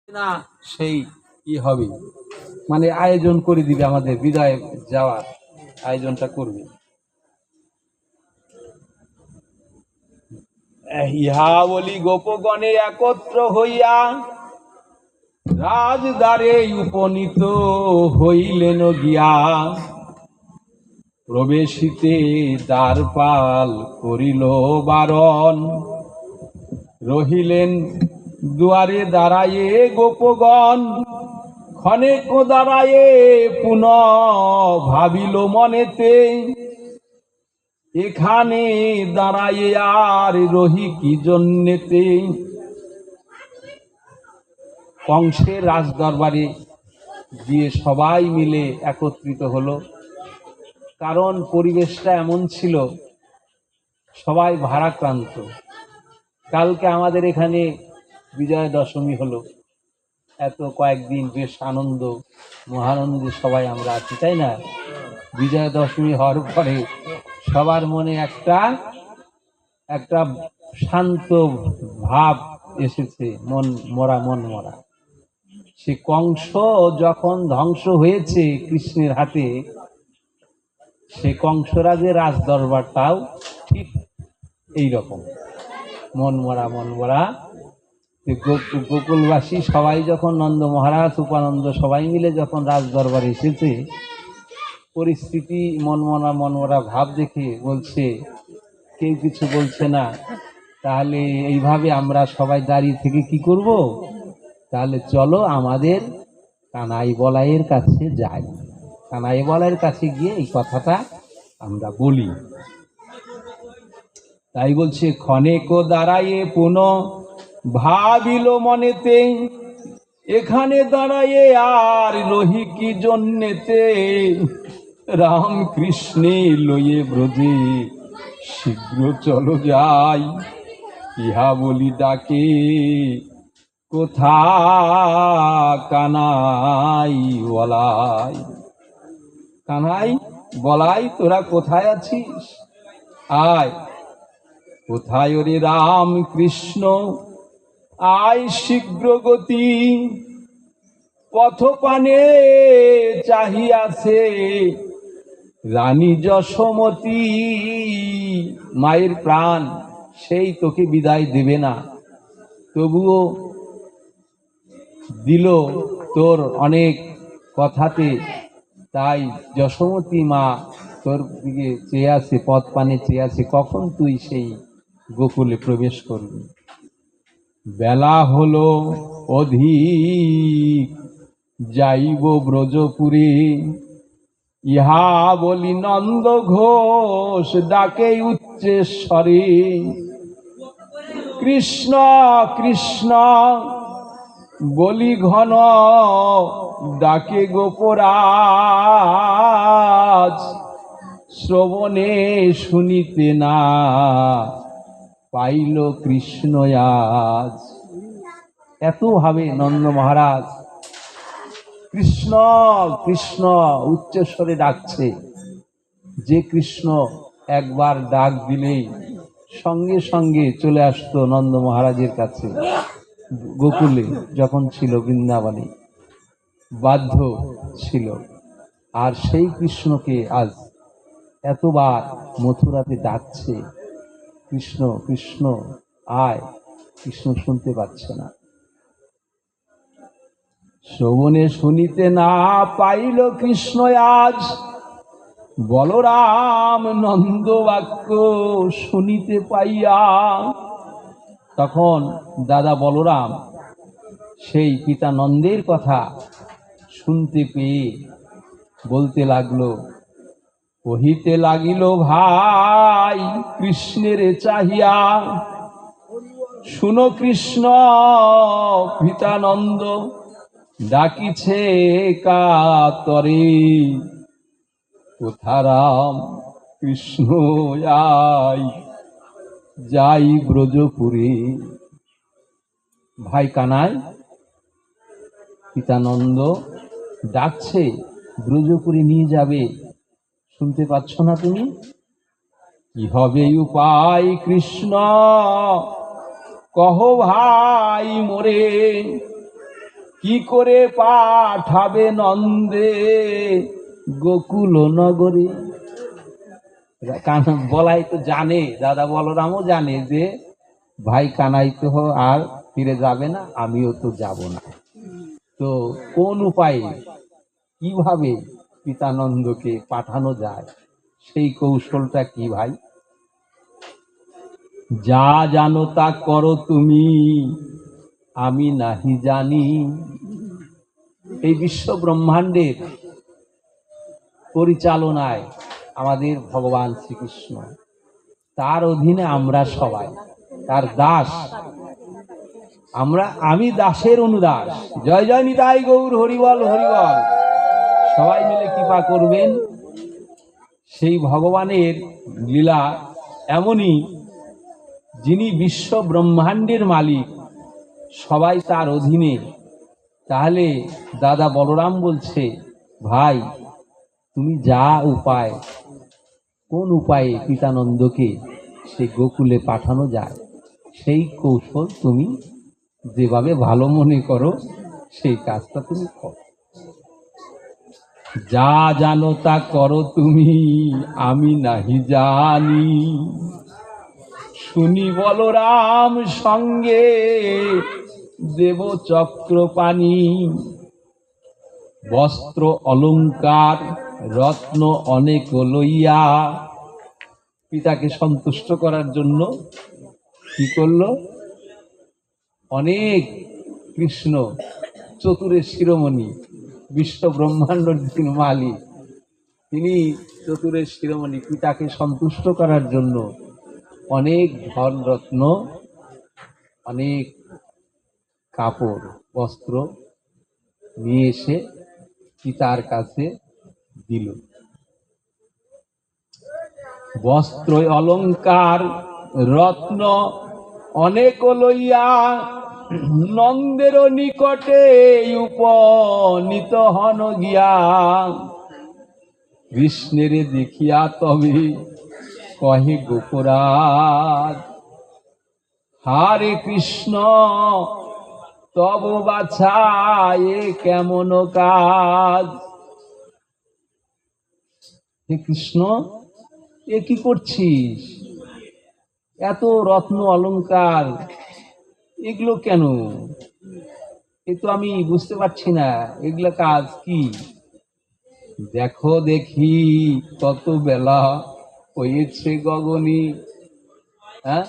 না সেই কি হবে, মানে আয়োজন করে দিবে, আমাদের বিদায় যাওয়ার আয়োজনটা করবে। ইহা বলি গোপগণে একত্র হইয়া রাজদ্বারে উপনীত হইলেন গিয়া, প্রবেশিতে দ্বারপাল করিল বারণ, রহিলেন দুয়ারে দাঁড়ায়ে গোপগণ, ক্ষণেক দাঁড়ায়ে পুনঃ ভাবিল মনেতে, এখানে দাঁড়ায়ে আর রহি কি জন্যেতে। কংসের রাজদরবারে গিয়ে সবাই মিলে একত্রিত হলো, কারণ পরিবেশটা এমন ছিল, সবাই ভারাক্রান্ত। কালকে আমাদের এখানে বিজয়া দশমী হলো, এত কয়েকদিন বেশ আনন্দ মহানন্দে সবাই আমরা আছি, তাই না? বিজয়া দশমী হওয়ার পরে সবার মনে একটা একটা শান্ত ভাব এসেছে, মন মরা। সে কংস যখন ধ্বংস হয়েছে কৃষ্ণের হাতে, সে কংসরাজের রাজ দরবারটাও ঠিক এই রকম মন মরা। গোকুলবাসী সবাই যখন নন্দ মহারাজ উপানন্দ সবাই মিলে যখন রাজ দরবারে এসেছে, পরিস্থিতি মন মরা ভাব দেখে বলছে, কেউ কিছু বলছে না, তাহলে এইভাবে আমরা সবাই দাঁড়িয়ে থেকে কি করব? তাহলে চলো আমাদের কানাই বলাইয়ের কাছে যাই, কানাই বলাইয়ের কাছে গিয়ে এই কথাটা আমরা বলি। তাই বলছে, ক্ষণেক দাঁড়াইয়ে পুনঃ ভাবিল মনেতে, এখানে দাঁড়াইয়ে আর রহি কি জন্যেতে, রাম কৃষ্ণে লয়ে ব্রজে শীঘ্র চলো যাই, ইহা বলি ডাকে কোথা কানাই বলাই। কানাই বলাই, তোরা কোথায় আছিস? আয়। কোথায় ওরে রাম কৃষ্ণ, আয় শীঘ্র গতি, পথপানে চাহিয়াছে রানী যশোমতী। মায়ের প্রাণ, সেই তোকে বিদায় দেবে না, তবুও দিল তোর অনেক কথাতে, তাই যশোমতী মা তোর দিকে চেয়ে আছে, পথ পানে চেয়ে আছে, কখন তুই সেই গোকুলে প্রবেশ করবি। বেলা হলো অধিক, যাইব ব্রজপুরে, ইহা বলি নন্দ ঘোষ ডাকে উচ্চেশ্বরে, কৃষ্ণ কৃষ্ণ বলি ঘন ডাকে গোপরাজ, শ্রবণে শুনিতে না পাইল কৃষ্ণ আজ। এত ভাবে নন্দ মহারাজ কৃষ্ণ কৃষ্ণ উচ্চস্বরে ডাকছে, যে কৃষ্ণ একবার ডাক দিলেই সঙ্গে সঙ্গে চলে আসতো নন্দ মহারাজের কাছে। গোকুলে যখন ছিল, বৃন্দাবনে বাধ্য ছিল, আর সেই কৃষ্ণকে আজ এতবার মথুরাতে ডাকছে, কৃষ্ণ কৃষ্ণ আয়, কৃষ্ণ শুনতে পাচ্ছে না। শ্রবণে শুনিতে না পাইল কৃষ্ণ আজ, বলরাম নন্দ বাক্য শুনিতে পাইয়া। তখন দাদা বলরাম সেই পিতা নন্দের কথা শুনতে পেয়ে বলতে লাগলো, কহিতে লাগিল ভাই কৃষ্ণের চাহিয়া, শুনো কৃষ্ণ পিতানন্দ ডাকিছে কাতরে, কোথা রাম কৃষ্ণ যাই ব্রজপুরে। ভাই কানাই, পিতানন্দ ডাকছে, ব্রজপুরে নিয়ে যাবে, শুনতে পাচ্ছ না তুমি? কি হবে উপায় কৃষ্ণ কহ ভাই মোরে, কি করে পাঠাবে নন্দে গোকুল নগরে। বলাই তো জানে, দাদা বলরামও জানে যে ভাই কানাই তো আর ফিরে যাবে না, আমিও তো যাব না। তো কোন উপায়ে কিভাবে পিতানন্দকে পাঠানো যায় সেই কৌশলটা কি ভাই? যা জানো তা করো তুমি, আমি নাহি জানি। এই বিশ্ব ব্রহ্মাণ্ডের পরিচালনায় আমাদের ভগবান শ্রীকৃষ্ণ, তার অধীনে আমরা সবাই তার দাস। আমি দাসের অনুদাস। জয় জয় নিতাই গৌর হরিবল হরিবল। সবাই মিলে কৃপা করবেন। সেই ভগবানের লীলা এমনই, যিনি বিশ্ব ব্রহ্মাণ্ডের মালিক, সবাই তার অধীনে। তাহলে দাদা বলরাম বলছে, ভাই তুমি যা উপায়, কোন উপায়ে পিতানন্দকে সেই গোকুলে পাঠানো যায় সেই কৌশল তুমি যেভাবে ভালো মনে করো সেই কাজটা তুমি করো। যা জানো তা করো তুমি, আমি নাহি জানি। শুনি বলরাম সঙ্গে দেব চক্রপাণি। বস্ত্র অলঙ্কার রত্ন অনেক লইয়া, পিতাকে সন্তুষ্ট করার জন্য কি করলো? অনেক কৃষ্ণ চতুরের শিরোমণি, বিশ্ব ব্রহ্মাণ্ডের যিনি মালিক, তিনি চতুরের শিরোমণি, পিতাকে সন্তুষ্ট করার জন্য অনেক ধন রত্ন, অনেক কাপড় বস্ত্র নিয়ে এসে পিতার কাছে দিল। বস্ত্র অলঙ্কার রত্ন অনেক লইয়া, নন্দের নিকটে উপনীত হন গিয়া। কৃষ্ণের দেখিয়া তবে কহে গোপরাজ, হারে কৃষ্ণ তব বাছা এ কেমন কাজ। হে কৃষ্ণ, এ কি করছিস? এত রত্ন অলঙ্কার এগুলো কেন? এ তো আমি বুঝতে পারছি না, এগুলা কাজ কি? দেখো দেখি কত বেলা হয়েছে গগনে। হ্যাঁ,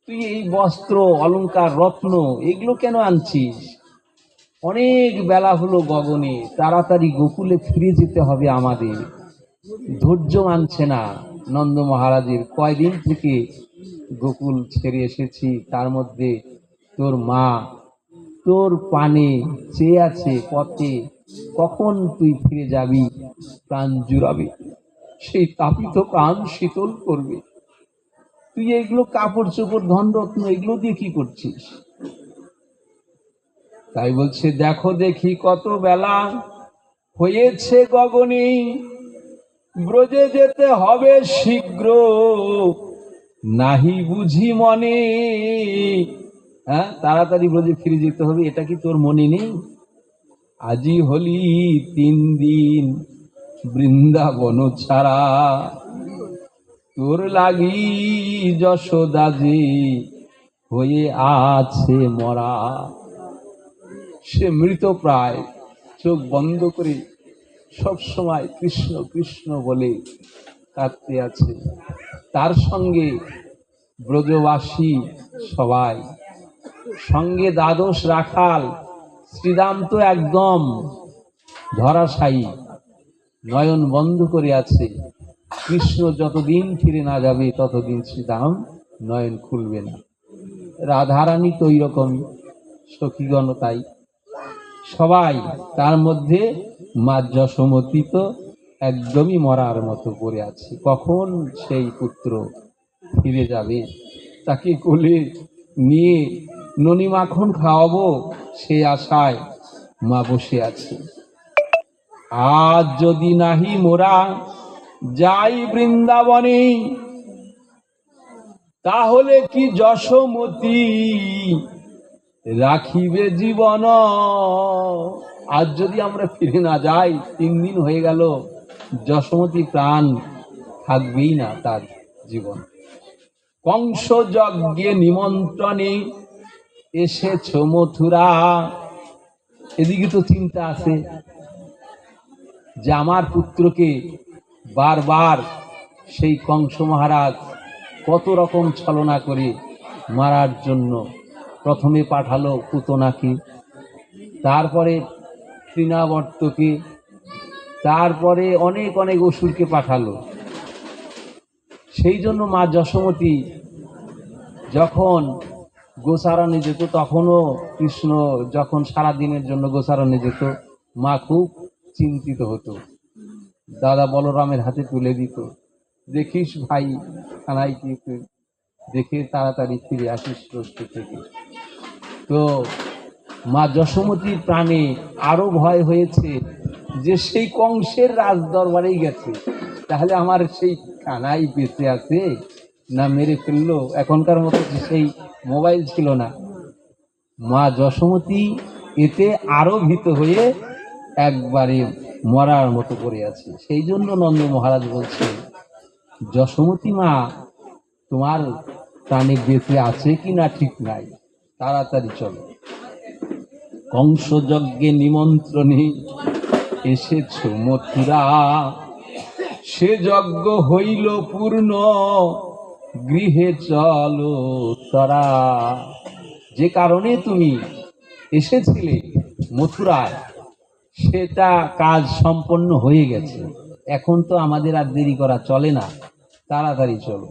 তুই এই বস্ত্র অলঙ্কার রত্ন এগুলো কেন আনছিস? অনেক বেলা হলো গগনে, তাড়াতাড়ি গোকুলে ফিরে যেতে হবে আমাদের। ধৈর্য মানছে না নন্দ মহারাজের। কয়দিন থেকে গোকুল ছেড়ে এসেছি, তার মধ্যে তোর মা তোর পানে চেয়ে আছে পথে, কখন তুই ফিরে যাবি, প্রাণ জুড়াবে, সেই তাপিত প্রাণ শীতল করবে। তুই এগুলো কাপড় চোপড় ধন রত্ন এগুলো দিয়ে কি করছিস? তাই বলছে, দেখো দেখি কত বেলা হয়েছে গগনে, ব্রজে যেতে হবে শীঘ্র, নাহি বুঝি মনে। হ্যাঁ, তাড়াতাড়ি ব্রজে ফিরে যেতে হবে, এটা কি তোর মনে নেই? আজি হলি 3 দিন বৃন্দাবন ছাড়া, তোর লাগি যশোদা যে হয়ে আছে মরা। সে মৃত প্রায়, চোখ বন্ধ করে সব সময় কৃষ্ণ কৃষ্ণ বলে কাঁদতে আছে। তার সঙ্গে ব্রজবাসী সবাই, সঙ্গে দ্বাদশ রাখাল। শ্রীরাম তো একদম ধরাশায়ী, নয়ন বন্ধ করে আছে। কৃষ্ণ যতদিন ফিরে না যাবে ততদিন শ্রীরাম নয়ন খুলবে না। রাধারানী তো ওই রকম, সখীগণ তাই সবাই। তার মধ্যে মা যশোমতী তো একদমই মরার মতো পড়ে আছে। কখন সেই পুত্র ফিরে যাবে, তাকে কোলে নিয়ে ননি মাখন খাওয়াবো সে আশায় মা বসে আছে। আজ যদি নাহি মোরা যাই বৃন্দাবনে, তাহলে কি যশোমতী রাখিবে জীবন। আজ যদি আমরা ফিরে না যাই, 3 দিন হয়ে গেল, যশোমতী প্রাণ থাকবেই না তার জীবন। কংস যজ্ঞে নিমন্ত্রণে এসেছ মথুরা। এদিকে তো চিন্তা আছে যে আমার পুত্রকে বারবার সেই কংস মহারাজ কত রকম ছলনা করে মারার জন্য প্রথমে পাঠালো পুতনাকে, তারপরে তৃণাবর্তকে, তারপরে অনেক অনেক অসুরকে পাঠালো। সেই জন্য মা যশোমতী যখন গোচারণে যেত, তখনও কৃষ্ণ যখন সারা দিনের জন্য গোচারণে যেত, মা খুব চিন্তিত হতো, দাদা বলরামের হাতে তুলে দিত, দেখিস ভাই থানায় কি দেখে তাড়াতাড়ি ফিরে আসিস রস্তি থেকে। তো মা যশোমতীর প্রাণে আরো ভয় হয়েছে যে সেই কংসের রাজ দরবারেই গেছে, তাহলে আমার সেই কানাই বেঁচে আছে না মেরে ফেললো। এখনকার মতো সেই মোবাইল ছিল না। মা যশোমতী এতে আরো ভীত হয়ে একবারে মরার মতো পড়ে আছে। সেই জন্য নন্দ মহারাজ বলছে, যশোমতী মা তোমার প্রাণে বেঁচে আছে কি না ঠিক নাই, তাড়াতাড়ি চলো। কংস যজ্ঞে নিমন্ত্রণে এসেছ মথুরা। সে যজ্ঞ হইল পূর্ণ, গৃহে চলো তরা। যে কারণে তুমি এসেছিলে মথুরায়, সেটা কাজ সম্পন্ন হয়ে গেছে। এখন তো আমাদের আর দেরি করা চলে না, তাড়াতাড়ি চলো।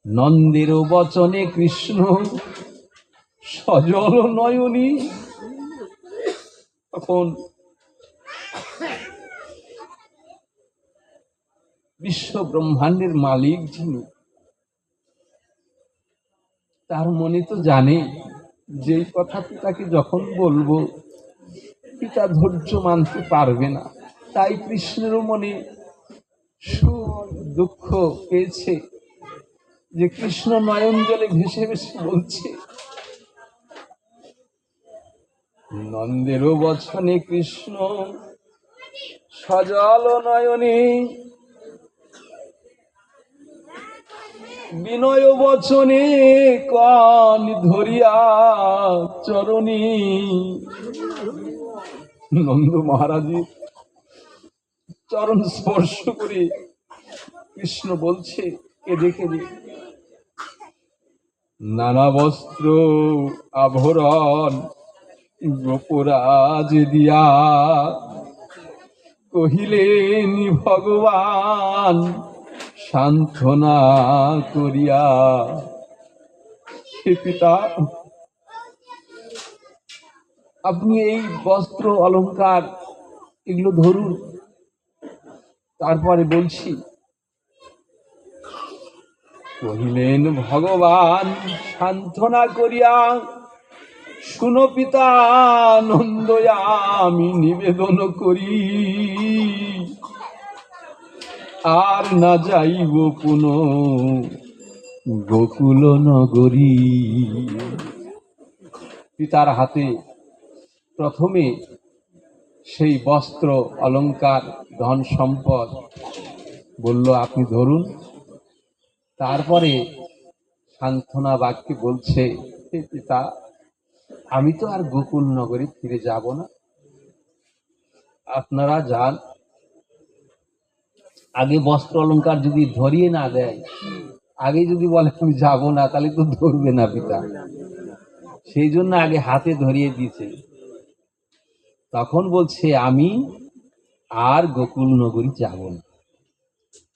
নন্দের বচনে কৃষ্ণ সজল নয়নী। তখন বিশ্ব ব্রহ্মাণ্ডের মালিক যিনি, তার মনে তো জানে যে কথা পিতাকে যখন বলবো পিতা ধৈর্য মানতে পারবে না। তাই কৃষ্ণেরও মনে সুখ দুঃখ পেয়েছে যে কৃষ্ণ নয়ন জলে ভেসে ভেসে বলছে, নন্দেরও বচনে কৃষ্ণ সজল নয়নে। বিনয় বচনে কান ধরিয়া চরণী। নন্দ মহারাজের চরণ স্পর্শ করে কৃষ্ণ বলছে কেঁদে কেঁদে, নানা বস্ত্র আভরণ গোপরাজ দিয়া কহিলেন ভগবান সান্ত্বনা করিয়া। হে পিতা, আপনি এই বস্ত্র অলংকার এগুলো ধরুন। তারপরে বলছি, কহিলেন ভগবান সান্ত্বনা করিয়া, শুনো পিতা নন্দয়া আমি নিবেদন করি, আর না যাইব পুন গোকুল নগরী। পিতার হাতে প্রথমে সেই বস্ত্র অলংকার ধন সম্পদ বলল আপনি ধরুন। তারপরে সান্ত্বনা বাক্যে বলছে, হে পিতা, আমি তো আর গোকুল নগরী ফিরে যাব না, আপনারা যান। আগে বস্ত্র অলংকার যদি ধরিয়ে না দেয়, আগে যদি বলে আমি যাব না, তাহলে তো ধরবে না পিতা। সেই জন্য আগে হাতে ধরিয়ে দিয়েছে। তখন বলছে আমি আর গোকুল নগরী যাব না।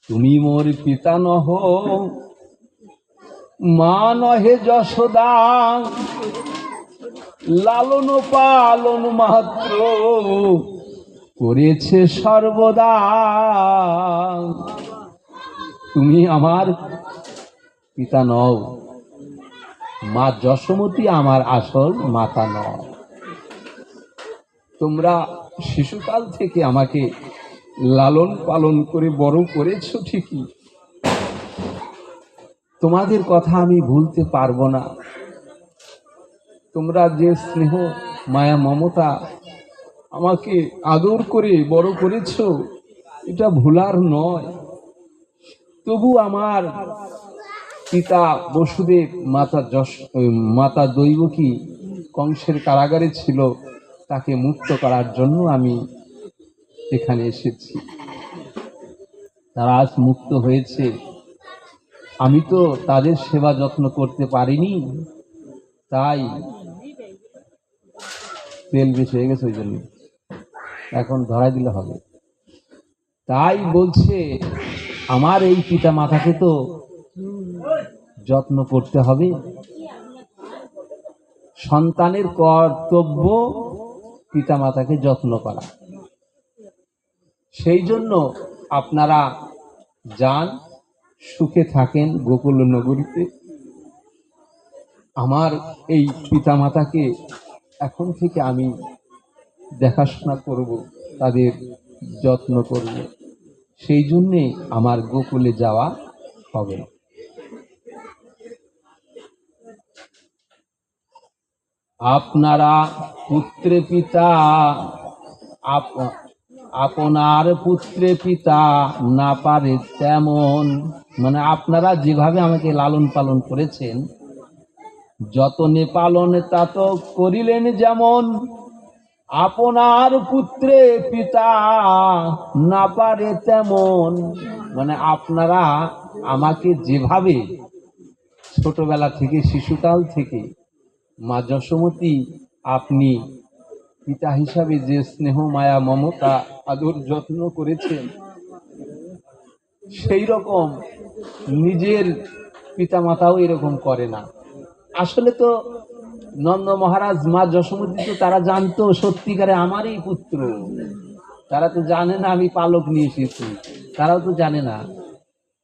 তুমি মোর পিতা নহ, মা নহে যশোদা, লালন পালন মাত্র করেছে সর্বদা। তুমি আমার পিতা নও, মা যশোমতী আমার আসল মাতা নও। তোমরা শিশুকাল থেকে আমাকে লালন পালন করে বড় করেছো ঠিকই, তোমাদের কথা আমি ভুলতে পারবো না। তোমরা যে স্নেহ মায়া মমতা আমাকে আদর করে বড় করেছো, এটা ভুলার নয়। তবু আমার পিতা বসুদেব, মাতা দৈবকী কংসের কারাগারে ছিল, তাকে মুক্ত করার জন্য আমি এখানে এসেছি। তারা আজ মুক্ত হয়েছে, আমি তো তাদের সেবা যত্ন করতে পারিনি, তাই তেল বেশি হয়ে গেছে, ওই জন্য এখন ধরাই দিলে হবে। তাই বলছে আমার এই পিতা মাতাকে তো যত্ন করতে হবে। সন্তানের কর্তব্য পিতা মাতাকে যত্ন করা। সেই জন্য আপনারা যান, সুখে থাকেন গোকুল নগরীতে। আমার এই পিতা মাতাকে এখন থেকে আমি দেখাশোনা করব, তাদের যত্ন করব। সেই জন্যে আমার গোকুলে যাওয়া হবে। আপনারা পুত্রে পিতা, আপনার পুত্রে পিতা না পারে তেমন, মানে আপনারা যেভাবে আমাকে লালন পালন করেছেন, যতনে পালনে তা তো করিলেন যেমন, আপনার পুত্রে পিতা না পারে তেমন, মানে আপনারা আমাকে যেভাবে ছোটবেলা থেকে, শিশুকাল থেকে মা যশোমতী আপনি পিতা হিসাবে যে স্নেহ মায়া মমতা আদর যত্ন করেছেন, সেই রকম নিজের পিতা মাতাও এরকম করে না। আসলে তো নন্দ মহারাজ মা যশোমতী তো তারা জানতো সত্যিকারে আমারই পুত্র, তারা তো জানে না আমি পালক নিয়ে এসেছি, তারাও তো জানে না।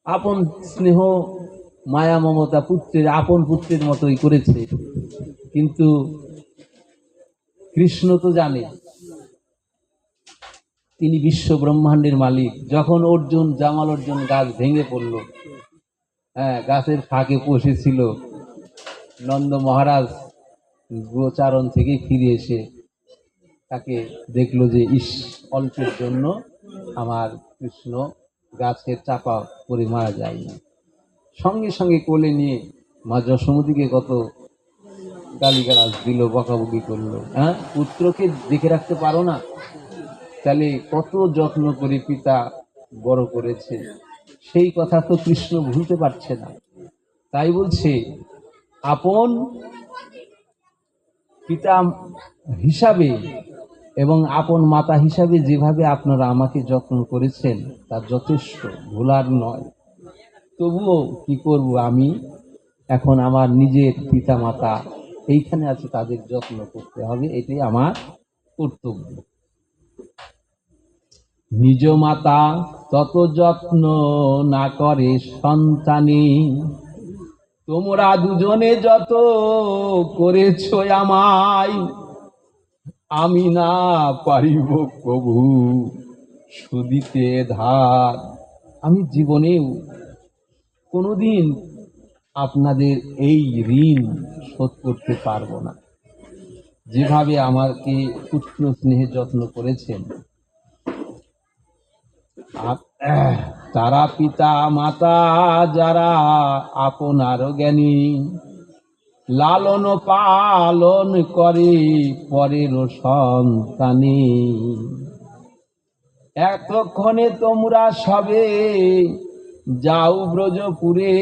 আপন স্নেহ মায়া মমতা পুত্রের, আপন পুত্রের মতোই করেছে। কিন্তু কৃষ্ণ তো জানে তিনি বিশ্ব ব্রহ্মাণ্ডের মালিক। যখন অর্জুন, জামাল অর্জুন গাছ ভেঙে পড়ল, গাছের ফাঁকে বসেছিল, নন্দ মহারাজ গোচারণ থেকে ফিরে এসে তাকে দেখলো যে অল্পের জন্য আমার কৃষ্ণ গাছের চাপা পড়ে মারা যায়নি। সঙ্গে সঙ্গে কোলে নিয়ে মা যশোমতীকে কত গালিগালাজ দিল, বকাবকি করলো। পুত্রকে দেখে রাখতে পারো না, তাহলে কত যত্ন করে পিতা বড় করেছে, সেই কথা তো কৃষ্ণ ভুলতে পারছে না। তাই বলছে আপন পিতা হিসাবে এবং আপন মাতা হিসাবে যেভাবে আপনারা আমাকে যত্ন করেছেন তা যথেষ্ট, ভুলার নয়। তবুও কি করব, আমি এখন আমার নিজের পিতা মাতা এইখানে আছে, তাদের যত্ন করতে হবে, এটাই আমার কর্তব্য। নিজ মাতা তত যত্ন না করে সন্তানে, তোমরা দুজনে যত করেছ আমায়, আমি না পারিব প্রভু শুধিতে ধার। আমি জীবনেও কোনোদিন আপনাদের এই ঋণ শোধ করতে পারবো না। যেভাবে আমাকে পুত্র স্নেহে যত্ন করেছেন, তারা পিতা মাতা যারা আপনার জ্ঞানী, লালন পালন করে পরের সন্তানে। এতক্ষণে তোমরা সবে যাও ব্রজপুরে,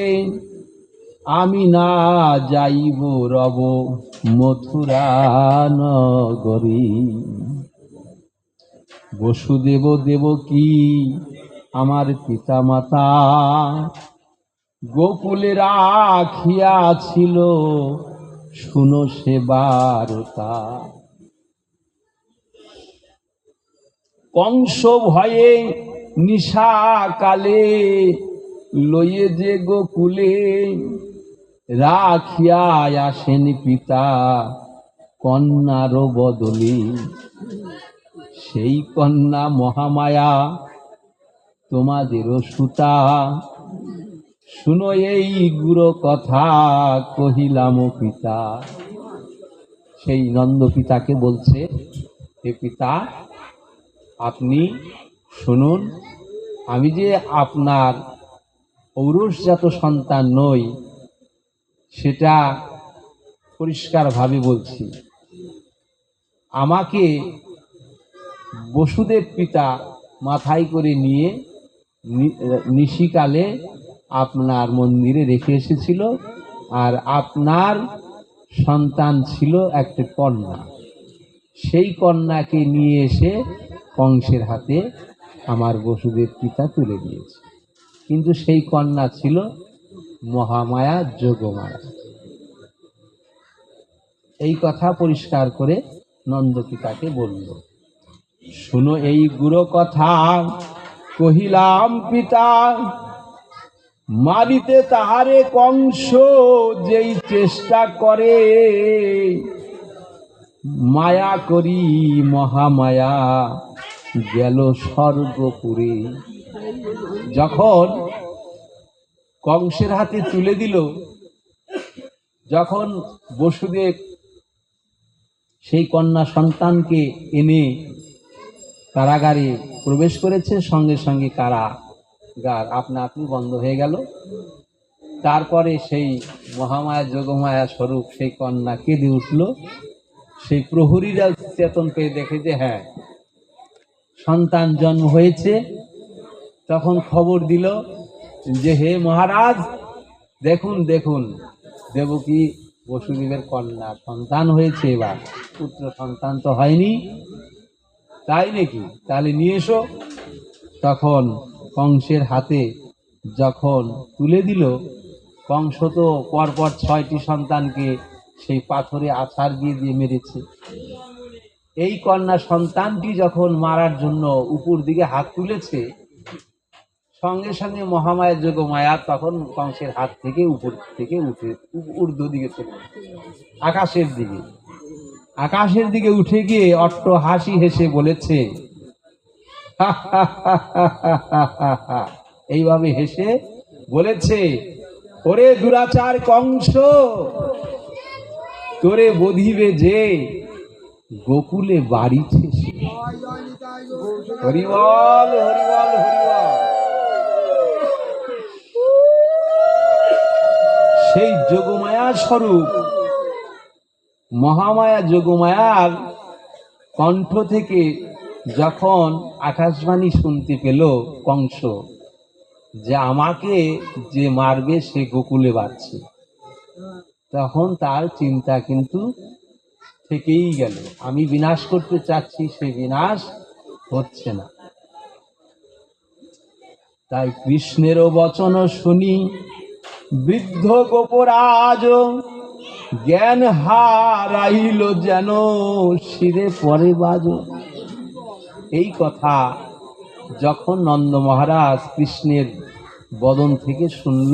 আমি না যাইব রব মথুরা নগরী। বসুদেব দেবকী আমার পিতা মাতা গোকুলে রাখিয়াছিল, শুনো সে বারতা। কংস ভয়ে নিশাকালে লয়ে যে গোকুলে, রাখিয়া আসেন পিতা কন্যার বদলে। সেই কন্যা মহামায়া তোমাদেরও সুতা, শুনো এই গুরু কথা কহিলাম পিতা। সেই নন্দ পিতাকে বলছে, হে পিতা, আপনি শুনুন, আমি যে আপনার ঔরসজাত সন্তান নই সেটা পরিষ্কারভাবে বলছি। আমাকে বসুদেব পিতা মাথায় করে নিয়ে নিশিকালে আপনার মন্দিরে রেখে এসেছিল, আর আপনার সন্তান ছিল একটি কন্যা। সেই কন্যাকে নিয়ে এসে কংসের হাতে আমার বসুদেব পিতা তুলে দিয়েছে, কিন্তু সেই কন্যা ছিল মহামায়া, যোগমায়া। এই কথা পরিষ্কার করে নন্দ পিতাকে বলল। শুনো এই গুরু কথা কহিলাম পিতা, মারিতে তাহারে কংস যেই চেষ্টা করে, মায়া করি মহামায়া গেল স্বর্গপুরে। যখন কংসের হাতে তুলে দিল, যখন বসুদেব সেই কন্যা সন্তানকে এনে কারাগারে প্রবেশ করেছে, সঙ্গে সঙ্গে কারাগার আপনা আপনি বন্ধ হয়ে গেল। তারপরে সেই মহামায়া যোগমায়া স্বরূপ সেই কন্যা কেঁদে উঠল। সেই প্রহরীরা চেতন পেয়ে দেখে যে হ্যাঁ, সন্তান জন্ম হয়েছে। তখন খবর দিল যে হে মহারাজ, দেখুন দেখুন, দেবকী বসুদেবের কন্যা সন্তান হয়েছে, এবার পুত্র সন্তান তো হয়নি, তাই নাকি? তাহলে নিয়ে এসো। তখন কংসের হাতে যখন তুলে দিল, কংস তো পরপর 6টি সন্তানকে সেই পাথরে আছাড় দিয়ে দিয়ে মেরেছে। এই কন্যা সন্তানটি যখন মারার জন্য উপর দিকে হাত তুলেছে, সঙ্গে সঙ্গে মহামায়া যোগমায়া তখন কংসের হাত থেকে উপর থেকে উঠে ঊর্ধ্ব দিকে চলে আকাশের দিকে উঠে গিয়ে অট্ট হাসি হেসে বলেছে, এইভাবে হেসে বলেছে, ওরে দুরাচার কংস, তোরে বধিবে যে গোকুলে বাড়িছে। হরিবল হরিবল হরিবল। সেই যোগমায়া স্বরূপ মহামায়া যোগমায়ার কণ্ঠ থেকে যখন আকাশবাণী শুনতে পেল কংস যে আমাকে যে মারবে সে গোকুলে বাড়ছে, তখন তার চিন্তা কিন্তু থেকেই গেল। আমি বিনাশ করতে চাচ্ছি, সে বিনাশ হচ্ছে না। তাই কৃষ্ণেরও বচন শুনি বৃদ্ধ গোপরাজ, জ্ঞান হারাইল যেন শিরে পরে বাজ। এই কথা যখন নন্দ মহারাজ কৃষ্ণের বদন থেকে শুনল,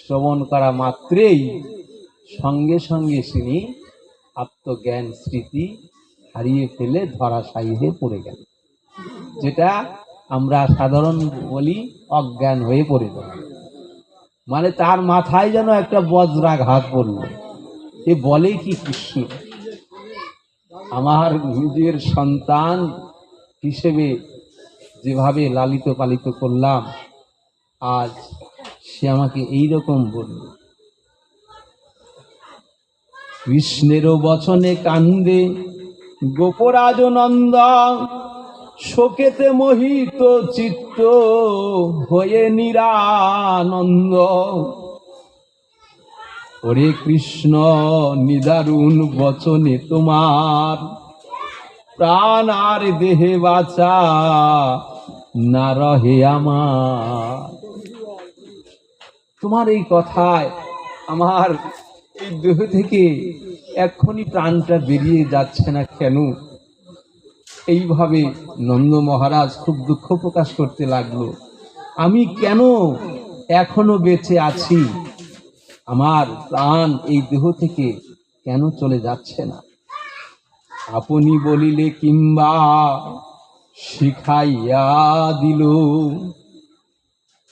শ্রবণ করা মাত্রেই সঙ্গে সঙ্গে তিনি আত্মজ্ঞান স্মৃতি হারিয়ে ফেলে ধরাশায়ী হয়ে পড়ে গেল, যেটা আমরা সাধারণ বলি অজ্ঞান হয়ে পড়ে গেল। মানে তার মাথায় যেন একটা বজ্রাঘাত পড়ল। এ বলে কি কৃষ্ণ, আমার নিজের সন্তান হিসেবে যেভাবে লালিত পালিত করলাম, আজ সে আমাকে এইরকম বলল। কৃষ্ণেরও বচনে কান্দে গোপরাজ নন্দ, শোকেতে মোহিত চিত্ত হয়ে নিরানন্দ। ওরে কৃষ্ণ, নিদারুণ বচনে তোমার প্রাণ আর দেহে বাঁচা না রহে আমার। তোমার এই কথায় আমার এই দেহ থেকে এক্ষুনি প্রাণটা বেরিয়ে যাচ্ছে না কেন? এইভাবে নন্দ মহারাজ খুব দুঃখ প্রকাশ করতে লাগলো। আমি কেন এখনো বেঁচে আছি? আমার প্রাণ এই দেহ থেকে কেন চলে যাচ্ছে না? আপনি বলিলে কিংবা শিখাইয়া দিল,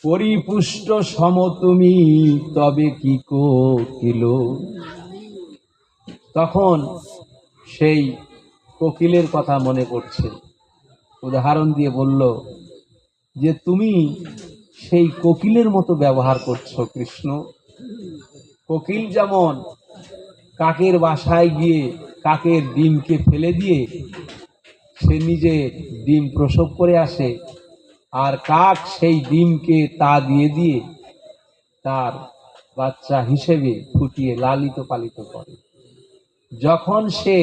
পরিপুষ্ট সম তুমি তবে কি করিল। তখন সেই কোকিলের কথা মনে পড়ছে, উদাহরণ দিয়ে বলল যে তুমি সেই কোকিলের মতো ব্যবহার করছো কৃষ্ণ। কোকিল যেমন কাকের বাসায় গিয়ে কাকের ডিমকে ফেলে দিয়ে সে নিজে ডিম প্রসব করে আসে, আর কাক সেই ডিমকে তা দিয়ে দিয়ে তার বাচ্চা হিসেবে ফুটিয়ে লালিত পালিত করে। যখন সে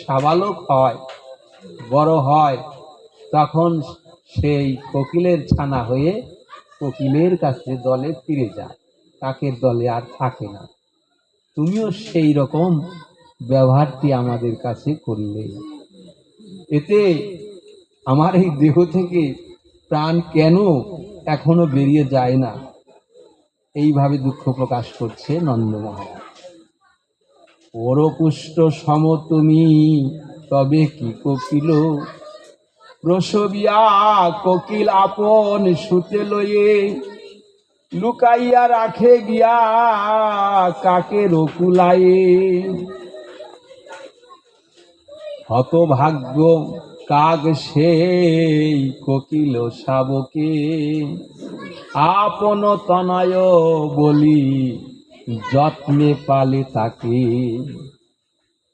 সাবালক হয়, বড় হয়, তখন সেই কোকিলের ছানা হয়ে কোকিলের কাছে দলে ফিরে যায়, কাকের দলে আর থাকে না। তুমিও সেই রকম ব্যবহারটি আমাদের কাছে করলে, এতে আমার এই দেহ থেকে প্রাণ কেন এখনো বেরিয়ে যায় না? এইভাবে দুঃখ প্রকাশ করছে নন্দ মহারাজ। ওরপুষ্ট সম তুমি তবে কি কোকিল, প্রসবিয়া কোকিল আপন সুতে লয়ে, লুকাইয়া রাখে গিয়া কাকের কুলায়ে। হতভাগ্য কাক সেই কোকিল শাবকে, আপন তনয় বলি যত্নে পালে তাকে।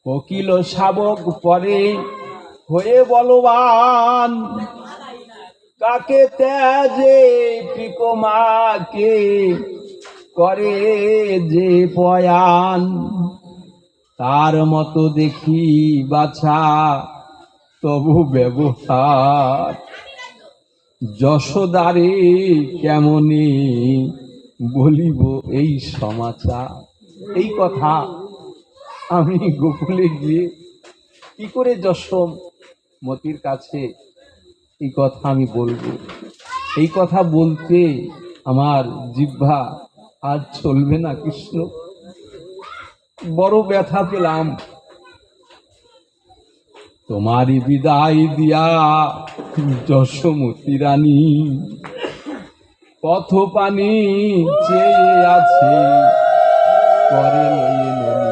কোকিল শাবক পরে হয়ে বলবান, কাকে ত্যাজে পিকমাকে করে যে পয়ান। তার মতো দেখি বাছা তবু ব্যবহার, যশোদারে কেমনে বলিব এই সমাচার। এই কথা আমি গোকুলে গিয়ে কি করে যশোমতির কাছে এই কথা আমি বলবো? এই কথা বলতে আমার জিহ্বা আর চলবে না কৃষ্ণ, বড় ব্যথা পেলাম। তোমারই বিদায় দিয়া যশোমতি রানী, পথ পানি চেয়ে আছে করে লয়ে ননি।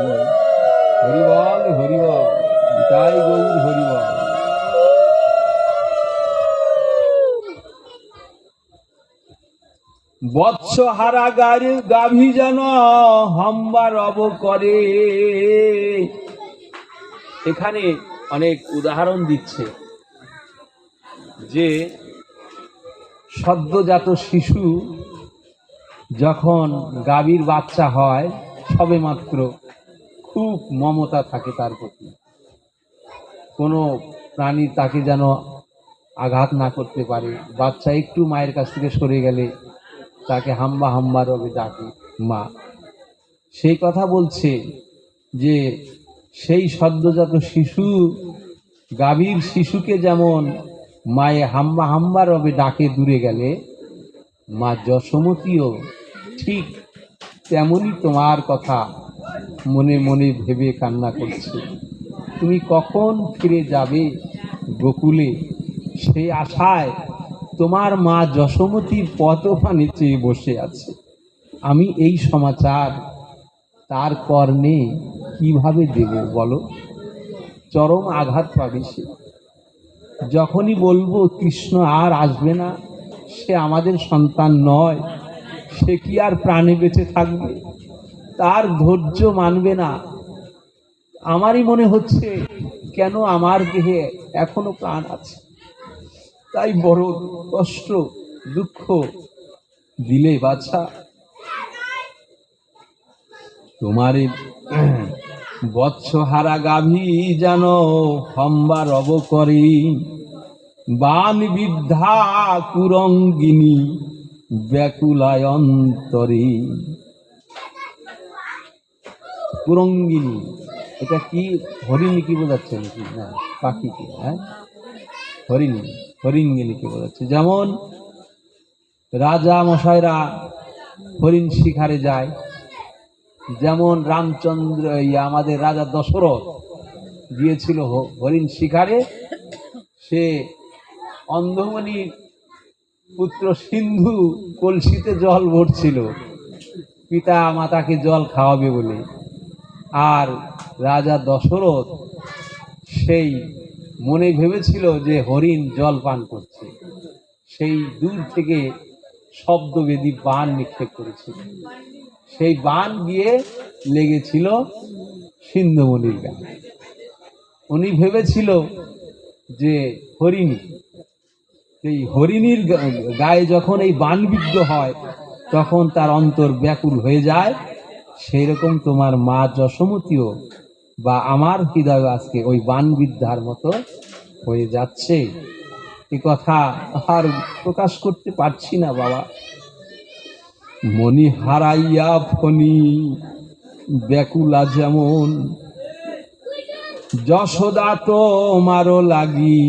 হরিবল হরিবল, তাই গৌর হরিবল। বৎস হারা গাভী যেন হম্বার রব করে। এখানে অনেক উদাহরণ দিচ্ছে যে সদ্যজাত শিশু যখন গাভীর বাচ্চা হয়, সবে মাত্র খুব মমতা থাকে তার প্রতি, কোনো প্রাণী তাকে যেন আঘাত না করতে পারে। বাচ্চা একটু মায়ের কাছ থেকে সরে গেলে তাকে হাম্বা হাম্বা রবে ডাকে মা। সেই কথা বলছে যে সেই সদ্যজাত শিশু, গাভীর শিশুকে যেমন মায়ে হাম্বা হাম্বা রবে ডাকে দূরে গেলে, মা যশোমতীও ঠিক তেমনই তোমার কথা মনে মনে ভেবে কান্না করছে। তুমি কখন ফিরে যাবে গোকুলে, সেই আশায় তোমার মা যশোমতীর পদপানে চেয়ে বসে আছে। আমি এই সমাচার তার কর্ণে কিভাবে দেব বলো? চরম আঘাত পাবে সে। যখনই বলবো কৃষ্ণ আর আসবে না, সে আমাদের সন্তান নয়, সে কি আর প্রাণে বেঁচে থাকবে? তার ধৈর্য মানবে না। আমারই মনে হচ্ছে কেন আমার দেহে এখনো প্রাণ আছে, তাই বড় কষ্ট দুঃখ দিলে বাছা। তোমারে বৎস হারা গাভী যেন হম্বা রব করে, বান বিদ্ধা কুরঙ্গিনী ব্যাকুলায় অন্তরে। কুরঙ্গিনী এটা কি? হরিণী কি বোঝাচ্ছে নাকি? না, পাখি কি? হ্যাঁ, হরিণী, হরিঙ্গিনীকে বোঝাচ্ছে। যেমন রাজা মশাইরা হরিণ শিকারে যায়, যেমন রামচন্দ্র আমাদের রাজা দশরথ গিয়েছিল হরিণ শিকারে। সে অন্ধমণির পুত্র সিন্ধু কলসিতে জল ভরছিল পিতা মাতাকে জল খাওয়াবে বলে, আর রাজা দশরথ সেই মনে ভেবেছিল যে হরিণ জল পান করছে, সেই দূর থেকে শব্দবেদী বাণ নিক্ষেপ করেছিল। সেই বাণ গিয়ে লেগেছিল সিন্ধুমণির গায়ে। উনি ভেবেছিল যে হরিণী, এই হরিণীর গায়ে যখন এই বাণবিদ্ধ হয় তখন তার অন্তর ব্যাকুল হয়ে যায়। সেই রকম তোমার মা যশোমতীও বা আমার হৃদয় আজকে ওই বাণবিদ্ধার মতো হয়ে যাচ্ছে। এ কথা আর প্রকাশ করতে পারছি না বাবা। মনি হারাইয়া ফণি ব্যাকুলা যেমন, যশোদা তোমারও লাগি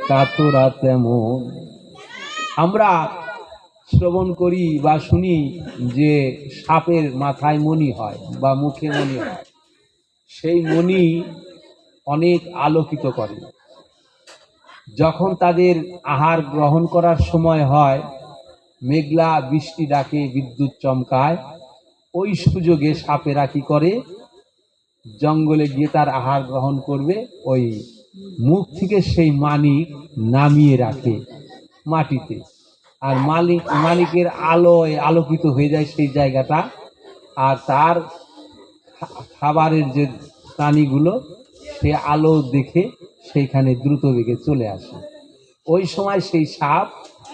কাতরা তেমন। আমরা শ্রবণ করি বা শুনি যে সাপের মাথায় মণি হয় বা মুখে মণি হয়। সেই মণি অনেক আলোকিত করে। যখন তাদের আহার গ্রহণ করার সময় হয়, মেঘলা বৃষ্টি ডাকে, বিদ্যুৎ চমকায়, ওই সুযোগে সাপেরা কি করে, জঙ্গলে গিয়ে তার আহার গ্রহণ করবে, ওই মুখ থেকে সেই মানিক নামিয়ে রাখে মাটিতে। আর মানিকের আলোয় আলোকিত হয়ে যায় সেই জায়গাটা। আর তার খাবারের যে প্রাণীগুলো সে আলো দেখে সেইখানে দ্রুত বেগে চলে আসে। ওই সময় সেই সাপ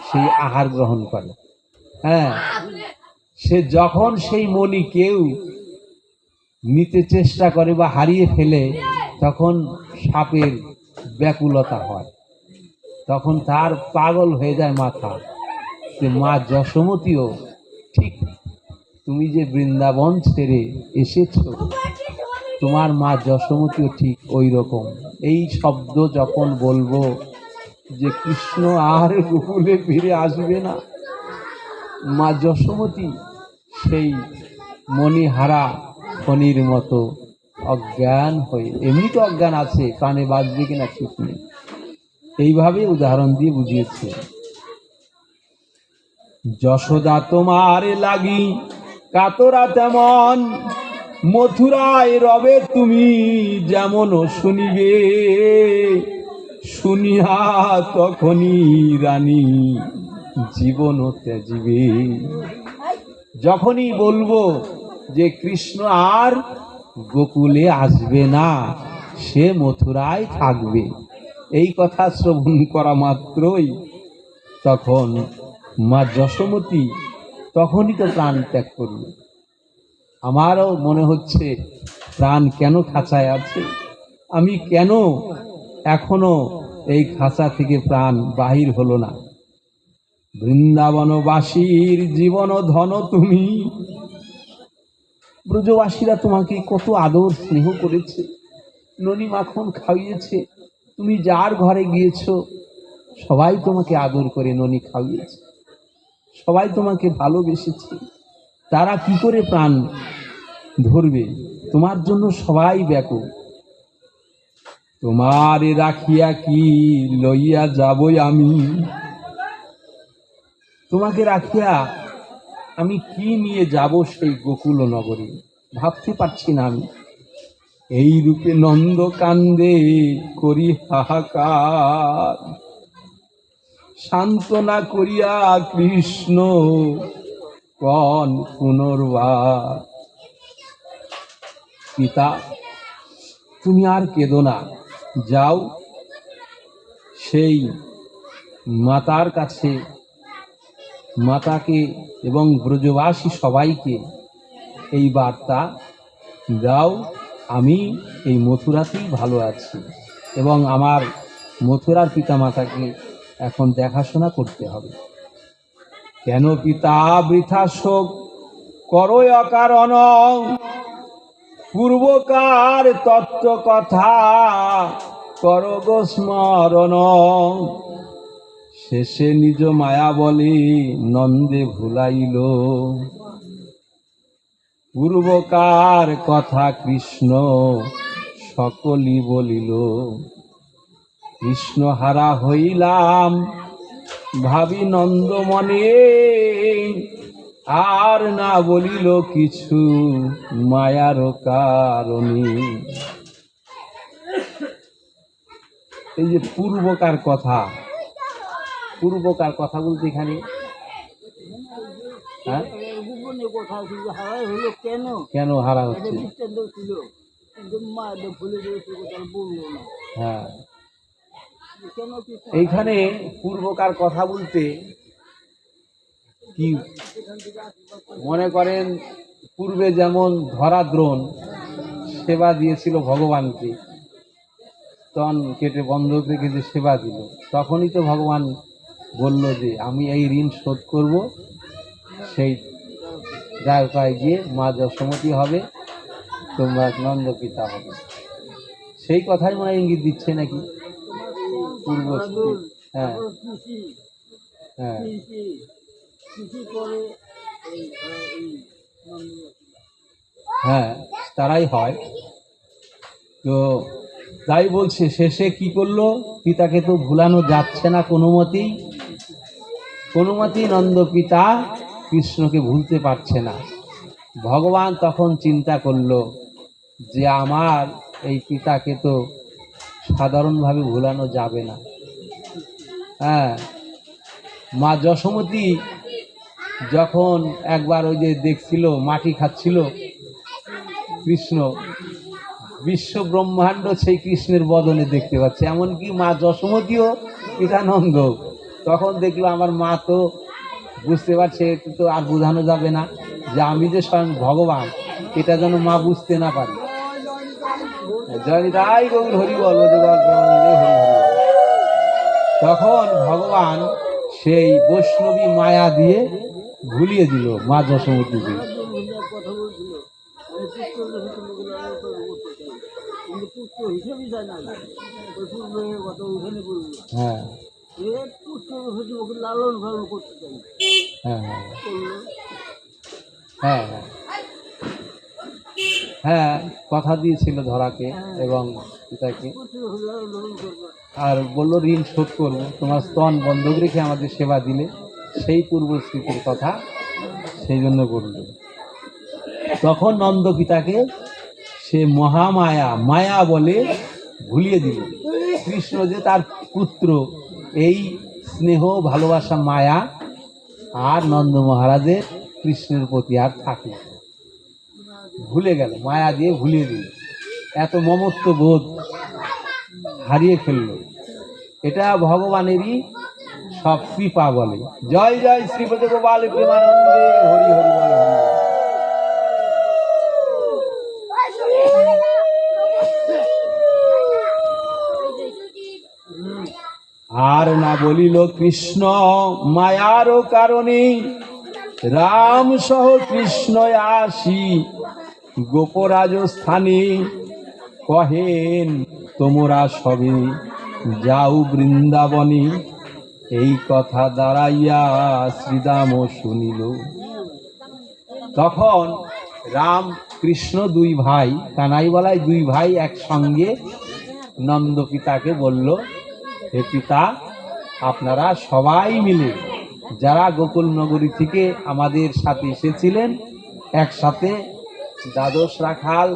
সেই আহার গ্রহণ করে। হ্যাঁ, সে যখন সেই মণি কেউ নিতে চেষ্টা করে বা হারিয়ে ফেলে, তখন সাপের ব্যাকুলতা হয়, তখন তার পাগল হয়ে যায় মাথা। যে মা যশোমতীও ঠিক তুমি যে বৃন্দাবন ছেড়ে এসেছো, তোমার মা যশোমতীও ঠিক ওই রকম। এই শব্দ যখন বলবো যে কৃষ্ণ আর গোকুলে ফিরে আসবে না, মা যশোমতী সেই মণিহারা ফণির মতো অজ্ঞান হয়ে, এমনি তো অজ্ঞান আছে, প্রাণে বাঁচবে কিনা ঠিক নেই। এইভাবে উদাহরণ দিয়ে বুঝিয়েছে। যশোদা তোমার লাগি কাতরা তেমন, মথুরায় রবে তুমি যেমন শুনিবে, শুনিয়া তখনই রানী জীবন ত্যাজিবে। যখনই বলবো যে কৃষ্ণ আর গোকুলে আসবে না, সে মথুরায় থাকবে, এই কথা শ্রবণ করা মাত্রই তখন মা যশোমতী তখনই তো প্রাণ ত্যাগ করবে। আমারও মনে হচ্ছে প্রাণ কেন খাঁচায় আছে, আমি কেন এখনো এই খাঁচা থেকে প্রাণ বাহির হলো না। বৃন্দাবনবাসীর জীবন ধন তুমি, ব্রজবাসীরা তোমাকে কত আদর স্নেহ করেছে, ননি মাখন খাইয়েছে, তুমি যার ঘরে গিয়েছো সবাই তোমাকে আদর করে ননি খাইয়েছে, সবাই তোমাকে ভালোবেসেছে। তারা কি করে প্রাণ ধরবে? তোমার জন্য সবাই ব্যাকুল। তোমার রাখিয়া কি লইয়া যাবই আমি, তোমাকে রাখিয়া আমি কি নিয়ে যাব সেই গোকুল নগরী, ভাবতে পারছি না আমি। এই রূপে নন্দ কান্দে করি হাহাকার, সান্ত্বনা করিয়া কৃষ্ণ কন পুনর্বার। পিতা, তুমি আর কেঁদো না, যাও সেই মাতার কাছে, মাতাকে এবং ব্রজবাসী সবাইকে এই বার্তা দাও, আমি এই মথুরাতেই ভালো আছি এবং আমার মথুরার পিতামাতাকে এখন দেখাশোনা করতে হবে। কেন পিতা বৃথা শোক করো অকারণ, পূর্বকার তত্ত্ব কথা করো গো স্মরণ। শেষে নিজ মায়া বলে নন্দে ভুলাইল, পূর্বকার কথা কৃষ্ণ সকলই বলিল। কৃষ্ণ হারা হইলাম ভাবি নন্দ মনে, আর না বলিল কিছু মায়ার কারণে। এই যে পূর্বকার কথা, পূর্বকার কথা বলতে এখানে হ্যাঁ গোপনীয় কথা কিন্তু হারাই হলো কেন কেন হারা একটা হচ্ছে? দৃষ্টান্ত ছিল, কিন্তু মা এটা ভুলে গিয়েছে, কথা বললো না। হ্যাঁ, কেন কৃষ্ণ এইখানে পূর্বকার কথা বলতে কি মনে করেন, পূর্বে যেমন ধরাদ্রোণ সেবা দিয়েছিল ভগবানকে, স্তন কেটে বন্ধক রেখে যে সেবা দিল, তখনই তো ভগবান বলল যে আমি এই ঋণ শোধ করব, সেই দ্বারকায় গিয়ে মা যশোমতী হবে, তোমরা নন্দ পিতা হবে। সেই কথাই মনে হয় ইঙ্গিত দিচ্ছে নাকি পূর্ব স্মৃতি। হ্যাঁ তারপর কৃষি হ্যাঁ কৃষি কৃষি করে এই এই হ্যাঁ, তারাই হয়। তো তাই বলছে, শেষে কি করলো, পিতাকে তো ভুলানো যাচ্ছে না কোনো মতেই, কোনো মতেই নন্দ পিতা কৃষ্ণকে ভুলতে পারছে না। ভগবান তখন চিন্তা করলো যে আমার এই পিতাকে তো সাধারণভাবে ভুলানো যাবে না। হ্যাঁ, মা যশোমতী যখন একবার ওই যে দেখছিল মাটি খাচ্ছিল কৃষ্ণ, বিশ্ব ব্রহ্মাণ্ড সেই কৃষ্ণের বদনে দেখতে পাচ্ছে, এমনকি মা যশোমতীও পিতানন্দ তখন দেখলো আমার মা তো বুঝতে পারছে, একটু তো আর বোঝানো যাবে না যে আমি যে স্বয়ং ভগবান, এটা যেন মা বুঝতে না পারে। জয় রাই গৌর হরি বল, হরি বল। তখন ভগবান সেই বৈষ্ণবী মায়া দিয়ে ভুলিয়ে দিল মা যশোমতীকে। কথা বলছিল, আমি পুত্র হিসেবে যায় না, ওই পূর্বের কথা ওইখানে বলবো। হ্যাঁ পুত্র হচ্ছে ওকে লালন পালন করতে চাই, হ্যাঁ হ্যাঁ করলো। হ্যাঁ হ্যাঁ হ্যাঁ, কথা দিয়েছিল ধরাকে এবং পিতাকে, পুত্র হলে লালন পালন করবো। আর বললো ঋণ শোধ করবো, তোমার স্তন বন্ধক রেখে আমাদের সেবা দিলে, সেই পূর্ব স্মৃতির কথা সেই জন্য করল। তখন নন্দ পিতাকে সে মহামায়া মায়া বলে ভুলিয়ে দিল। কৃষ্ণ যে তার পুত্র, এই স্নেহ ভালোবাসা মায়া আর নন্দ মহারাজের কৃষ্ণের প্রতি আর থাকল না। ভুলে গেল, মায়া দিয়ে ভুলিয়ে দিল, এত মমত্ব বোধ হারিয়ে ফেলল। এটা ভগবানেরই সব কৃপা বলে। জয় জয় শ্রীপতি গোপাল প্রেমানন্দে, হরি হরি বল, হরি বল। আর না বলিল কৃষ্ণ মায়ার কারণে, রাম সহ কৃষ্ণ আসি গোপরাজ স্থানে, কহেন তোমরা সবে যাও বৃন্দাবনে। এই কথা দাঁড়াইয়া শ্রীরাম শুনিল। তখন রাম কৃষ্ণ দুই ভাই, কানাই বলায় দুই ভাই একসঙ্গে নন্দ পিতাকে বলল, হে পিতা, আপনারা সবাই মিলে যারা গোকুল নগরী থেকে আমাদের সাথে এসেছিলেন, একসাথে দ্বাদশ রাখাল,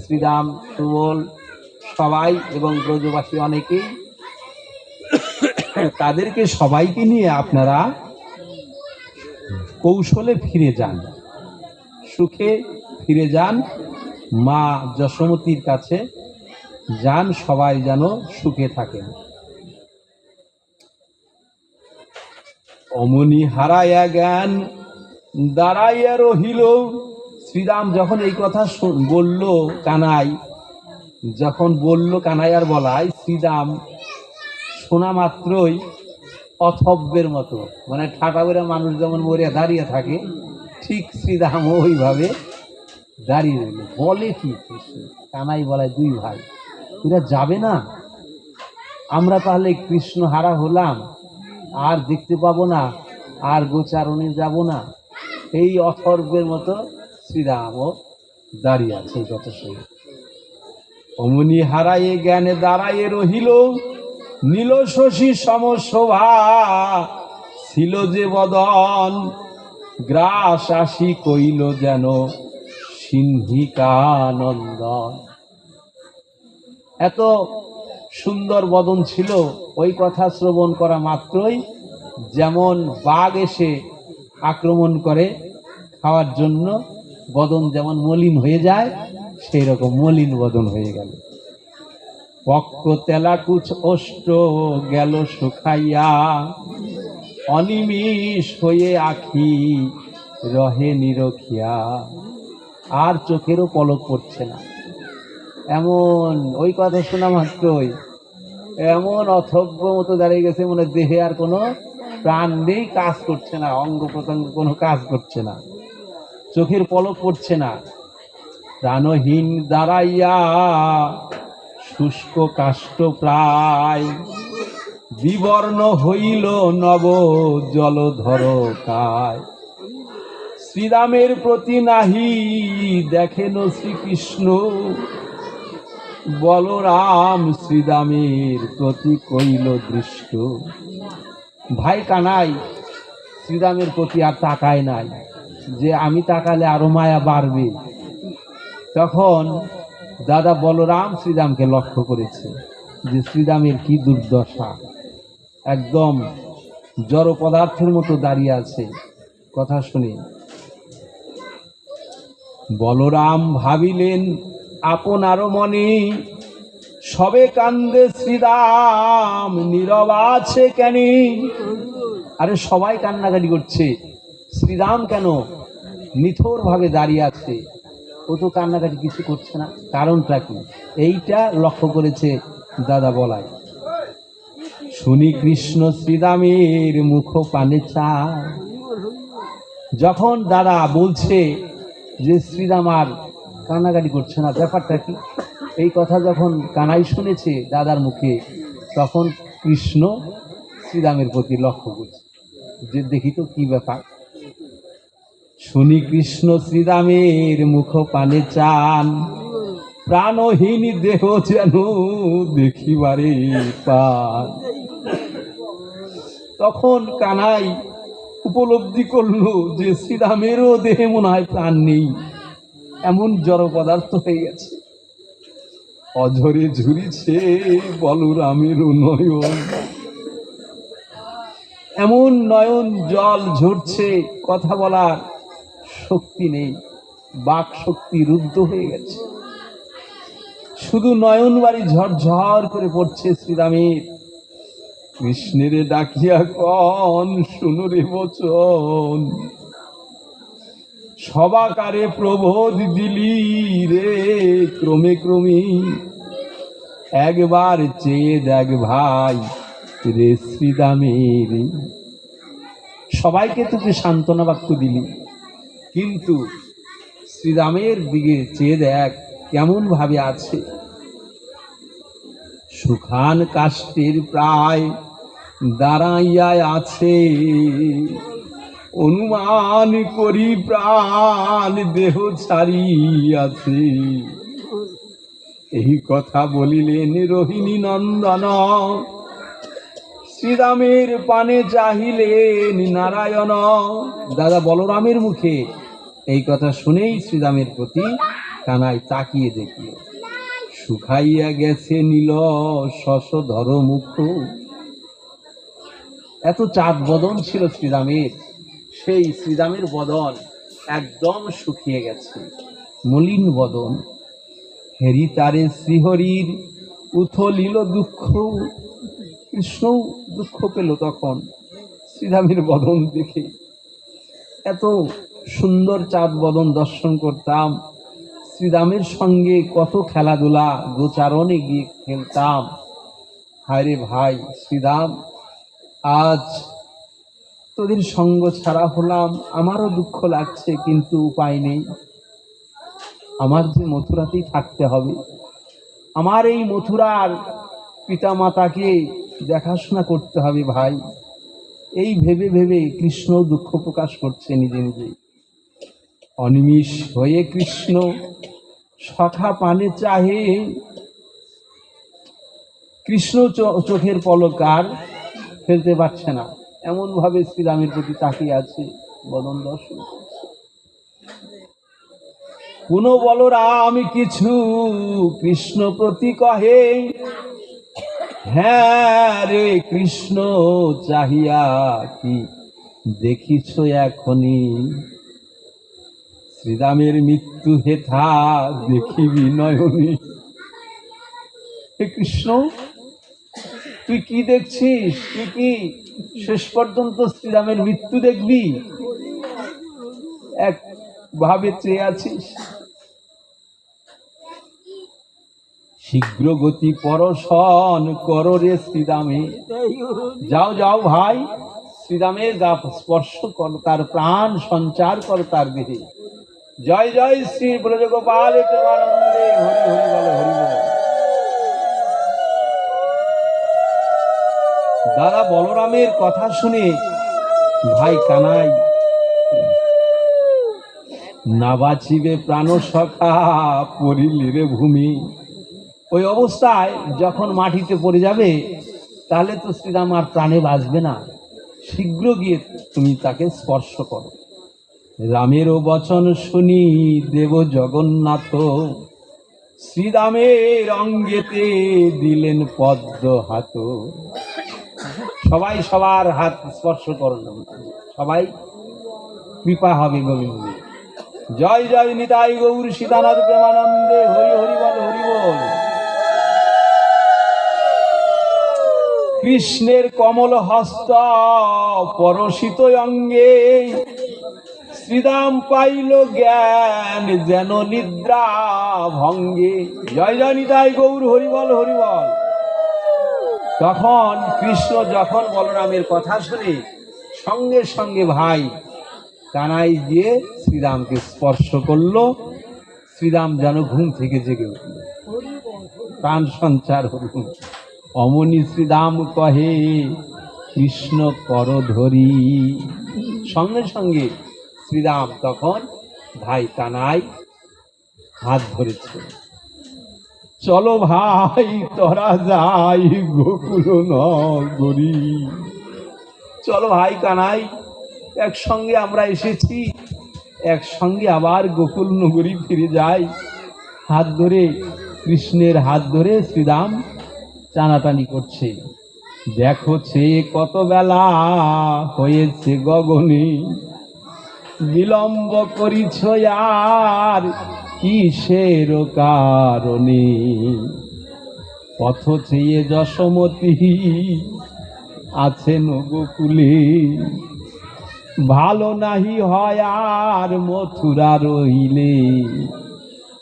শ্রীরাম, সুবল সবাই এবং ব্রজবাসী অনেকেই, তাদেরকে সবাইকে নিয়ে আপনারা কৌশলে ফিরে যান, সুখে ফিরে যান, মা যশোমতীর কাছে যান, সবাই যেন সুখে থাকেন। অমনি হারাইয়া জ্ঞান দাঁড়াইয়া রহিল। শ্রীরাম যখন এই কথা বলল, কানাই যখন বলল, কানাইয়ার বলায় শ্রীরাম শোনা মাত্রই অথব্যের মতো, মানে ঠাটা বেড়া মানুষ যেমন মরে দাঁড়িয়ে থাকে, ঠিক শ্রীরাম ওইভাবে দাঁড়িয়ে রইল। বলে কি কানাই বলায় দুই ভাই, এরা যাবে না? আমরা তাহলে কৃষ্ণ হারা হলাম, আর দেখতে পাবো না, আর গোচারণে যাব না। এই অথর্বের মতো শ্রীরামও দাঁড়িয়ে আছে এই কথা শুনে। অমনি হারাইয়ে জ্ঞানে দাঁড়াইয়ে রহিল, নীল শশী সমশোভা ছিল যে বদন, গ্রাস আসি কইল যেন সিংহিকানন্দন। এত সুন্দর বদন ছিল, ওই কথা শ্রবণ করা মাত্রই যেমন বাঘ এসে আক্রমণ করে খাওয়ার জন্য, বদন যেমন মলিন হয়ে যায়, সেই রকম মলিন বদন হয়ে গেল। পক্ষ তেলাকুচ অষ্ট গেল শুকাইয়া, অনিমিষ হয়ে আখি রহে নিরখিয়া। আর চোখেরও পলক পড়ছে না। এমন ওই কথা শোনা মাত্রই এমন অথব্য মতো দাঁড়িয়ে গেছে, মনে দেহে আর কোনো প্রাণ নেই, কাজ করছে না, অঙ্গ প্রত্যঙ্গ কোনো কাজ করছে না, চোখের পলক পড়ছে না। প্রাণহীন দাঁড়াইয়া শুষ্ক কাষ্ঠ প্রায়, বিবর্ণ হইল নব জলধর কায়। শ্রীরামের প্রতি নাহি দেখেন শ্রীকৃষ্ণ, বলরাম শ্রীরামের প্রতি কইল দৃষ্ট। ভাই কানাই শ্রীরামের প্রতি আর তাকায় নাই, যে আমি তাকালে আরো মায়া বাড়বে। তখন দাদা বলরাম শ্রীরামকে লক্ষ্য করেছে যে শ্রীরামের কি দুর্দশা, একদম জড় পদার্থের মতো দাঁড়িয়ে আছে। কথা শুনে বলরাম ভাবিলেন আপনারও মনে, সবে কান্দে শ্রীরাম নীরব আছে কেন? আরে সবাই কান্নাকাটি করছে, শ্রীরাম কেন নিথর ভাবে দাঁড়িয়ে আছে? ও তো কান্নাকাটি কিছু করছে না, কারণটা কি? এইটা লক্ষ্য করেছে দাদা বলায়। শুনি কৃষ্ণ শ্রীরামের মুখ পানে চায়। যখন দাদা বলছে যে শ্রীরাম আর কান্নাকাটি করছে না, ব্যাপারটা কি? এই কথা যখন কানাই শুনেছে দাদার মুখে, তখন কৃষ্ণ শ্রীরামের প্রতি লক্ষ্য করছে যে দেখি তো কি ব্যাপার। শুনি কৃষ্ণ শ্রীরামের মুখ পানে চান, প্রাণহীন দেহ যেন দেখিবারে পান। তখন কানাই উপলব্ধি করলো যে শ্রীরামেরও দেহে মনে হয় প্রাণ নেই, এমন জড় পদার্থ হয়ে গেছে। অঝরে ঝুরিছে বলরামের নয়ন, এমন নয়ন জল ঝরছে, কথা বলার শক্তি নেই, বাক শক্তি রুদ্ধ হয়ে গেছে। শুধু নয়ন বাড়ি ঝরঝর করে পড়ছে শ্রীরামের। কৃষ্ণের ডাকিয়া কন শুনো রে বচন, সবাকারে প্রবোধ দিলি রে ক্রমে ক্রমে। একবার চেয়ে দেখ ভাই রে শ্রীরামের। সবাইকে তুই সান্ত্বনা বাক্য দিলি, কিন্তু শ্রীরামের দিকে চেয়ে দেখ কেমন ভাবে আছে। সুখান কাষ্টের প্রায় দাঁড়াইয়া আছে, অনুমান করি প্রাণ দেহ ছাড়িয়াছে। এই কথা বলিলেন রোহিণী নন্দন, শ্রীরামের পানে চাহিলেন নারায়ণ। দাদা বলরামের মুখে এই কথা শুনেই শ্রীরামের প্রতি কানাই তাকিয়ে দেখল। শুকাইয়া গেছে নীল শশধর মুখ। এত চাঁদ বদন ছিল শ্রীরামের, সেই শ্রীরামের বদন একদম শুকিয়ে গেছে, মলিন বদন। হেরি তারে শ্রীহরির উথলিল দুঃখ। কৃষ্ণ দুঃখ পেল তখন শ্রীরামের বদন দেখে। এত সুন্দর চাঁদ বদন দর্শন করতাম, শ্রীরামের সঙ্গে কত খেলাধুলা গোচারণে গিয়ে খেলতাম। হায় রে ভাই শ্রীরাম, আজ তোদের সঙ্গ ছাড়া হলাম, আমারও দুঃখ লাগছে, কিন্তু উপায় নেই। আমার যে মথুরাতেই থাকতে হবে, আমার এই মথুরার পিতা মাতাকে দেখাশোনা করতে হবে ভাই। এই ভেবে ভেবে কৃষ্ণ দুঃখ প্রকাশ করছে নিজে নিজে। অনিমিষ হয়ে কৃষ্ণ সখা পানে চাহে। কৃষ্ণ চোখের পলক আর ফেলতে পারছে না, এমন ভাবে শ্রীরামের প্রতি তাকিয়ে আছে। বদন দর্শন করছে। কোন বলরাম কিছু কৃষ্ণ প্রতি কহে, হ্যাঁ রে কৃষ্ণ চাহিয়া কি দেখিছ এখনি, শ্রীরামের মৃত্যু হেথা দেখিবি নয়নি। হে কৃষ্ণ, তুই কি দেখছিস? তুই কি শেষ পর্যন্ত শ্রীরামের মৃত্যু দেখবি? এক ভাবে চেয়ে আছিস। শীঘ্র গতি পরশন করো রে শ্রীরামে, যাও যাও ভাই, শ্রীরামের গা স্পর্শ করো, তার প্রাণ সঞ্চার করো তার দেহে। জয় জয় শ্রী ব্রজগোপাল প্রেমানন্দে, হরি হরি বল হরি বল। দাদা বলরামের কথা শুনে ভাই কানাই না বাঁচিবে প্রাণ সখা পড়িলি রে ভূমি। ওই অবস্থায় যখন মাটিতে পড়ে যাবে তাহলে তো শ্রীরাম আর প্রাণে বাঁচবে না, শীঘ্র গিয়ে তুমি তাকে স্পর্শ করো। রামেরও বচন শুনি দেব জগন্নাথ, শ্রীরামের অঙ্গেতে দিলেন পদ্ম হাত। সবাই সবার হাত স্পর্শ করুন, সবাই কৃপা হবে গোবিন্দ। জয় জয় নিতাই গৌর সীতানাথ প্রেমানন্দে, হরি হরি বল হরি বল। কৃষ্ণের কমল হস্ত পরশিত অঙ্গে, শ্রীরাম পাইল জ্ঞান যেন নিদ্রা ভঙ্গে। জয় জয় নিতাই গৌর হরি বল হরি বল। তখন কৃষ্ণ যখন বলরামের কথা শুনে সঙ্গে সঙ্গে ভাই কানাই দিয়ে শ্রীরামকে স্পর্শ করলো। শ্রীরাম যেন ঘুম থেকে জেগে উঠল, প্রাণ সঞ্চার হল। অমনি শ্রীরাম কহে কৃষ্ণ কর ধরি, সঙ্গে সঙ্গে শ্রীরাম তখন ভাই কানাই হাত ধরেছে। চলো ভাই তোরা যাই গোকুল নগরী, চলো ভাই কানাই, একসঙ্গে আমরা এসেছি, একসঙ্গে আবার গোকুল নগরী ফিরে যাই। হাত ধরে, কৃষ্ণের হাত ধরে শ্রীরাম টানাটানি করছে। দেখো সে কত বেলা হয়েছে গগনে, বিলম্ব করিছ আর কিসের কারণে, পথ চেয়ে যশোমতী আছেন গোকুলে, ভালো নাহি হয় আর মথুরা রইলে।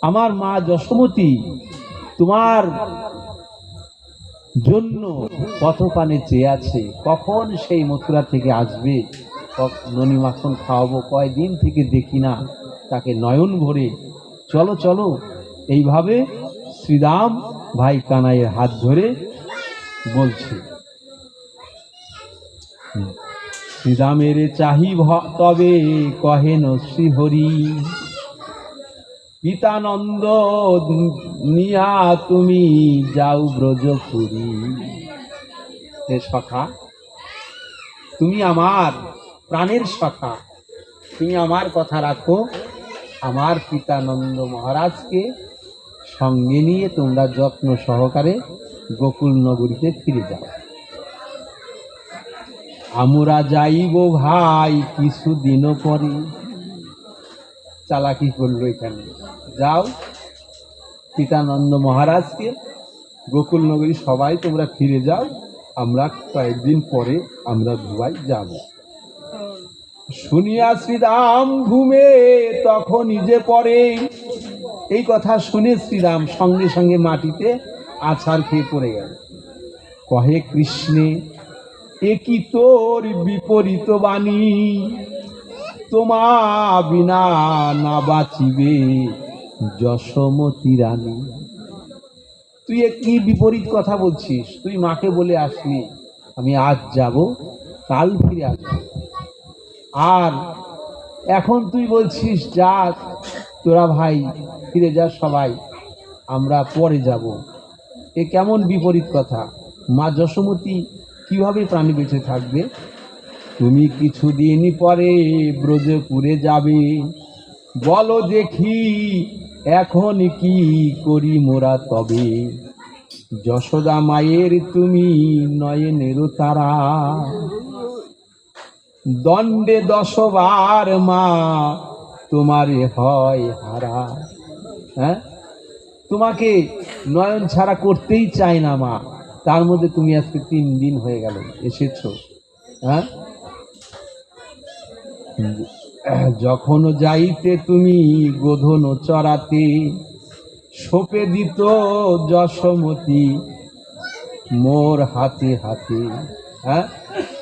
আমার মা যশোমতী তোমার জন্য পথপানে চেয়ে আছে, কখন সেই মথুরা থেকে আসবে, ননি মাখন খাওয়াবো, কয়দিন থেকে দেখি না তাকে নয়ন ভরে। চলো চলো। এইভাবে শ্রীরাম ভাই কানাইয়ের হাত ধরে বলছে, শ্রীরামের চাহি তবে কহেন শ্রীহরি, পিতানন্দ নিয়া তুমি যাও ব্রজপুরী। হে সখা, তুমি আমার প্রাণের সখা, তুমি আমার কথা রাখো, আমার পিতানন্দ মহারাজকে সঙ্গে নিয়ে তোমরা যত্ন সহকারে গোকুল নগরীতে ফিরে যাও। আমরা যাইব ভাই কিছুদিন পরে। চালাকি করলো এখানে, যাও পিতানন্দ মহারাজকে গোকুল নগরী সবাই তোমরা ফিরে যাও, আমরা কয়েকদিন পরে আমরা দুবাই যাব। শুনিয়া শ্রীরাম ঘুমে তখন নিজে পড়ে। এই কথা শুনে শ্রীরাম সঙ্গে সঙ্গে মাটিতে আছাড় খেয়ে পড়ে গেল। কহে কৃষ্ণে এ কি তোর বিপরীত বাণী, তোমা বিনা না বাঁচিবে যশোমতী রানী। তুই কি বিপরীত কথা বলছিস? তুই মাকে বলে আসবি আমি আজ যাব, কাল ফিরে আসবো, আর এখন তুই বলছিস যা তোরা ভাই ফিরে যা সবাই, আমরা পরে যাব। এ কেমন বিপরীত কথা? মা যশোমতী কিভাবে প্রাণী বেঁচে থাকবে? তুমি কিছুদিন পরে ব্রজপুরে যাবে, বলো দেখি এখন কি করি মোরা তবে। যশোদা মায়ের তুমি নয়নেরও তারা, দণ্ডে 10 বার মা তোমারে হয় হারা। হ্যাঁ, তোমাকে নয়ন ছাড়া করতেই চায় না মা, তার মধ্যে তুমি আজকে 3 দিন হয়ে গেল এসেছো। হ্যাঁ, যখন যাইতে তুমি গোধন চড়াতে, সোপে দিত যশোমতি মোর হাতে হাতে। হ্যাঁ,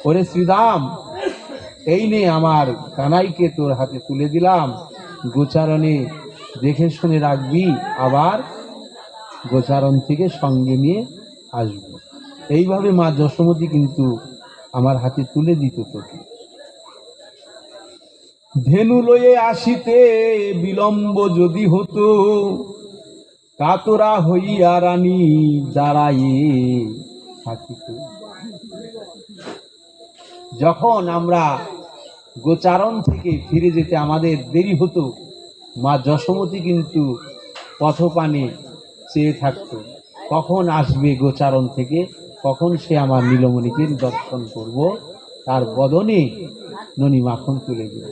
ওরে শ্রীরাম, এই নে আমার কানাইকে তোর হাতে তুলে দিলাম, গোচারণে দেখে শুনে রাখবি, আবার গোচারণ থেকে সঙ্গে নিয়ে আসবি। এইভাবে মা যশোমতি কিন্তু আমার হাতে তুলে দিত তোকে। ধেনু লয়ে আসিতে বিলম্ব যদি হতো, কাতরা হইয়া রানী দাঁড়াইয়ে থাকিত। যখন আমরা গোচারণ থেকে ফিরে যেতে আমাদের দেরি হতো, মা যশোমতি কিন্তু পথপানে চেয়ে থাকতো, কখন আসবে গোচারণ থেকে, কখন সে আমার নীলমণিকে দর্শন করব, তার বদনে ননি মাখন তুলে দিল।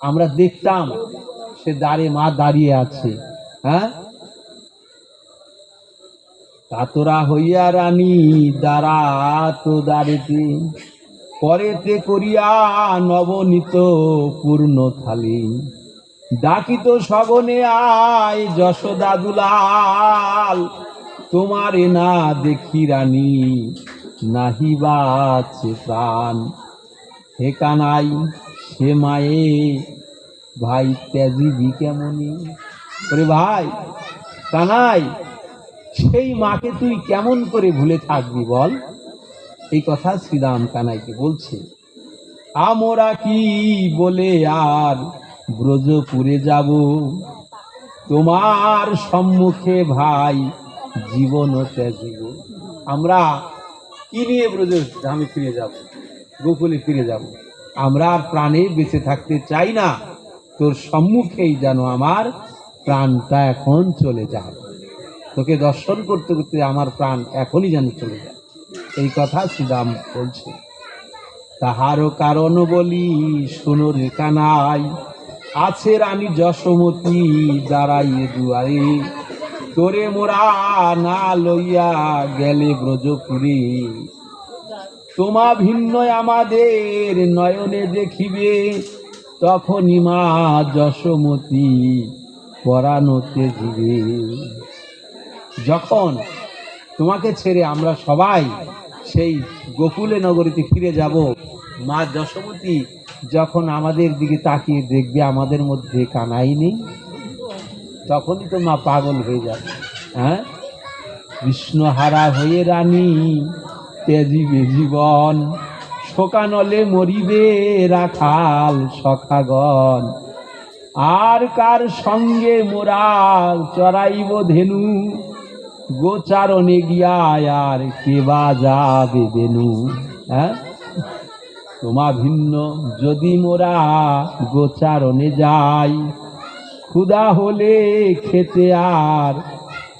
আমরা দেখতাম সে দ্বারে মা দাঁড়িয়ে আছে। হ্যাঁ, কাতরা হইয়া রানী দাঁড়াত দ্বারেতে, পরেতে করিয়া নবনীত পূর্ণ থালি, ডাকিত সগনে আয় যশোদা দুলাল, তোমারে না দেখি রানী নাহি বাঁচে প্রাণ। হে কানাই সে মায়ে ভাই ত্যাজিবি কেমনি। ওরে ভাই কানাই, সেই মাকে তুই কেমন করে ভুলে থাকবি বল। এই কথা শ্রীরাম কানাইকে বলছে। আমরা কি বলে আর ব্রজপুরে যাব, তোমার সম্মুখে ভাই জীবন ত্যাজিব। আমরা কি নিয়ে ব্রজধামে ফিরে যাব, গোকুলে ফিরে যাব? আমরা আর প্রাণে বেঁচে থাকতে চাই না, তোর সম্মুখেই যেন আমার প্রাণটা এখন চলে যায়। তোকে দর্শন করতে করতে আমার প্রাণ এখনই যেন চলে যায়। এই কথা শ্রীরাম বলছে। তাহারও কারণ বলি শোনো রে কানাই, আছে রানী যশোমতি দাঁড়াইয়ে দুয়ারে, তোরে মোরা না লইয়া গেলে ব্রজপুরে। তোমা ভিন্ন আমাদের নয়নে দেখিবে, তখনই মা যশোমতি পরাণতে জিবে। যখন তোমাকে ছেড়ে আমরা সবাই সেই গোকুলে নগরীতে ফিরে যাব, মা যশোমতি যখন আমাদের দিকে তাকিয়ে দেখবে আমাদের মধ্যে কানাই নেই, তখনই তো মা পাগল হয়ে যাবে। হ্যাঁ, কৃষ্ণহারা হয়ে রানী তেজিবে জীবন, শোকানলে মরিবে রাখাল সখাগণ। আর কার সঙ্গে মোরা চড়াইব ধেনু, গোচারণে গিয়া আর কেবা যাবে বেনু। হ্যাঁ, তোমা ভিন্ন যদি মোরা গোচারণে যাই, ক্ষুধা হলে খেতে আর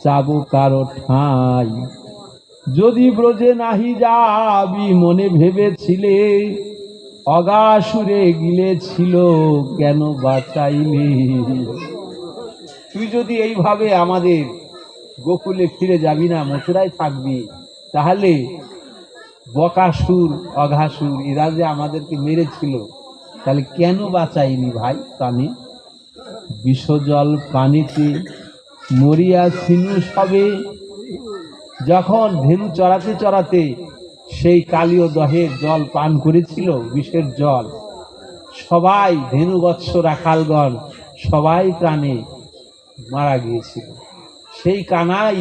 চাবো কারো ঠাঁই। যদি ব্রজে নাহি যাবি মনে ভেবেছিলে, অগাসুরে গিলেছিল কেন বাঁচাইলে। তুই যদি এইভাবে আমাদের গোকুলে ফিরে যাবি না, মথুরায় থাকবি, তাহলে বকাসুর অঘাসুর এরা যে আমাদেরকে মেরেছিল, তাহলে কেন বাঁচাইনি ভাই প্রাণী। বিষজল পানিতে মরিয়া ছিনু সবে, যখন ধেনু চড়াতে চড়াতে সেই কালীয় দহের জল পান করেছিল, বিষের জল, সবাই ধেনু বৎস রাখালগণ সবাই প্রাণে মারা গিয়েছিল। সেই কানাই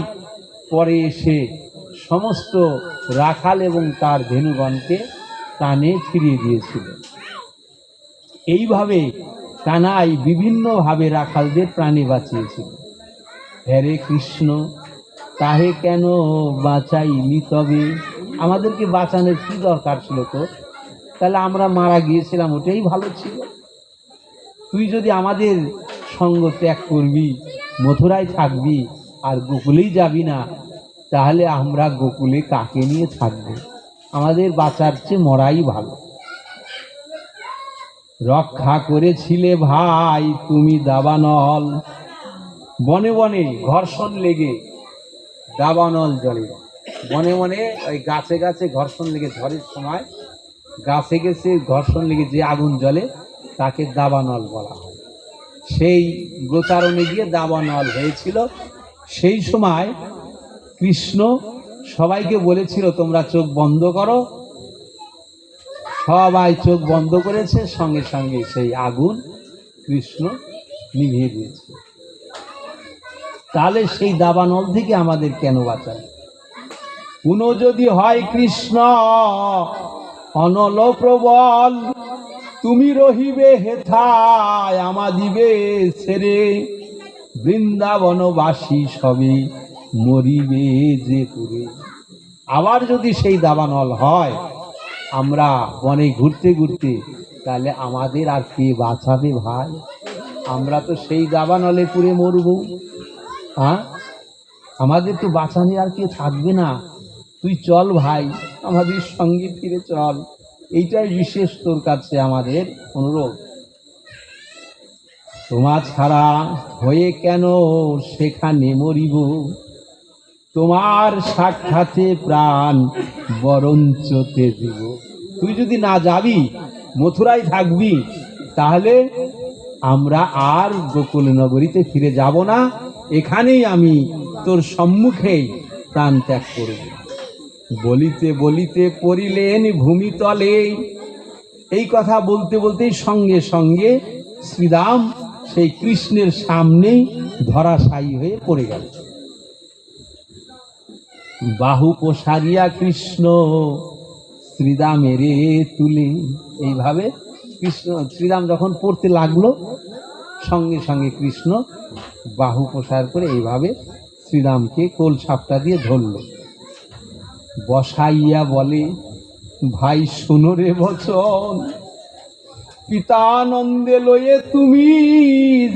পরে এসে সমস্ত রাখাল এবং তার ধেনুগণকে প্রাণে ফিরিয়ে দিয়েছিল। এইভাবে কানাই বিভিন্নভাবে রাখালদের প্রাণে বাঁচিয়েছিল। হরে কৃষ্ণ, তাহে কেন বাঁচাইলি তবে? আমাদেরকে বাঁচানোর কি দরকার ছিল তো? তাহলে আমরা মারা গিয়েছিলাম, ওটাই ভালো ছিল। তুই যদি আমাদের সঙ্গ ত্যাগ করবি, মথুরায় থাকবি আর গোকুলেই যাবি না, তাহলে আমরা গোকুলে কাকে নিয়ে থাকবো? আমাদের বাঁচার চেয়ে মরাই ভালো। রক্ষা করেছিলে ভাই তুমি দাবানল, বনে বনে ঘর্ষণ লেগে দাবানল জ্বলে। বনে বনে ওই গাছে গাছে ঘর্ষণ লেগে, ঝড়ের সময় গাছে গেছে ঘর্ষণ লেগে যে আগুন জ্বলে তাকে দাবানল বলা হয়। সেই গোচারণে গিয়ে দাবানল হয়েছিল। সেই সময় কৃষ্ণ সবাইকে বলেছিল তোমরা চোখ বন্ধ করো। সবাই চোখ বন্ধ করেছে, সঙ্গে সঙ্গে সেই আগুন কৃষ্ণ নিভিয়ে দিয়েছে। তাহলে সেই দাবানল থেকে আমাদের কেন বাঁচায়? কোন যদি হয় কৃষ্ণ অনল প্রবল, তুমি রহিবে হেথায় আমাদিবে ছেড়ে, বৃন্দাবনবাসী সবে মরিবে যে করে। আবার যদি সেই দাবানল হয়, আমরা বনে ঘুরতে ঘুরতে, তাহলে আমাদের আর কে বাঁচাবে ভাই? আমরা তো সেই দাবানলে পুড়ে মরব। হ্যাঁ, আমাদের তো বাঁচানি আর কেউ থাকবে না। তুই চল ভাই, আমাদের সঙ্গে ফিরে চল। এইটাই বিশেষ তোর কাছে আমাদের অনুরোধ। তোমা ছাড়া হয়ে কেন সেখানে মরিব, তোমার সাক্ষাতে প্রাণ বরঞ্চতে দিব। তুই যদি না যাবি, মথুরায় থাকবি, তাহলে আমরা আর গোকুল নগরীতে ফিরে যাব না। এখানেই আমি তোর সম্মুখেই প্রাণ ত্যাগ করব। বলিতে বলিতে পড়িলেন ভূমিতলে। এই কথা বলতে বলতেই সঙ্গে সঙ্গে শ্রীরাম সেই কৃষ্ণের সামনেই ধরাশায়ী হয়ে পড়ে গেল। বাহু প্রসারিয়া কৃষ্ণ শ্রীরামেরে তুলে। এইভাবে কৃষ্ণ শ্রীরাম যখন পড়তে লাগলো, সঙ্গে সঙ্গে কৃষ্ণ বাহু প্রসার করে এইভাবে শ্রীরামকে কোল সাপটা দিয়ে ধরল। বসাইয়া বলে ভাই শোনো রে বচন, পিতানন্দে লয়ে তুমি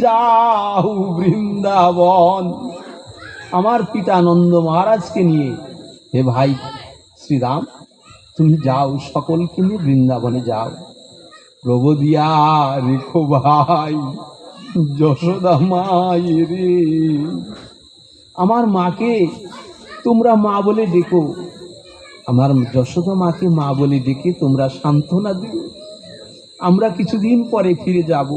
যাও বৃন্দাবন। আমার পিতানন্দ মহারাজকে নিয়ে হে ভাই শ্রীরাম তুমি যাও, সকলকে নিয়ে বৃন্দাবনে যাও। প্রভু দিয়া রেখো ভাই যশোদা মায়ের। আমার মাকে তোমরা মা বলে ডেকো, আমার যশোদা মাকে মা বলে ডেকে তোমরা সান্ত্বনা দিও। আমরা কিছুদিন পরে ফিরে যাব,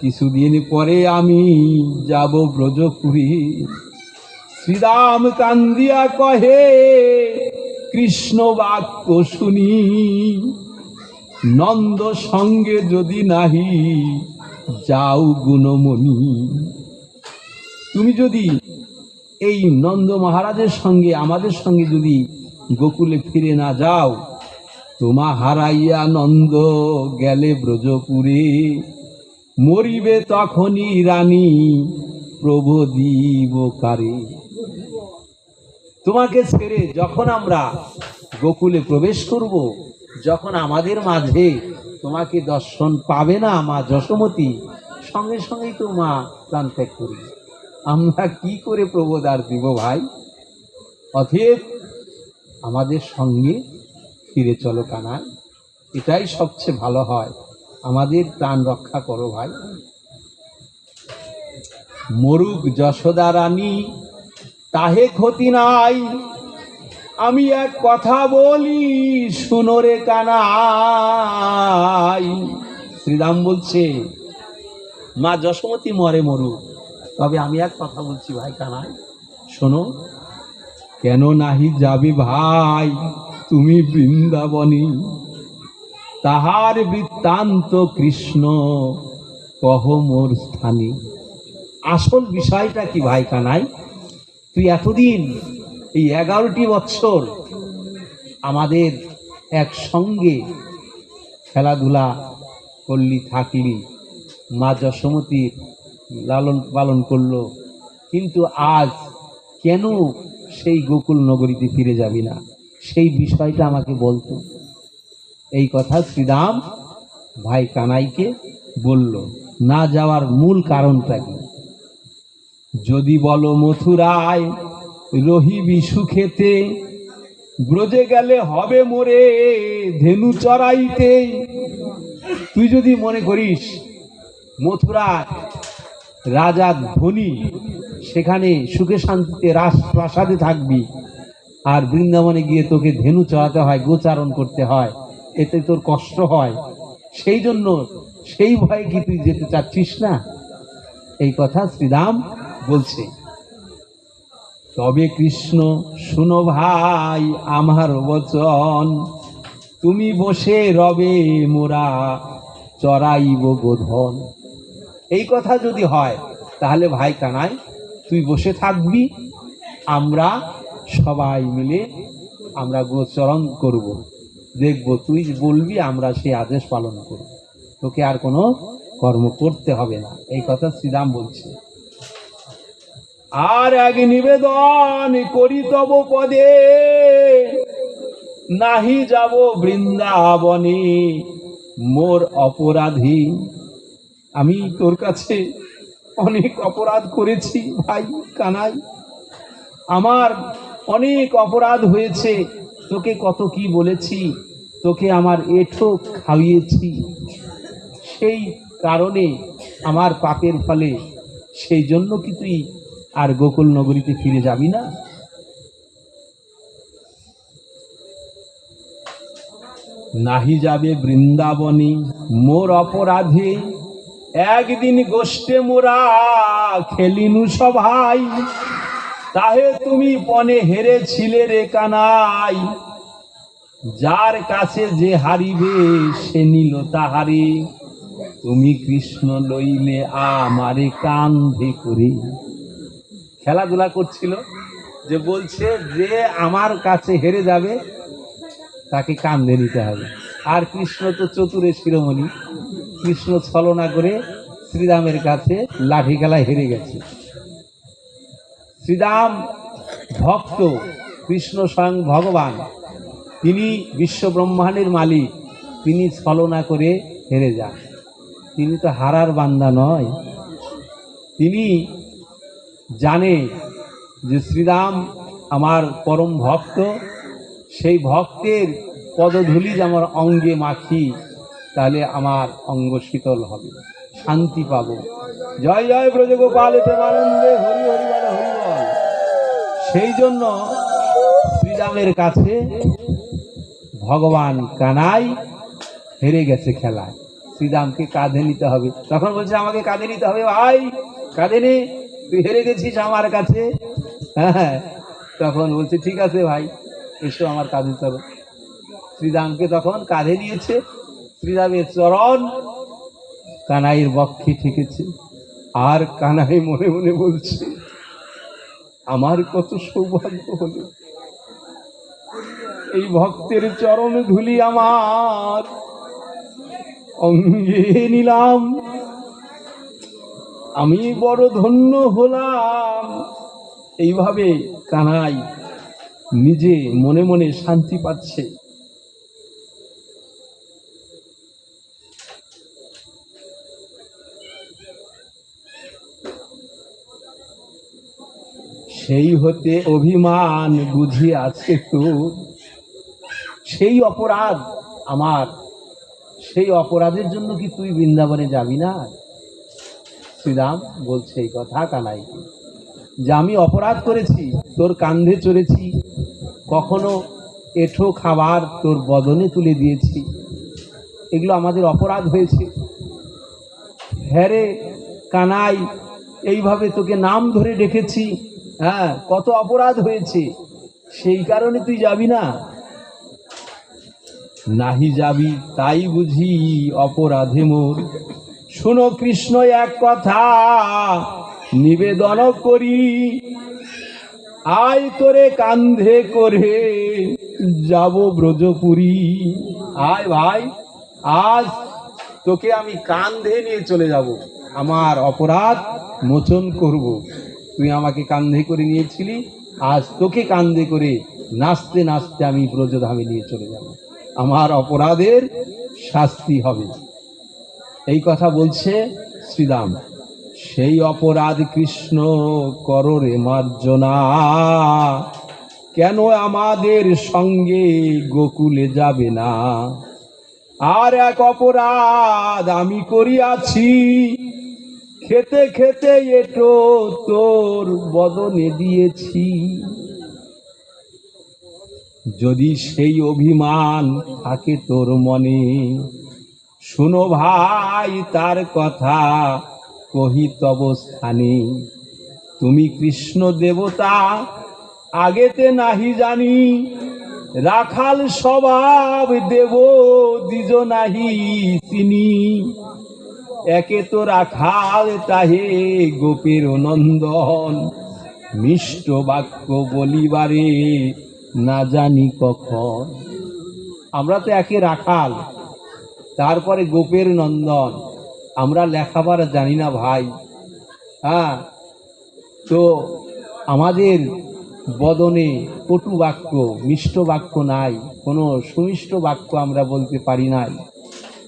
কিছুদিন পরে আমি যাব ব্রজপুরী। শ্রীরাম কান্দিয়া কহে কৃষ্ণ বাক্য শুনি, নন্দ সঙ্গে যদি নাহি যাও গুণমণি। তুমি যদি এই নন্দ মহারাজের সঙ্গে আমাদের সঙ্গে যদি গোকুলে ফিরে না যাও, তোমা হারাইয়া নন্দ গেলে ব্রজপুরে, মরিবে তখনই রানী প্রভু দিব কারে। তোমাকে ছেড়ে যখন আমরা গোকুলে প্রবেশ করব, যখন আমাদের মাঝে তোমাকে দর্শন পাবে না মা যশোমতী, সঙ্গে সঙ্গেই তো মা প্রাণ ত্যাগ করবে। আমরা কি করে প্রবোদার দিব ভাই? অতএব আমাদের সঙ্গে ফিরে চলো কানাই, এটাই সবচেয়ে ভালো হয়। আমাদের প্রাণ রক্ষা করো ভাই। মরুক যশোদা রানী তাহে ক্ষতি নাই, আমি এক কথা বলি শুনো রে কানাই। শ্রীরাম বলছে মা যশোমতী মরে মরুক, তবে আমি এক কথা বলছি ভাই কানাই, শোনো। কেন নাহি যাবি ভাই তুমি বৃন্দাবনী, তাহার বৃত্তান্ত কৃষ্ণ কহ মোর স্থানে। আসল বিষয়টা কি ভাই কানাই? তুই এতদিন এই 11টি বৎসর আমাদের একসঙ্গে খেলাধুলা করলি, থাকলি, মা যশোমতীর লালন পালন করলো, কিন্তু আজ কেন সেই গোকুল নগরীতে ফিরে যাবি না? সেই বিষয়টা আমাকে বলতো। এই কথা শ্রীরাম ভাই কানাইকে বলল। না যাওয়ার মূল কারণটা কি? যদি বলো মথুরায় রহিবি সুখেতে, ব্রজে গেলে হবে মোরে ধেনু চড়াইতে। তুই যদি মনে করিস মথুরা রাজা ধনী, সেখানে সুখে শান্তিতে রাজপ্রাসাদে থাকবি, আর বৃন্দাবনে গিয়ে তোকে ধেনু চড়াতে হয়, গোচারণ করতে হয়, এতে তোর কষ্ট হয়, সেই জন্য সেই ভয়ে কি তুই যেতে চাচ্ছিস না? এই কথা শ্রীরাম বলছে। তবে কৃষ্ণ শুনো ভাই আমার বচন, তুমি বসে রবে মোরা চড়াইব গোধন। এই কথা যদি হয় তাহলে ভাই কানাই তুই বসে থাকবি, আমরা সবাই মিলে আমরা গোচরণ করব, দেখব, তুই বলবি, আমরা সেই আদেশ পালন করব, তোকে আর কোনো কর্ম করতে হবে না। এই কথা শ্রীরাম বলছে। আর এক নিবেদন করি তব পদে, নাহি যাব বৃন্দাবনে মোর অপরাধী। আমি তোর কাছে অনেক অপরাধ করেছি ভাই কানাই, আমার অনেক অপরাধ হয়েছে, তোকে কত কি বলেছি, তোকে আমার এঁঠো খাইয়েছি, সেই কারণে আমার পাপের ফলে, সেই জন্য কি তুই আর গোকুল নগরীতে ফিরে যাবি না? নাহি যাবে বৃন্দাবনে মোর অপরাধে, একদিন গোষ্ঠে মোরা খেলিনু সভাই, তাহে তুমি পনে হেরেছিলে রে কানাই, যার কাছে যে হারিবে সে নিল তাহারে, তুমি কৃষ্ণ লইলে আমারে কান্ধে করে। খেলাধুলা করছিল, যে বলছে যে আমার কাছে হেরে যাবে তাকে কান্ধে নিতে হবে। আর কৃষ্ণ তো চতুরের শিরোমণি, কৃষ্ণ ছলনা করে শ্রীরামের কাছে লাঠি খেলায় হেরে গেছে। শ্রীরাম ভক্ত, কৃষ্ণ স্বয়ং ভগবান, তিনি বিশ্ব ব্রহ্মাণ্ডের মালিক, তিনি ছলনা করে হেরে যান। তিনি তো হারার বান্দা নয়, তিনি জানে যে শ্রীরাম আমার পরম ভক্ত, সেই ভক্তের পদধূলি যে আমার অঙ্গে মাখি, তাহলে আমার অঙ্গ শীতল হবে, শান্তি পাব। জয় জয় ব্রজগোপাল প্রেমানন্দে, হরি হরি বল হরি বল। সেই জন্য শ্রীরামের কাছে ভগবান কানাই হেরে গেছে খেলায়, শ্রীরামকে কাঁধে নিতে হবে। তখন বলছে আমাকে কাঁধে নিতে হবে, ভাই কাঁধে নে, তুই হেরে গেছিস আমার কাছে। হ্যাঁ, তখন বলছে ঠিক আছে ভাই, এসো আমার কাঁধে চলো। শ্রীরামকে তখন কাঁধে নিয়েছে, শ্রীরামের চরণ কানাইয়ের বক্ষে ঠেকেছে, আর কানাই মনে মনে বলছে আমার কত সৌভাগ্য হলো, এই ভক্তের চরণ ধুলি আমার অঙ্গে নিলাম, আমি বড় ধন্য হলাম। এইভাবে কানাই নিজে মনে মনে শান্তি পাচ্ছে। সেই হতে অভিমান বুঝি আছে তো, সেই অপরাধ আমার, সেই অপরাধের জন্য কি তুই বৃন্দাবনে যাবি না? শ্রীরাম বলছে এই কথা কানাই, যে আমি অপরাধ করেছি, তোর কান্ধে চড়েছি, কখনো এঁঠো খাবার তোর বদনে তুলে দিয়েছি, এগুলো আমাদের অপরাধ হয়েছে। হ্যাঁ রে কানাই, এইভাবে তোকে নাম ধরে ডেকেছি, হ্যাঁ কত অপরাধ হয়েছে, সেই কারণে তুই যাবি না? নাহি যাবি তাই বুঝি অপরাধে মোর, শোনো কৃষ্ণ এক কথা নিবেদন করি, আয় তোরে কান্ধে করে যাব ব্রজপুরী। আয় ভাই, আজ তোকে আমি কান্ধে নিয়ে চলে যাব, আমার অপরাধ মোচন করব। তুই আমাকে কান্ধে করে নিয়েছিলি, আজ তোকে কান্ধে করে নাচতে নাচতে আমি ব্রজধামে নিয়ে চলে যাব। আমার অপরাধের শাস্তি হবে। এই কথা বলছে শ্রীরাম। সেই অপরাধ কৃষ্ণ করো রে মার্জনা, কেন আমাদের সঙ্গে গোকুলে যাবে না? আর এক অপরাধ আমি করিয়াছি, খেতে খেতে এটো তোর বদনে দিয়েছি। যদি সেই অভিমান থাকে তোর মনে, শুনো ভাই তার কথা কহি তব স্থানে। তুমি কৃষ্ণ দেবতা আগেতে নাহি জানি, রাখাল স্বভাব দেব দ্বিজ নাহি চিনি। একে তো রাখাল তাহে গোপের নন্দন, মিষ্ট বাক্য বলিবারে না জানি কখন। আমরা তো একে রাখাল, তারপরে গোপের নন্দন, আমরা লেখাপড়া জানি না ভাই। হ্যাঁ, তো আমাদের বদনে কটু বাক্য মিষ্ট বাক্য নাই, কোনো সুমিষ্ট বাক্য আমরা বলতে পারি নাই।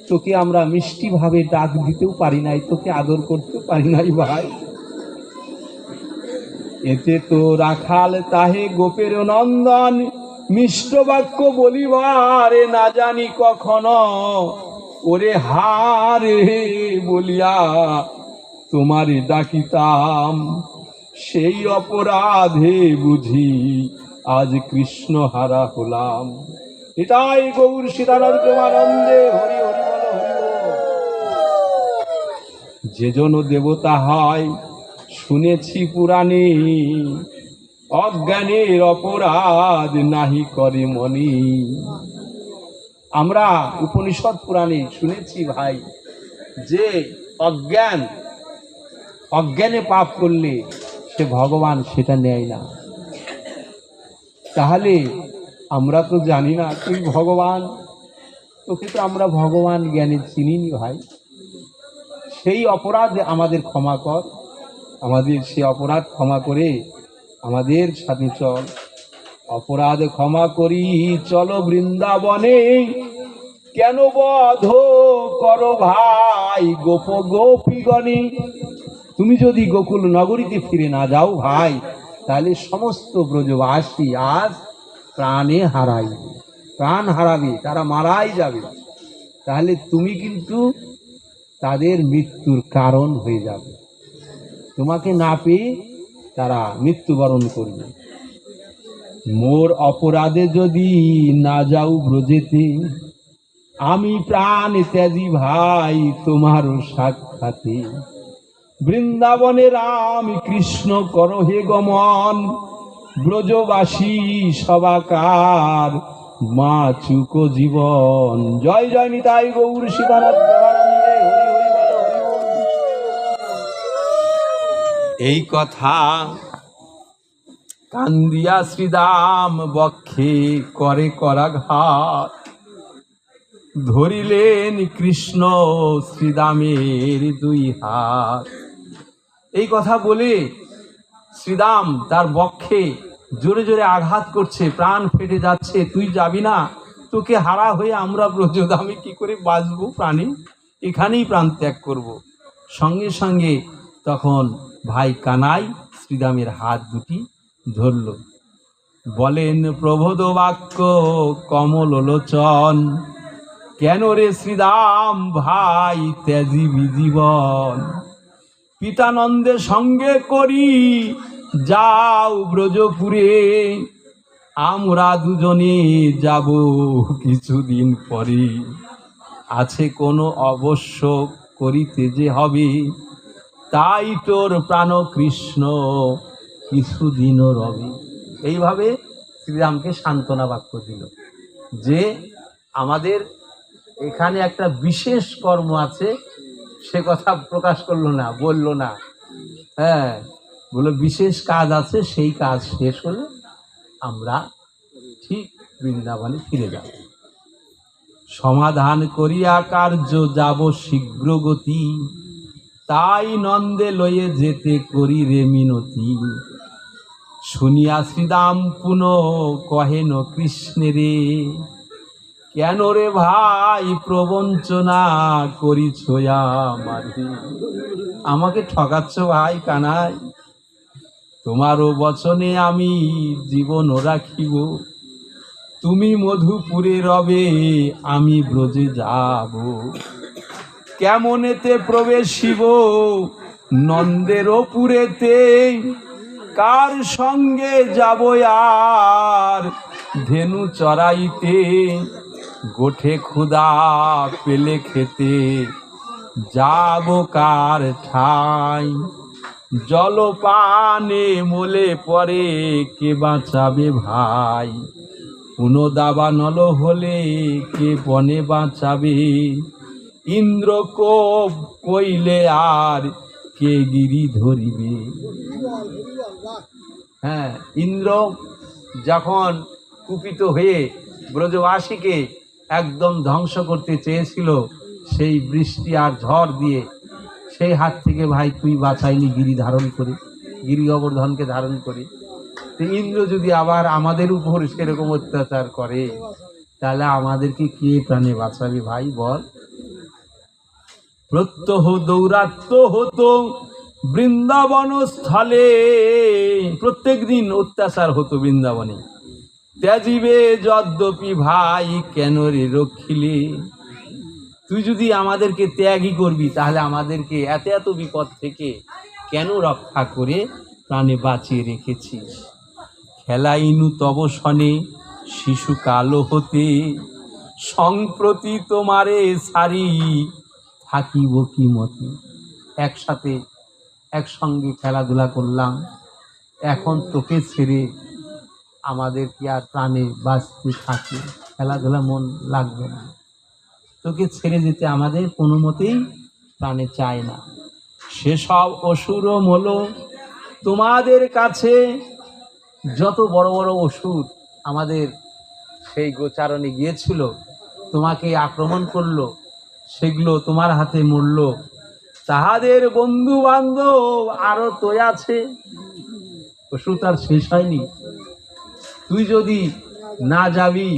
তোকে আমরা মিষ্টিভাবে ডাক দিতেও পারি নাই, তোকে আদর করতে পারি নাই ভাই। এতে তো রাখাল তাহে গোপের নন্দন, মিষ্ট বাক্য বলিবারে না জানি কখনো। ওরে হারে বলিয়া তোমারে ডাকিতাম, সেই অপরাধে বুঝি আজ কৃষ্ণ হারা হলাম। এটাই গৌর সীতানাথ প্রেমানন্দে হরি হরি বল হরি বল। যে জন দেবতা হয় শুনেছি পুরাণে, অজ্ঞানের অপরাধ নাহি করে মনি। আমরা উপনিষদ পুরাণে শুনেছি ভাই, যে অজ্ঞানে পাপ করলে সে ভগবান সেটা নেয় না। তাহলে আমরা তো জানি না তুই ভগবান, তোকে তো আমরা ভগবান জ্ঞানে চিনিনি ভাই। সেই অপরাধ আমাদের ক্ষমা কর, আমাদের সেই অপরাধ ক্ষমা করে আমাদের সাথে চল। অপরাধ ক্ষমা করি চলো বৃন্দাবনে, কেন বধ করো ভাই গোপ গোপীগণে। তুমি যদি গোকুল নগরীতে ফিরে না যাও ভাই, তাহলে সমস্ত ব্রজবাসী আজ প্রাণ হারাবে, তারা মারাই যাবে। তাহলে তুমি কিন্তু তাদের মৃত্যুর কারণ হয়ে যাবে, তোমাকে না পেয়ে তারা মৃত্যুবরণ করবে। মোর অপরাধে যদি না যাও ব্রজেতে, আমি প্রাণ ত্যাজি ভাই তোমার সাক্ষাতে। বৃন্দাবনে রাম কৃষ্ণ করো হে গমন, ব্রজবাসী সবাকার মা চুক জীবন। জয় জয় নিতাই গৌর সীতানাথ প্রেমানন্দে হরি হরি বল হরি বল। এই কথা কান্দিয়া শ্রীদাম বক্ষে করে করাঘাত, ধরিলেন কৃষ্ণ শ্রীদামের দুই হাত। এই কথা বলে শ্রীদাম তার বক্ষে জোরে জোরে আঘাত করছে, প্রাণ ফেটে যাচ্ছে। তুই যাবি না, তোকে হারা হয়ে আমরা ব্রজধামে কি করে বাঁচবো প্রাণী, এখানেই প্রাণ ত্যাগ করব। সঙ্গে সঙ্গে তখন ভাই কানাই শ্রীদামের হাত দুটি ধরল, বলেন প্রবোধ বাক্য কমল লোচন, কেন রে শ্রীদাম ভাই ত্যাজিবি জীবন। পিতানন্দের সঙ্গে করি যাও ব্রজপুরে, আমরা দুজনে যাব কিছুদিন পরে। আছে কোনো অবশ্য করিতে যে হবে, তাই তোর প্রাণ কৃষ্ণ কিছুদিনও রবে। এইভাবে শ্রীরামকে সান্ত্বনা বাক্য দিল যে আমাদের এখানে একটা বিশেষ কর্ম আছে, সে কথা প্রকাশ করলো না, বলল না। হ্যাঁ, বললো বিশেষ কাজ আছে, সেই কাজ শেষ হলে আমরা ঠিক বৃন্দাবনে ফিরে যাব। সমাধান করিয়া কার্য যাব শীঘ্র গতি, তাই নন্দে লয়ে যেতে করি রে মিনতি। শুনিয়া শ্রীদাম পুনঃ কহেন কৃষ্ণেরে, কেন রে ভাই প্রবঞ্চনা করিছ আমারে? আমাকে ঠকাচ্ছ ভাই কানাই। তোমারও বচনে আমি জীবন রাখিব, তুমি মধুপুরে রবে, আমি ব্রজে যাব। কেমনেতে প্রবেশিব নন্দের পুরেতে, কার সঙ্গে যাব আর ধেনু চড়াইতে? গোঠে ক্ষুধা পেলে খেতে যাব কার ঠাই? জলপানে মোলে পরে কে বাঁচাবে ভাই? কোনো দাবা নল হলে কে বনে বাঁচাবে? ইন্দ্র কোপ কইলে আর কে গিরি ধরিবে? হ্যাঁ, ইন্দ্র যখন কুপিত হয়ে ব্রজবাসীকে একদম ধ্বংস করতে চেয়েছিল সেই বৃষ্টি আর ঝড় দিয়ে, সেই হাত থেকে ভাই তুই বাঁচাইনি গিরি ধারণ করে, গিরি গোবর্ধনকে ধারণ করে। তো ইন্দ্র যদি আবার আমাদের উপর সেরকম অত্যাচার করে, তাহলে আমাদেরকে কে প্রাণে বাঁচাবে ভাই বল? প্রত্যহ দৌরাত্ম হতো বৃন্দাবন স্থলে, প্রত্যেক দিন অত্যাচার হতো বৃন্দাবনে। ত্যাজিবে যদ্যপি ভাই কেন রে রক্ষিলে? তুই যদি আমাদেরকে ত্যাগই করবি, তাহলে আমাদেরকে এত এত বিপদ থেকে কেন রক্ষা করে প্রাণে বাঁচিয়ে রেখেছিস? খেলাইনু তব সনে শিশু কালো হতে, সম্প্রতি তোমারে সারি থাকিব কি মতে? একসাথে একসঙ্গে খেলাধুলা করলাম, এখন তোকে ছেড়ে আমাদের কি আর প্রাণে বাঁচতে থাকে? খেলাধুলা মন লাগবে না, তোকে ছেড়ে যেতে আমাদের কোনো মতেই প্রাণে চায় না। সেসব অসুর মল তোমাদের কাছে, যত বড় বড় অসুর আমাদের সেই গোচারণে গিয়েছিল, তোমাকে আক্রমণ করলো, সেগুলো তোমার হাতে মরল। তাহাদের বন্ধু বান্ধব আরো তো আছে, অসুর তার শেষ হয়নি। তুই যদি না যাবি,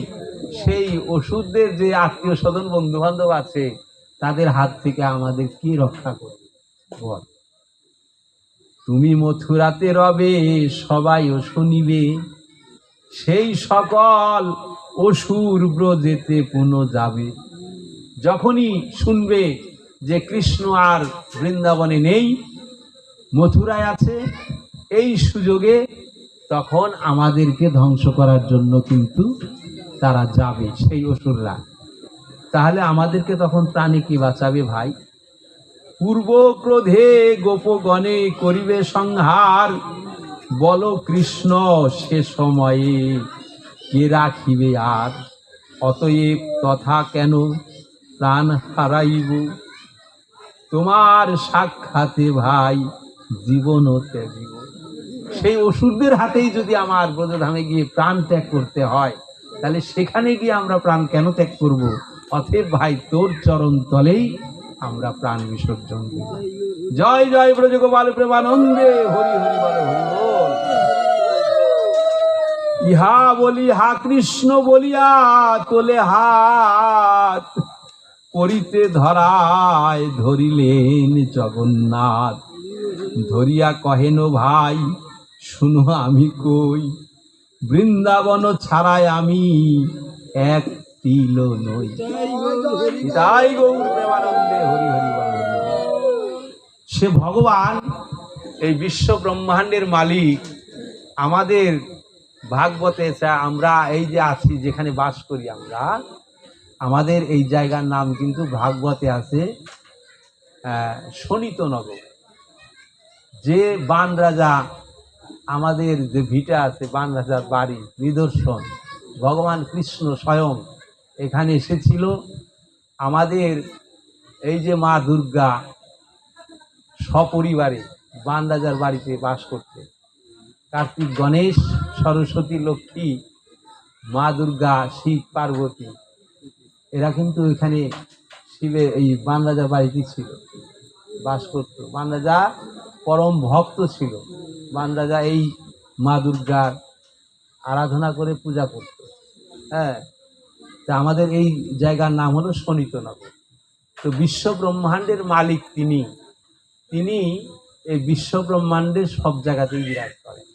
সেই অসুরদের যে আত্মীয় স্বজন বন্ধু বান্ধব আছে, তাদের হাত থেকে আমাদের কি রক্ষা করবে বল? তুমি মথুরাতে রবে, সবাইও শুনিবে, সেই সকল অসুর ব্রজেতে পুনঃ যাবে। যখনই শুনবে যে কৃষ্ণ আর বৃন্দাবনে নেই, মথুরায় আছে, এই সুযোগে তখন আমাদেরকে ধ্বংস করার জন্য কিন্তু তারা যাবে, সেই অসুররা। তাহলে আমাদেরকে তখন প্রাণে কি বাঁচাবে ভাই? পূর্ব ক্রোধে গোপগণে করিবে সংহার, বল কৃষ্ণ সে সময়ে কে রাখিবে আর? অতএব তথা কেন প্রাণ হারাইব, তোমার সাক্ষাতে ভাই জীবন ত্যাগিব। সেই অসুরদের হাতেই যদি আমার ব্রজধামে গিয়ে প্রাণ ত্যাগ করতে হয়, তাহলে সেখানে গিয়ে আমরা প্রাণ কেন ত্যাগ করব? অতএব ভাই তোর চরণ তলেই আমরা প্রাণ বিসর্জন দেব। জয় জয় ব্রজগোপাল প্রেমানন্দে, হরি হরি বল, হরি বল। ইহা বলি হা কৃষ্ণ বলিয়া তোলে হাত, করিতে ধরায় ধরিলেন জগন্নাথ। ধরিয়া কহেন ভাই শুনো আমি কই, বৃন্দাবন ছাড়ায় আমি এক তিল নই। তাই গৌর প্রেমানন্দে, হরি হরি বল, হরি বল। সে ভগবান, এই বিশ্ব ব্রহ্মাণ্ডের মালিক, আমাদের ভাগবতে আমরা এই যে আছি, যেখানে বাস করি আমরা, আমাদের এই জায়গার নাম কিন্তু ভাগবতে আছে শোণিতনগর। যে বান রাজা, আমাদের যে ভিটা আছে, বান রাজার বাড়ি নিদর্শন, ভগবান কৃষ্ণ স্বয়ং এখানে এসেছিল। আমাদের এই যে মা দুর্গা সপরিবারে বান রাজার বাড়িতে বাস করতে, কার্তিক গণেশ সরস্বতী লক্ষ্মী মা দুর্গা শিব পার্বতী, এরা কিন্তু এখানে শিবের এই বান রাজার বাড়িতে ছিল, বাস করত। বান রাজা পরম ভক্ত ছিল। বান রাজা এই মা দুর্গার আরাধনা করে পূজা করত। হ্যাঁ, তা আমাদের এই জায়গার নাম হলো শোণিতনগর। তো বিশ্ব ব্রহ্মাণ্ডের মালিক তিনি, তিনি এই বিশ্ব ব্রহ্মাণ্ডের সব জায়গাতেই বিরাজ করেন।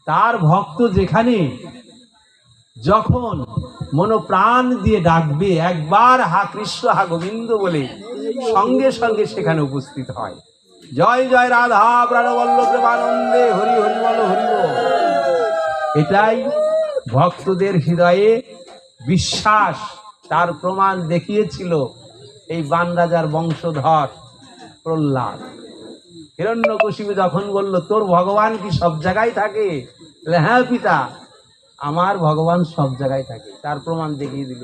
তার ভক্ত যেখানে যখন মনোপ্রাণ দিয়ে ডাকবে, একবার হা কৃষ্ণ হা গোবিন্দ বলে সঙ্গে সঙ্গে সেখানে উপস্থিত হয়। জয় জয় রাধা প্রাণবল্লভ প্রেমানন্দে, হরি হরি বল হরি বল। এটাই ভক্তদের হৃদয়ে বিশ্বাস। তার প্রমাণ দেখিয়েছিল এই বান রাজার বংশধর প্রহ্লাদ। হিরণ্যকশিপু যখন বলল, তোর ভগবান কি সব জায়গায় থাকে? বলে, হ্যাঁ পিতা, আমার ভগবান সব জায়গায় থাকে। তার প্রমাণ দেখিয়ে দিল।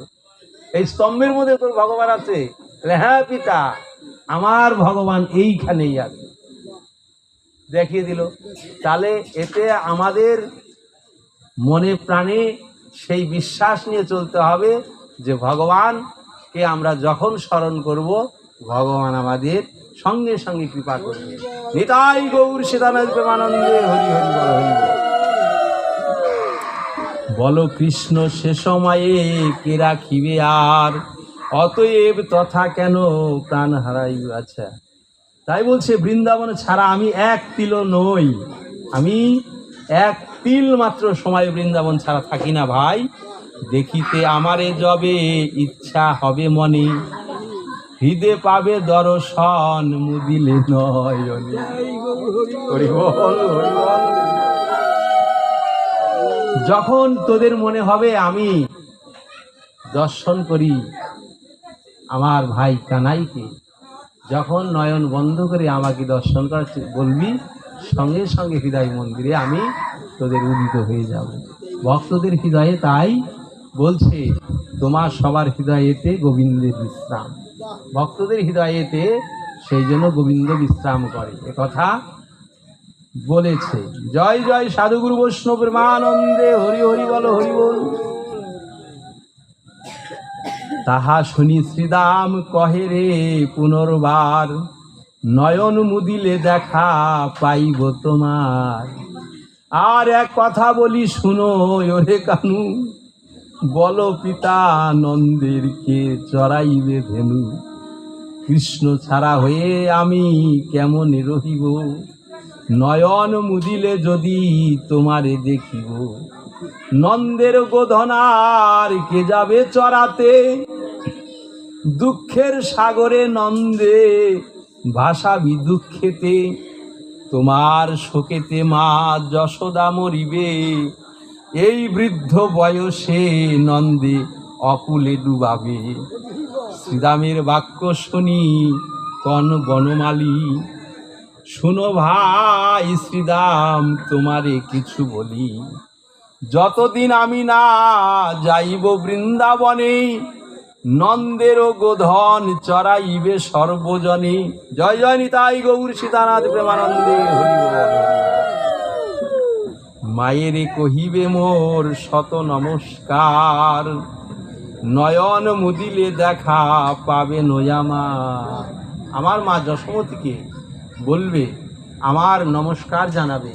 এই স্তম্ভের মধ্যে তোর ভগবান আছে? বলে, হ্যাঁ পিতা, আমার ভগবান এইখানেই আছে। দেখিয়ে দিল। তাহলে এতে আমাদের মনে প্রাণে সেই বিশ্বাস নিয়ে চলতে হবে যে ভগবানকে আমরা যখন স্মরণ করব, ভগবান আমাদের সঙ্গে সঙ্গে কৃপা করবে। নিতাই গৌর সীতানাথ প্রেমানন্দে, হরি হরি বল হরি বল। বলো কৃষ্ণ সে সময়ে কে রাখিবে আর, অতএব তথা কেন প্রাণ হারাইব। আচ্ছা, তাই বলছে বৃন্দাবন ছাড়া আমি এক তিলও নই। আমি এক তিল মাত্র সময় বৃন্দাবন ছাড়া থাকি না ভাই। দেখিতে আমারে যবে ইচ্ছা হবে মনে, হৃদে পাবে দর্শন মুদিলে নয়নে। হরি বল হরি বল। যখন তোদের মনে হবে আমি দর্শন করি আমার ভাই কানাইকে, যখন নয়ন বন্ধ করে আমাকে দর্শন করার বলবি, সঙ্গে সঙ্গে হৃদয় মন্দিরে আমি তোদের উদিত হয়ে যাব। ভক্তদের হৃদয়ে তাই বলছে, তোমার সবার হৃদয়েতে গোবিন্দের বিশ্রাম। ভক্তদের হৃদয়েতে সেই জন্য গোবিন্দ বিশ্রাম করে, এ কথা বলেছে। জয় জয় সাধুগুরু বৈষ্ণব প্রেমানন্দে, হরি হরি বল হরি বল। তাহা শুনি শ্রীদাম কহে রে পুনর্বার, নয়ন মুদিলে দেখা পাইব তোমার। আর এক কথা বলি শুনো ওরে কানু, বলো পিতা নন্দের কে চড়াইবে ধেনু। কৃষ্ণ ছাড়া হয়ে আমি কেমন রহিব, নয়ন মুদিলে যদি তোমারে দেখিব। নন্দের গোধনার কে যাবে চড়াতে, দুঃখের সাগরে নন্দে ভাসাবি দুঃখেতে। তোমার শোকেতে মা যশোদা মরিবে, এই বৃদ্ধ বয়সে নন্দে অকুলে ডুবাবে। শ্রীরামের বাক্য শুনি কন বনমালী, শুনো ভাই শ্রীরাম তোমারে কিছু বলি। যতদিন আমি না যাইব বৃন্দাবনে, নন্দের গোধন চড়াইবে সর্বজনে। জয় জয় নিতাই গৌর সীতানাথ প্রেমানন্দে, হরি বল। মায়েরে কহিবে মোর শত নমস্কার, নয়ন মুদিলে দেখা পাবে নয়ামার। আমার মা যশোমতীকে বলবে, আমার নমস্কার জানাবে,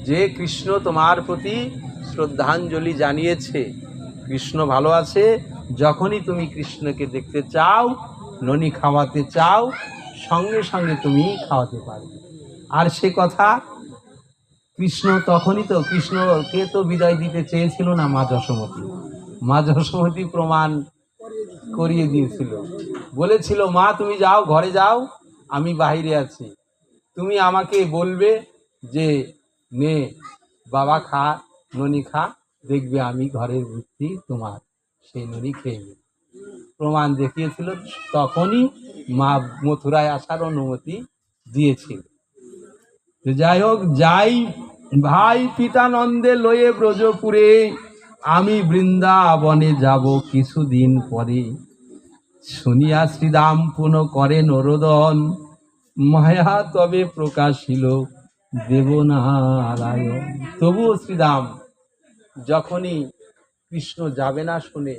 যে কৃষ্ণ তোমার প্রতি শ্রদ্ধাঞ্জলি জানিয়েছে। কৃষ্ণ ভালো আছে। যখনই তুমি কৃষ্ণকে দেখতে চাও, ননি খাওয়াতে চাও, সঙ্গে সঙ্গে তুমি খাওয়াতে পারবে। আর সে কথা কৃষ্ণ তখনই তো, কৃষ্ণকে তো বিদায় দিতে চেয়েছিল না মা যশোমতী। মা যশোমতী প্রমাণ করিয়ে দিয়েছিল, বলেছিল মা তুমি যাও, ঘরে যাও, আমি বাইরে আছি, তুমি আমাকে বলবে যে নে বাবা খা, ননি খা, দেখবে আমি ঘরের ভিত্তি তোমার সেই ননি খেয়ে নেবে। প্রমাণ দেখিয়েছিল, তখনই মা মথুরায় আসার অনুমতি দিয়েছিল। যাই হোক, যাই ভাই পিতানন্দে লয়ে ব্রজপুরে, আমি বৃন্দাবনে যাব কিছুদিন পরে। শুনিয়া শ্রীরাম পুনঃ করেন রোদন, মায়া তবে প্রকাশিল দেবনারায়ণ। তবুও শ্রীরাম যখনই কৃষ্ণ যাবে না শুনে,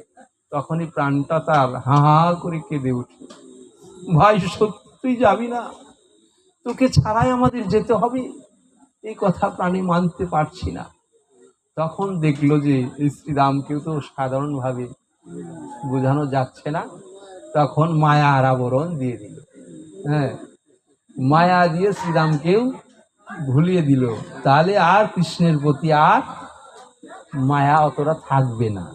তখনই প্রাণটা তার হা হা করে কেঁদে উঠল। ভাই সত্যি যাবি না? তোকে ছাড়াই আমাদের যেতে হবে, এই কথা প্রাণে মানতে পারছি না। তখন দেখলো যে এই শ্রীরামকেও তো সাধারণভাবে বোঝানো যাচ্ছে না, তখন মায়ার আবরণ দিয়ে দিল। হ্যাঁ, মায়া দিয়ে শ্রীরামকেও ভুলিয়ে দিল। তাহলে আর কৃষ্ণের প্রতি আর মায়া অতটা থাকবে না।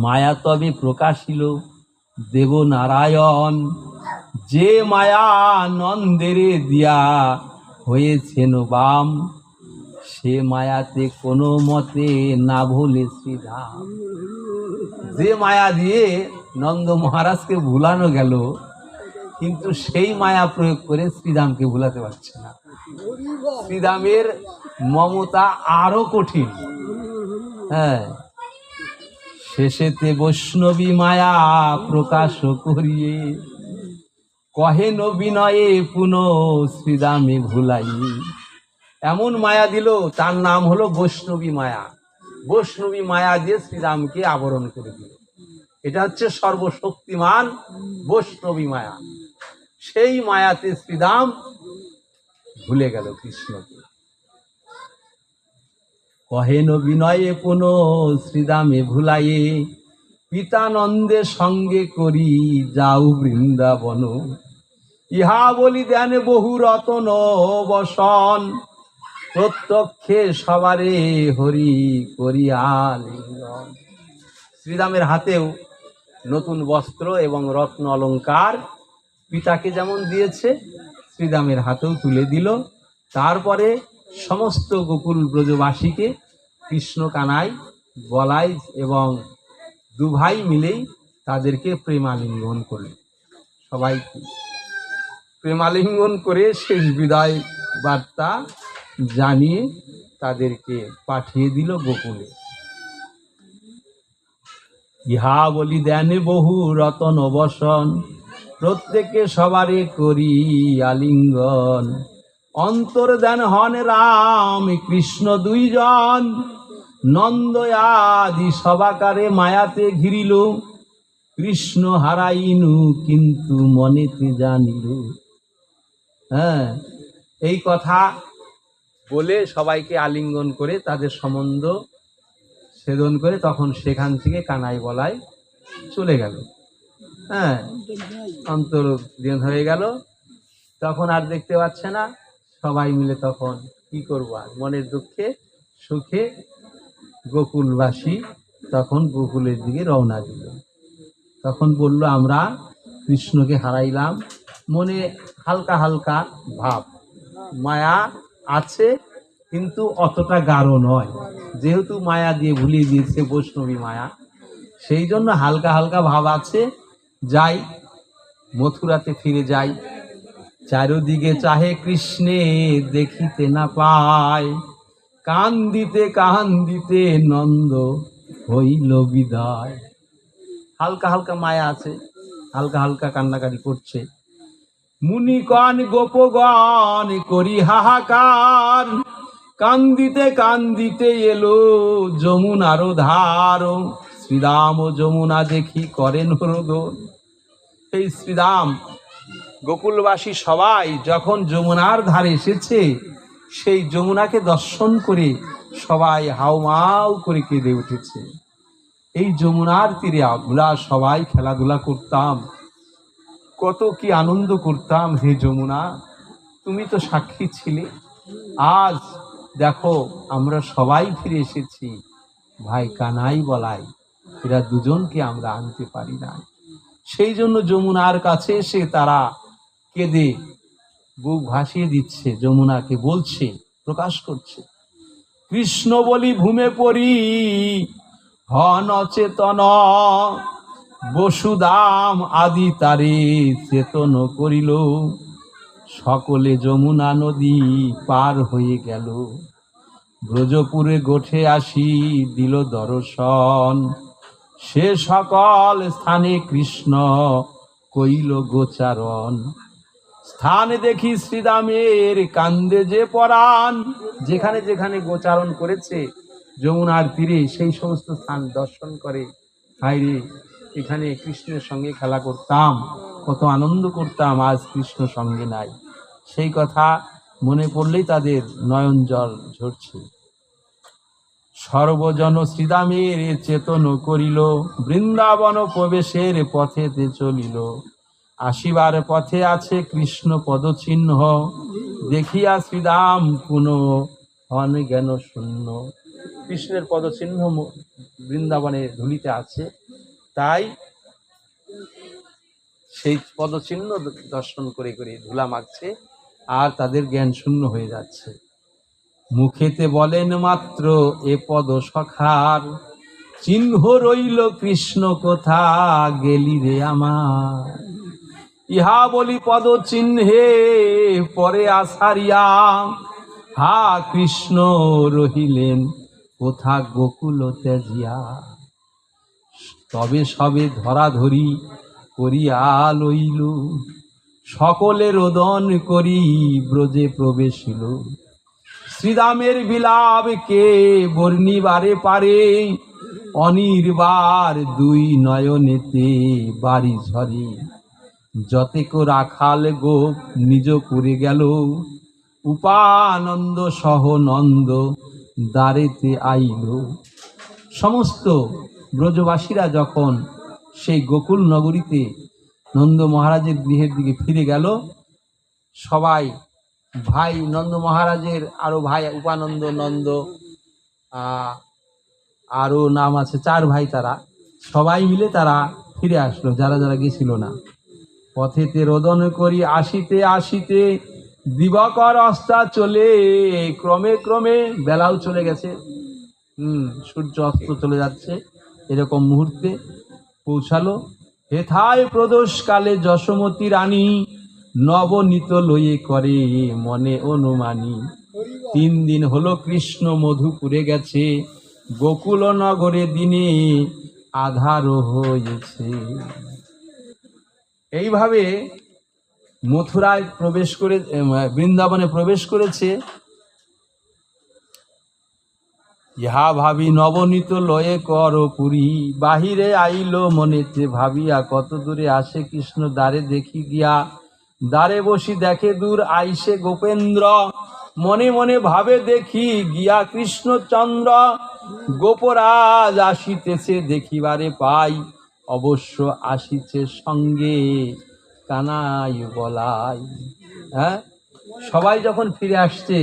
মায়া তবে প্রকাশিল দেব নারায়ণ, যে মায়া নন্দেরে দিয়া হয়েছেন বাম, সে মায়াতে কোনো মতে না ভুলে শ্রীধাম। যে মায়া দিয়ে নন্দ মহারাজকে ভুলানো গেল, কিন্তু সেই মায়া প্রয়োগ করে শ্রীরামকে ভুলাতে পারছে না। শ্রীরামের মমতা আরো কঠিন। হ্যাঁ, শেষেতে বৈষ্ণবী মায়া প্রকাশ করিয়ে, কহেন বিনয়ে পুনঃ শ্রীরামে ভুলাই। এমন মায়া দিল, তার নাম হলো বৈষ্ণবী মায়া। বৈষ্ণবী মায়া দিয়ে শ্রীরামকে আবরণ করে দিল। এটা হচ্ছে সর্বশক্তিমান বৈষ্ণবী মায়া। সেই মায়াতে শ্রীরাম ভুলে গেল কৃষ্ণকে। কহেন বিনয়ে পুনঃ শ্রীরামে ভুলাইয়ে, পিতানন্দে সঙ্গে করি যাও বৃন্দাবন। ইহা বলি দেন বহু রতন বসন, প্রত্যক্ষে সবারে হরি করিয়াল। শ্রীরামের হাতেও নতুন বস্ত্র এবং রত্ন অলঙ্কার পিতাকে যেমন দিয়েছে, শ্রীরামের হাতেও তুলে দিল। তারপরে সমস্ত গোকুল ব্রজবাসীকে কৃষ্ণ কানাই বলাই এবং দুভাই মিলেই তাদেরকে প্রেমালিঙ্গন করল। সবাইকে প্রেমালিঙ্গন করে শেষ বিদায় বার্তা জানিয়ে তাদেরকে পাঠিয়ে দিল গোকুলে। ইহা বলি দেন বহু রতন বসন, প্রত্যেকে সবারে করি আলিঙ্গন। অন্তর দেন হন রাম কৃষ্ণ দুইজন, নন্দ আদি সবাকারে মায়াতে ঘিরিল। কৃষ্ণ হারাইনু কিন্তু মনেতে জানিল। হ্যাঁ, এই কথা বলে সবাইকে আলিঙ্গন করে তাদের সম্বন্ধ ছেদন করে তখন সেখান থেকে কানাই বলাই চলে গেল। হ্যাঁ, অন্তর জ্ঞান হয়ে গেল। তখন আর দেখতে পাচ্ছে না। সবাই মিলে তখন কি করবো, আর মনের দুঃখে সুখে গোকুলবাসী তখন গোকুলের দিকে রওনা দিল। তখন বলল, আমরা কৃষ্ণকে হারাইলাম। মনে হালকা হালকা ভাব, মায়া আছে কিন্তু অতটা গাঢ় নয়, যেহেতু মায়া দিয়ে ভুলিয়ে দিয়েছে বৈষ্ণবী মায়া, সেই জন্য হালকা হালকা ভাব আছে। যাই, মথুরাতে ফিরে যাই। চারিদিকে চাহে কৃষ্ণে দেখিতে না পায়, কান্দিতে কান্দিতে নন্দ হইল বিদায়। হালকা হালকা মায়া আছে, হালকা হালকা কান্নাকাটি করছে। মুনিগণ গোপগণ করি হাহাকার, কান্দিতে কান্দিতে এলো যমুনার ধার। শ্রীরাম ও যমুনা দেখি করেন রোদন। এই শ্রীরাম গোকুলবাসী সবাই যখন যমুনার ধারে এসেছে, সেই যমুনাকে দর্শন করে সবাই হাউমাউ করে কেঁদে উঠেছে। এই যমুনার তীরে আমরা সবাই খেলাধুলা করতাম, কত কি আনন্দ করতাম। হে যমুনা, তুমি তো সাক্ষী ছিলে। আজ দেখো আমরা সবাই ফিরে এসেছি, ভাই কানাই বলাই এরা দুজনকে আমরা আনতে পারি না। সেই জন্য যমুনার কাছে এসে তারা কেঁদে বুক ভাসিয়ে দিচ্ছে, যমুনাকে বলছে, প্রকাশ করছে, কৃষ্ণ বলি ভূমে পড়ি হন অচেতন, বসুদাম আদি তারে চেতন করিল। সকলে যমুনা নদী পার হয়ে গেল, ব্রজপুরে গোঠে আসি দিল দর্শন। সে সকল স্থানে কৃষ্ণ কইল গোচারণ। স্থান দেখি শ্রীরামের কান্দে যে পরাণ। যেখানে যেখানে গোচারণ করেছে যমুনার তীরে, সেই সমস্ত স্থান দর্শন করে, হায়রে এখানে কৃষ্ণের সঙ্গে খেলা করতাম, কত আনন্দ করতাম, আজ কৃষ্ণ সঙ্গে নাই। সেই কথা মনে পড়লেই তাদের নয়ন জল ঝরছে। সর্বজন শ্রীদামের চেতন করিল, বৃন্দাবন প্রবেশের পথেতে চলিল। আসিবার পথে আছে কৃষ্ণ পদচিহ্ন, দেখিয়া শ্রীদাম পুনঃ হন জ্ঞান শূন্য। কৃষ্ণের পদচিহ্ন বৃন্দাবনে ধুলিতে আছে, তাই সেই পদচিহ্ন দর্শন করে করে ধুলা মাখছে আর তাদের জ্ঞান শূন্য হয়ে যাচ্ছে। মুখেতে বলেন মাত্র এ পদ সখার, চিহ্ন রইল কৃষ্ণ কোথা গেলি রে আমার। ইহা বলি পদ চিহ্নে পরে আসারিয়া, হা কৃষ্ণ রহিলেন কোথা গোকুল ত্যাজিয়া। তবে সবে ধরাধরি করিয়া লইল, সকলে রোদন করি ব্রজে প্রবেশিল। শ্রীদামের বিলাপ কে বর্ণিবারে পারে, অনির্বার দুই নয়নেতে বাড়ি ঝরে। যতেক রাখাল গোপ নিজ করে গেল, উপানন্দ সহ নন্দ দ্বারেতে আইল। সমস্ত ব্রজবাসীরা যখন সেই গোকুল নগরীতে নন্দ মহারাজের গৃহের দিকে ফিরে গেল, সবাই ভাই নন্দ মহারাজের আরো ভাই উপানন্দ, নন্দ, আরো নাম আছে 4 ভাই, তারা সবাই মিলে তারা ফিরে আসলো, যারা যারা গেছিল না। পথেতে রোদন করি আসিতে আসিতে দিবাকর অস্তা চলে, ক্রমে ক্রমে বেলাও চলে গেছে, সূর্য অস্ত চলে যাচ্ছে, এরকম মুহূর্তে পৌঁছালো। হেথায় প্রদোষকালে যশোমতী রানী, নবনীত লয়ে করে মনে অনুমানী। 3 দিন হলো কৃষ্ণ মধুপুরে গেছে, গোকুল নগরে দিনে আধার হয়েছে। এইভাবে মথুরায় প্রবেশ করে, বৃন্দাবনে প্রবেশ করেছে। ইহা ভাবি নবনীত লয়ে কর পুরী, বাহিরে আইল মনেতে ভাবিয়া কত দূরে আসে কৃষ্ণ দ্বারে দেখি গিয়া। দ্বারে বসি দেখে দূর আইসে গোপেন্দ্র, মনে মনে ভাবে দেখি গিয়া কৃষ্ণচন্দ্র। গোপরাজ আসিতেছে দেখিবারে পাই, অবশ্য আসিছে সঙ্গে কানাই বলাই। হ্যাঁ, সবাই যখন ফিরে আসছে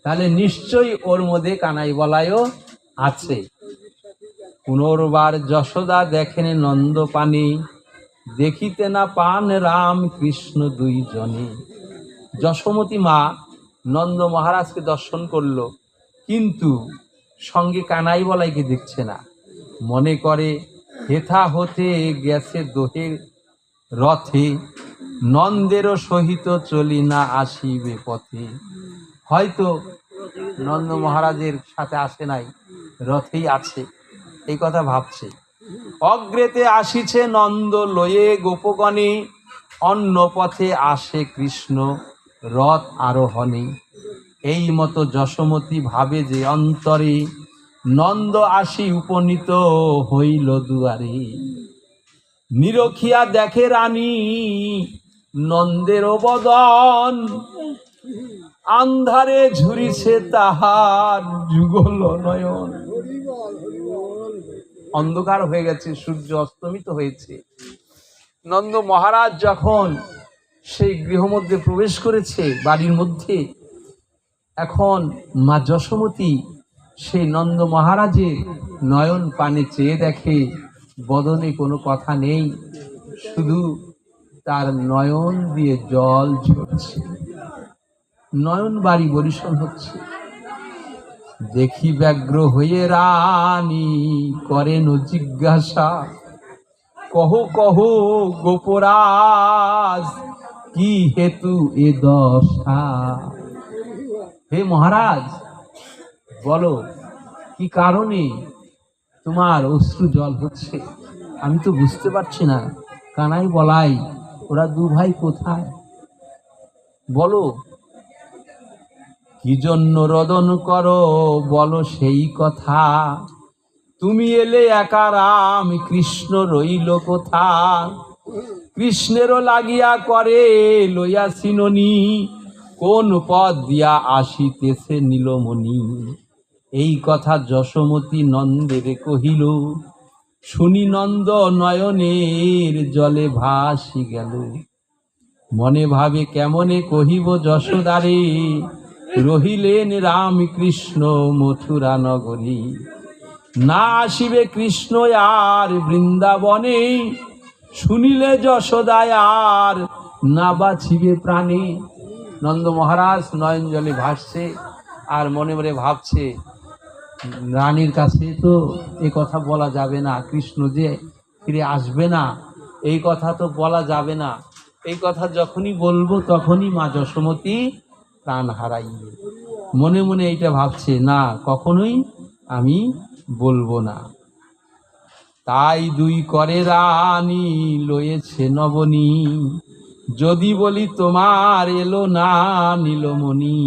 তাহলে নিশ্চয়ই ওর মধ্যে কানাই বলাইও আছে। পুনর্বার যশোদা দেখেন নন্দ পানে, দেখিতে না পান রাম কৃষ্ণ 2 জনে। যশোমতী মা নন্দ মহারাজকে দর্শন করলো, কিন্তু সঙ্গে কানাই বলাইকে দেখছে না। মনে করে হেথা হতে গেছে দোহের রথে, নন্দেরও সহিত চলি না আসিবে পথে। হয়তো নন্দ মহারাজের সাথে আসে নাই, রথেই আছে, এই কথা ভাবছে। অগ্রেতে আসিছে নন্দ লয়ে গোপগণে, অন্য পথে আসে কৃষ্ণ রথ আরোহণে। এই মতো যশোমতী ভাবে যে অন্তরে, নন্দ আসি উপনীত হইল দুয়ারে। নিরখিয়া দেখে রানী নন্দের বদন, আন্ধারে ঝুরিছে তাহার যুগল নয়ন। অন্ধকার হয়ে গেছে, সূর্য অস্তমিত হয়েছে। নন্দ মহারাজ যখন সেই গৃহ মধ্যে প্রবেশ করেছে, বাড়ির মধ্যে, এখন মা যশোমতী সেই নন্দ মহারাজের নয়ন পানে চেয়ে দেখে, বদনে কোনো কথা নেই, শুধু তার নয়ন দিয়ে জল ঝরছে, নয়ন বাড়ি বরিশন হচ্ছে। দেখি ব্যগ্র হয়ে রানী করেন জিজ্ঞাসা, কহ কহ গোপরাজ কি হেতু এ দশা। হে মহারাজ, বলো কি কারণে তোমার অশ্রু জল হচ্ছে? আমি তো বুঝতে পারছি না। কানাই বলাই ওরা 2 ভাই কোথায়, বলো। কি জন্য রোদন করো বলো সেই কথা, তুমি এলে একা রাম কৃষ্ণ রইল কোথা। কৃষ্ণেরও লাগিয়া করে লইয়া সিননি, কোন পথ দিয়া আসিতেছে নীলমণি। এই কথা যশোমতী নন্দের কহিল, শুনি নন্দ নয়নের জলে ভাসি গেল। মনে ভাবে কেমনে কহিব যশোদারে, রহিলেন রামকৃষ্ণ মথুরা নগরী। না আসিবে কৃষ্ণ আর বৃন্দাবনে, শুনিলে যশোদায় আর না বাঁচিবে প্রাণে। নন্দ মহারাজ নয়ন জলে ভাসছে আর মনে মনে ভাবছে, রানীর কাছে তো এ কথা বলা যাবে না, কৃষ্ণ যে ফিরে আসবে না এই কথা তো বলা যাবে না। এই কথা যখনই বলবো তখনই মা যশোমতী প্রাণ হারাইবে। মনে মনে এইটা ভাবছে, না কখনোই আমি বলবো না। তাই দুই করে রানী লয়েছে নবনী, যদি বলি তোমার এলো না নীলমণি।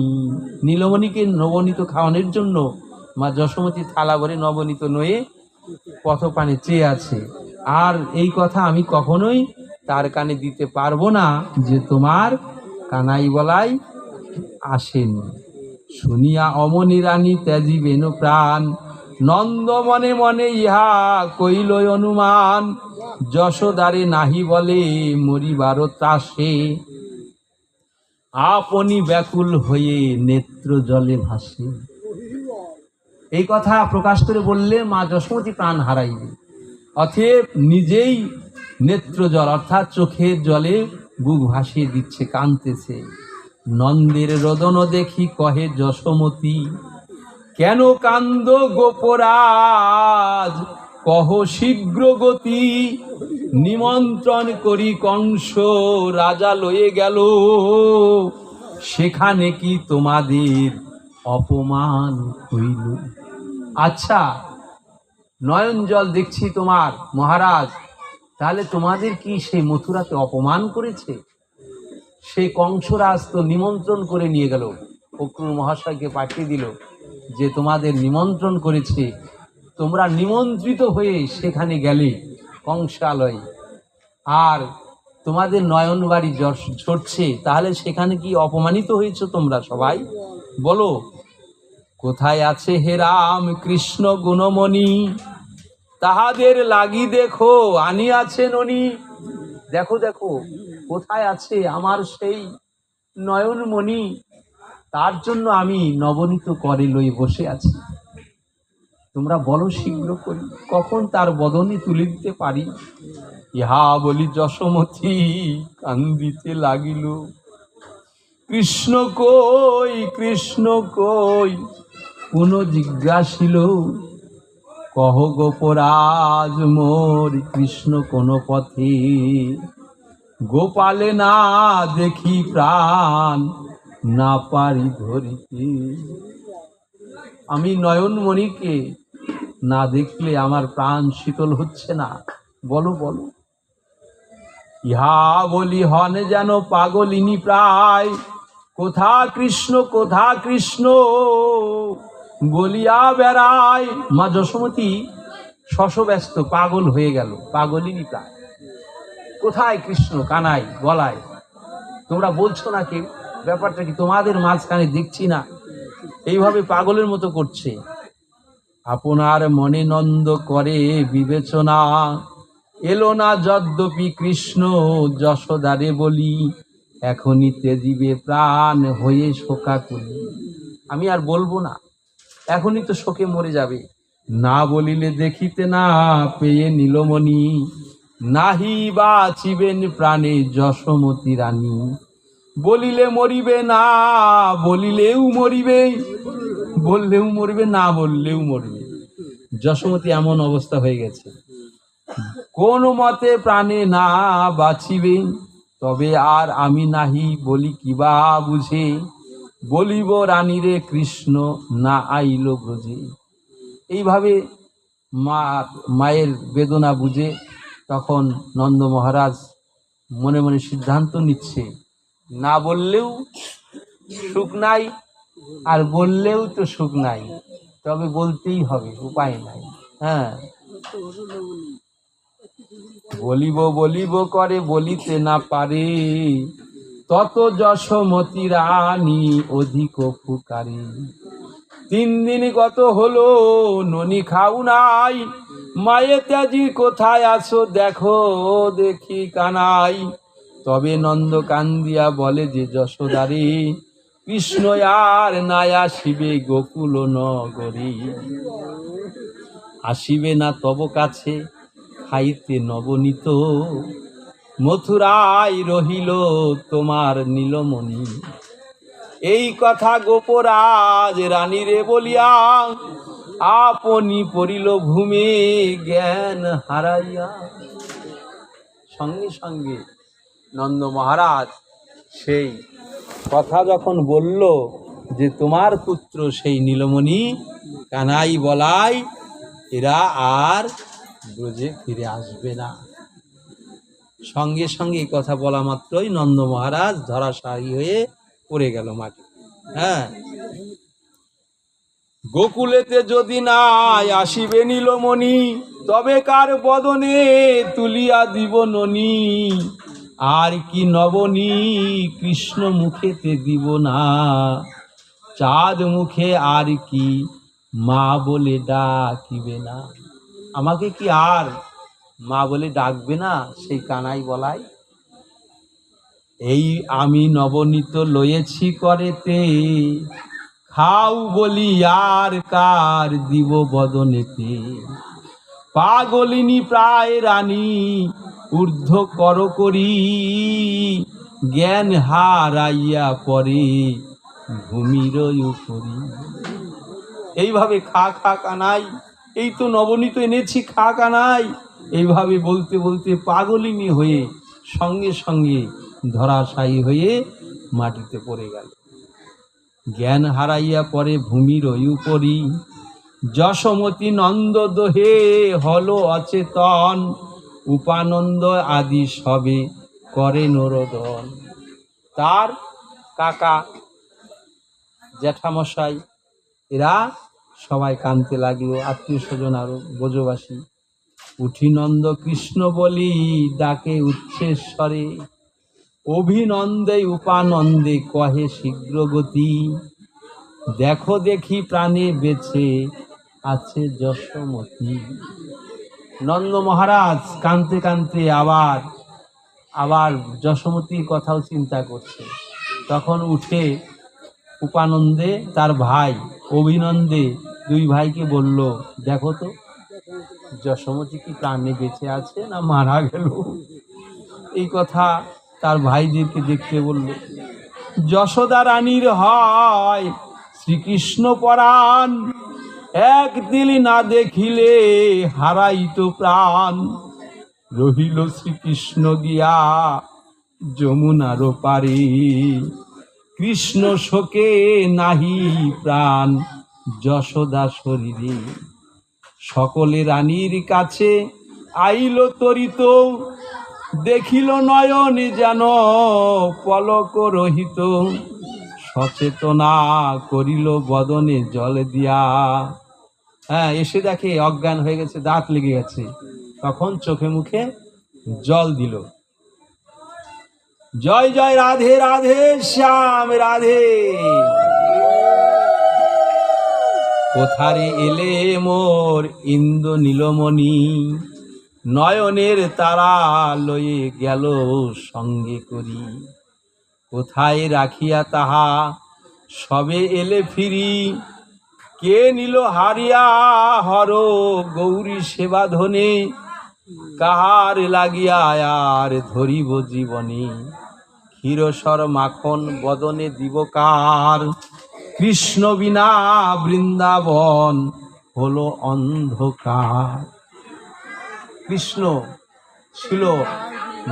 নীলমণিকে নবনীত খাওয়ানোর জন্য মা যশোমতী থালা ভরে নবনীত নয়ে পথপানে চেয়ে আছে। আর এই কথা আমি কখনোই তার কানে দিতে পারবো না যে তোমার কানাই বলাই আসেনি। শুনিয়া অমনি রানী ত্যাজিবেন প্রাণ, নন্দ মনে মনে ইহা কইল অনুমান। যশোদারে নাহি বলে মরিবার ত্রাসে, আপনি ব্যাকুল হয়ে নেত্র জলে ভাসে। এই কথা প্রকাশ করে বললে মা যশোমতী প্রাণ হারাইবে। অতএব নিজেই নেত্র জল অর্থাৎ চোখের জলে বুক ভাসিয়ে দিচ্ছে, কাঁদতেছে। নন্দের রোদন দেখি কহে যশোমতী, কেন কান্দ গোপরাজ কহ শীঘ্র গতি। নিমন্ত্রণ করি কংস রাজা লয়ে গেল, সেখানে কি তোমাদের অপমান হইল। আচ্ছা, নয়ন জল দেখছি তোমার মহারাজ, তাহলে তোমাদের কি সেই মথুরাতে অপমান করেছে? সেই কংসরাজ তো নিমন্ত্রণ করে নিয়ে গেল, ফকরুল মহাশয়কে পাঠিয়ে দিল যে তোমাদের নিমন্ত্রণ করেছে, তোমরা নিমন্ত্রিত হয়ে সেখানে গেলে কংসালয়ে, আর তোমাদের নয়ন বাড়ি ঝরছে, তাহলে সেখানে কি অপমানিত হয়েছে তোমরা সবাই? বলো, কোথায় আছে হে রাম কৃষ্ণ গুণমণি, তাহাদের লাগি দেখো আনিয়াছেন উনি। দেখো দেখো কোথায় আছে আমার সেই নয়নমণি, তার জন্য আমি নবনীত করে লই বসে আছি। তোমরা বলো শীঘ্র করি, কখন তার বদনে তুলে দিতে পারি। ইহা বলি যশোমতী কান্দিতে লাগিল, কৃষ্ণ কই কৃষ্ণ কই কোন জিজ্ঞাসিল। কহ গোপরাজ মোর কৃষ্ণ কোন পথে, গোপালে না দেখি প্রাণ না পারি ধরিতে। আমি নয়নমণিকে না দেখলে আমার প্রাণ শীতল হচ্ছে না। বলো বলো। ইহা বলি হন যেন পাগলিনী প্রায়, কোথা কৃষ্ণ কোথা কৃষ্ণ বলিয়া বেড়ায়। মা যশোমতী শশব্যস্ত, পাগল হয়ে গেল, পাগলিনী প্রায়। কোথায় কৃষ্ণ কানাই বলায়, তোমরা বলছো না কেউ? ব্যাপারটা কি? তোমাদের মাঝখানে দেখছি না, এইভাবে পাগলের মতো করছে। আপনার মনে নন্দ করে বিবেচনা, এলো না যদ্যপি কৃষ্ণ যশোদারে বলি, এখনই তেজিবে প্রাণ হয়ে শোকাকুলি। আমি আর বলবো না, এখনই তো শোকে মরে যাবে। না বলিলে দেখিতে না পেয়ে নীলমণি, নাহি বাঁচিবেন প্রাণে যশোমতী রানী। বলিলে মরিবে না বলিলেও মরিবে, বললেও মরিবে না বললেও মরবে। যশোমতী এমন অবস্থা হয়ে গেছে, কোন মতে প্রাণে না বাঁচিবে। তবে আর আমি নাহি বলি কিবা বুঝে, বলিব রানীরে কৃষ্ণ না আইল ব্রজে। এইভাবে মায়ের বেদনা বুঝে তখন নন্দ মহারাজ মনে মনে সিদ্ধান্ত নিচ্ছে, না বললেও সুখ নাই, আর বললেও তো সুখ নাই, তবে বলতেই হবে, উপায় নাই। হ্যাঁ, বলিব বলিব করে বলিতে না পারে, তত যশোমতী রানী অধিক ফুকারে। 3 দিন গত হলো ননি খাও নাই, মায়ে ত্যাজি কোথায় আছো দেখো দেখি কানাই। তবে নন্দ কান্দিয়া বলে যে যশোদারে, কৃষ্ণ আর নাই আসিবে গোকুল নগরী। আসিবে না তব কাছে খাইতে নবনীত, মথুরায় রহিল তোমার নীলমণি। এই কথা গোপরাজ রানীরে বলিয়া, আপনি পড়িল ভূমে জ্ঞান হারাইয়া। সঙ্গে সঙ্গে নন্দ মহারাজ সেই কথা যখন বলল যে তোমার পুত্র সেই নীলমণি কানাই বলাই এরা আর ব্রজে ফিরে আসবে না, সঙ্গে সঙ্গে এই কথা বলা মাত্রই নন্দ মহারাজ ধরাশায়ী হয়ে পড়ে গেল মাটি। হ্যাঁ, গোকুলেতে যদি নাই আসিবে নীলমণি, তবে কার বদনে তুলিয়া দিব ননি। আর কি নবনী কৃষ্ণ মুখেতে দিব না, চাঁদ মুখে আর কি মা বলে ডাকিবে না। আমাকে কি আর মা বলে ডাকবে না সেই কানাই বলাই? এই আমি নবনীত লয়েছি করেতে, খাও বলি আর কার দিব বদনেতে। পাগলিনী প্রায় রানী ঊর্ধ্ব কর করি, জ্ঞান হারাইয়া পরে ভূমির উপরি। এইভাবে খা খা কানাই, এই তো নবনীত এনেছি খা কানাই, এইভাবে বলতে বলতে পাগলিনী হয়ে সঙ্গে সঙ্গে ধরাশায়ী হয়ে মাটিতে পড়ে গেল। জ্ঞান হারাইয়া পরে ভূমির উপরি, যশোমতী নন্দ দোহে হলো অচেতন, উপানন্দ আদি সবে করে নরোদন। তার কাকা জ্যাঠামশাই এরা সবাই কাঁদতে লাগলো, আত্মীয় স্বজন আরো ব্রজবাসী। উঠি নন্দ কৃষ্ণ বলি ডাকে উচ্চেশ্বরে, অভিনন্দে উপানন্দে কহে শীঘ্র গতি। দেখো দেখি প্রাণে বেঁচে আছে যশোমতী। নন্দ মহারাজ কাঁদতে কাঁদতে আবার আবার যশোমতীর কথাও চিন্তা করছে। তখন উঠে উপানন্দে তার ভাই অভিনন্দে দুই ভাইকে বলল, দেখো তো যশোমতী কি প্রাণে বেঁচে আছে না মারা গেল। এই কথা তার ভাইদেরকে দেখতে বলল। যশোদা রানীর হয় শ্রীকৃষ্ণ পরাণ, একদিন না দেখিলে হারাইত প্রাণ। রহিল শ্রীকৃষ্ণ গিয়া যমুনার পারে, কৃষ্ণ শোকে নাহি প্রাণ যশোদা শরীরে। সকলে রানীর কাছে আইল তরিত, দেখিল নয়ন যেন পলক রহিত। সচেতনা করিল বদনে জল দিয়া, হ্যাঁ এসে দেখে অজ্ঞান হয়ে গেছে, দাঁত লেগে গেছে। তখন চোখে মুখে জল দিল। জয় জয় রাধে রাধে শ্যাম রাধে। কোথারে এলে মোর ইন্দ্র নীলমণি, নয়নের তারা লয়ে গেল সঙ্গে করি। কোথায় রাখিয়া তাহা সবে এলে ফিরি, কে নিল হারিয়া হর গৌরী সেবা ধনে। কাহার লাগিয়া আর ধরিব জীবনে, ক্ষীরসর মাখন বদনে দিব কার। কৃষ্ণ বিনা বৃন্দাবন হলো অন্ধকার। কৃষ্ণ ছিল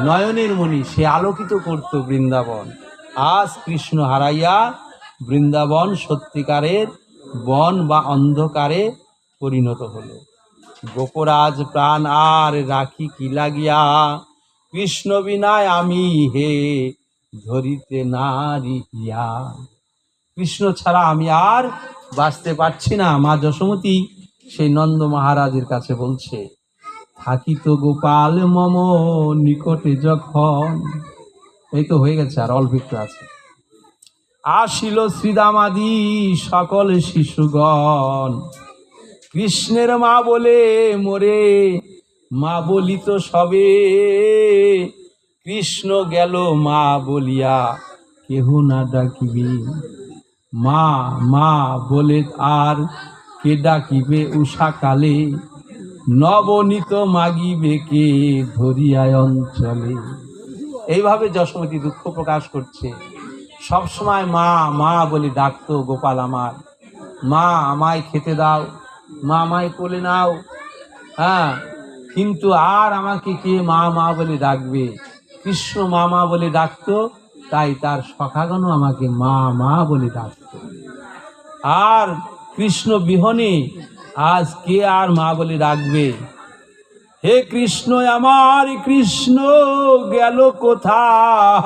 নয়নের মণি, সে আলোকিত করত বৃন্দাবন। আজ কৃষ্ণ হারাইয়া বৃন্দাবন সত্যিকারের বন বা অন্ধকারে পরিণত হলো। গোপরাজ প্রাণ আর রাখি কি লাগিয়া, কৃষ্ণ বিনায় আমি হে ধরিতে নারী হিয়া। কৃষ্ণ ছাড়া আমি আর বাঁচতে পারছি না। মা যশোমতী সেই নন্দ মহারাজের কাছে বলছে, থাকিত গোপাল মম নিকটে যখন, এই তো হয়ে গেছে আর অল্প একটু আছে। আসিল শ্রীদামাদি সকল শিশুগণ, কৃষ্ণের মা বলে মোরে, মা বলিত সবে, কৃষ্ণ গেল মা বলিয়া কেহ না ডাকিবে, মা মা বলে আর কে ডাকিবে উষা কালে, নবনীত মাগিবে কে ধরিয়ায় অঞ্চলে। এইভাবে যশোমতী দুঃখ প্রকাশ করছে। সবসময় মা মা বলে ডাকতো গোপাল আমার, মা আমায় খেতে দাও, মা আমায় কোলে নাও। হ্যাঁ, কিন্তু আর আমাকে কে মা মা বলে ডাকবে? কৃষ্ণ মা মা বলে ডাকতো, তাই তার সখাগণ আমাকে মা মা বলে ডাকতো। আর কৃষ্ণ বিহনে আজ কে আর মা বলে ডাকবে? হে কৃষ্ণ আমার কৃষ্ণ গেল কোথাকারে,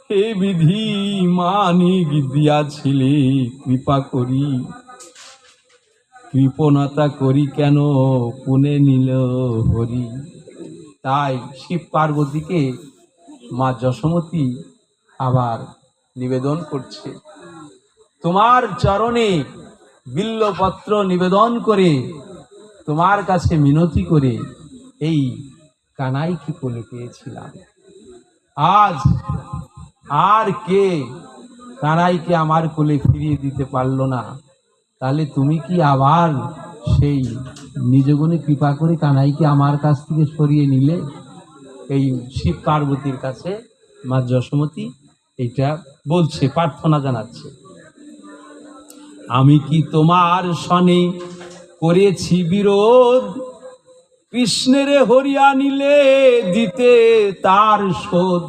হে বিধি মানিক দিয়াছিলে কৃপা করি, কৃপণতা করি কেন পুনে নিল হরি। তাই শিব পার্বতীকে মা যশোমতী আবার নিবেদন করছে, তোমার চরণে বিল্লপত্র নিবেদন করে, তোমার কাছে মিনতি করে এই কানাইকে কোলে পেয়েছিলাম। আজ আর কে কানাইকে আমার কোলে ফিরিয়ে দিতে পারলো না, তাহলে তুমি কি আবার সেই নিজগুণে কৃপা করে কানাইকে আমার কাছ থেকে সরিয়ে নিলে? এই শিব পার্বতীর কাছে মা যশোমতী এইটা বলছে, প্রার্থনা জানাচ্ছে। আমি কি তোমার সনে করেছি বিরোধ, কৃষ্ণের হরিয়া নিলে দিতে তার শোধ।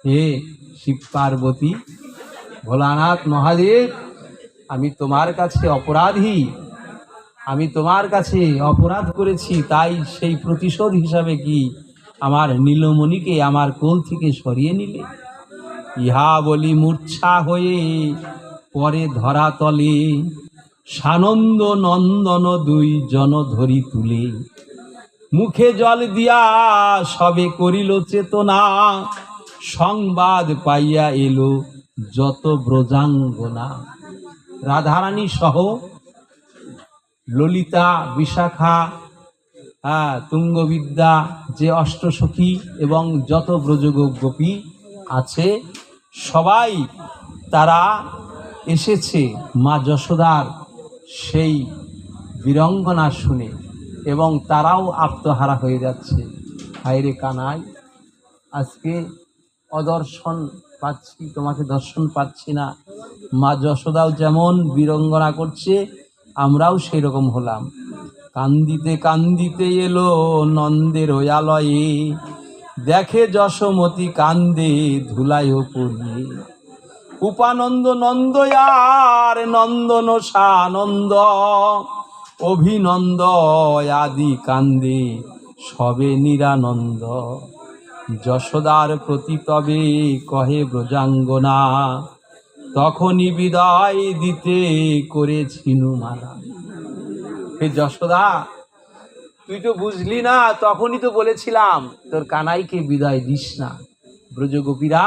হে শিব পার্বতী, ভোলানাথ মহাদেব, আমি তোমার কাছে অপরাধী, আমি তোমার কাছে অপরাধ করেছি, তাই সেই প্রতিশোধ হিসাবে কি আমার নীলমণিকে আমার কোল থেকে সরিয়ে নিলে? ইহা বলি মূর্ছা হয়ে পরে ধরা তলে, সানন্দ নন্দন দুই জন ধরি তুলে, মুখে জল দিয়া সবে করিল চেতনা, সংবাদ পাইয়া এলো যত ব্রজাঙ্গনা। রাধারানী সহ ললিতা, বিশাখা, তুঙ্গবিদ্যা, যে অষ্টসখী এবং যত ব্রজগোপী আছে, সবাই তারা এসেছে মা যশোদার সেই বীরঙ্গনা শুনে, এবং তারাও আত্মহারা হয়ে যাচ্ছে। হায়রে কানাই, আজকে অদর্শন পাচ্ছি, তোমাকে দর্শন পাচ্ছি না। মা যশোদাও যেমন বীরঙ্গনা করছে, আমরাও সেই রকম হলাম। কান্দিতে কান্দিতে এলো নন্দের আলয়ে, দেখে যশোমতী কান্দে ধুলায় পড়িয়ে, উপানন্দ নন্দ আর নন্দন সানন্দ, অভিনন্দ আদি কান্দে সবে নিরানন্দ। যশোদার প্রতি তবে কহে ব্রজাঙ্গনা, তখনই বিদায় দিতে করেছিনু মানা। হে যশোদা, তুই তো বুঝলি না, তখনই তো বলেছিলাম তোর কানাইকে বিদায় দিস না। ব্রজগোপীরা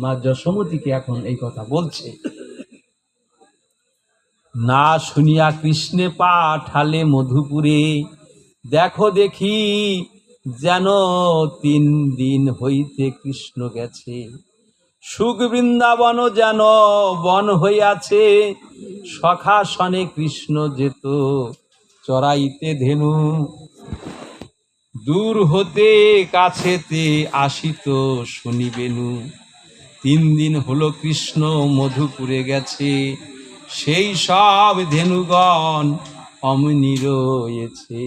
মা যশোমতীকে এখন এই কথা বলছে। না শুনিয়া কৃষ্ণে পাঠালে মধুপুরে, দেখো দেখি যেন 3 দিন হইতে কৃষ্ণ গেছে, সুখ বৃন্দাবন যেন বন হইয়াছে, সখা সনে কৃষ্ণ যেত চরাইতে ধেনু, দূর হতে কাছেতে আসিত শুনিবেনু। 3 দিন হলো কৃষ্ণ মধুপুরে গেছে, সেই সব ধেনুগণ অমনি রয়েছে।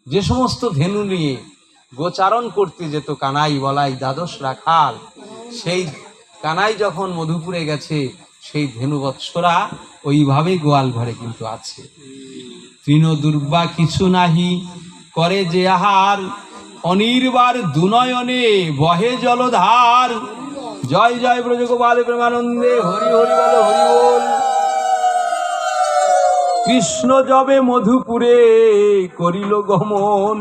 যে সমস্ত ধেনু নিয়ে গোচারণ করতে যেত কানাই বলাই দ্বাদশ রাখাল, সেই কানাই যখন মধুপুরে গেছে, সেই ধেনু বৎসরা ওইভাবে গোয়াল ঘরে কিন্তু আছে। তৃণ দুর্বা কিছু নাহি করে যে আহার, অনির্বার দুনয়নে বহে জলধার। জয় জয় ব্রজগোপাল প্রেমানন্দে, হরি হরি বল হরি বল। কৃষ্ণ যবে মধুপুরে করিল গমন,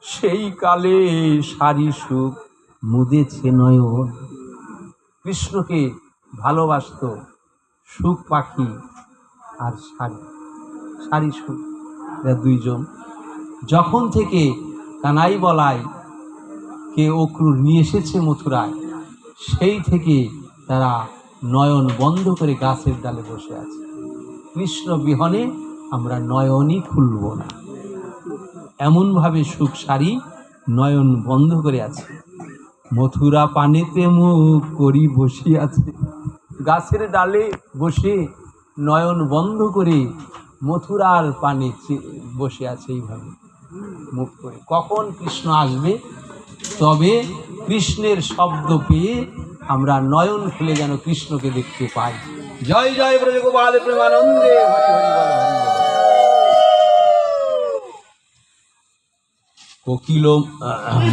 সেই কালে সারি সুখ মুদেছে নয়ন। কৃষ্ণকে ভালোবাসত সুখ পাখি আর সারি সুখ, এরা দুইজন। যখন থেকে কানাই বলায় কে অক্রুর নিয়ে এসেছে মথুরায়, সেই থেকে তারা নয়ন বন্ধ করে গাছের ডালে বসে আছে। কৃষ্ণ বিহনে আমরা নয়নই খুলব না, এমনভাবে সুখ সারি নয়ন বন্ধ করে আছে। মথুরা পানেতে মুখ করি বসে আছে, গাছের ডালে বসে নয়ন বন্ধ করে মথুরার পানে বসে আছে এইভাবে মুখ করে। কখন কৃষ্ণ আসবে, তবে কৃষ্ণের শব্দ পেয়ে আমরা নয়ন খুলে যেন কৃষ্ণকে দেখতে পাই। জয় জয় ব্রজগোপাল প্রেমানন্দে, হরি হরি বল, হরি বল। কোকিল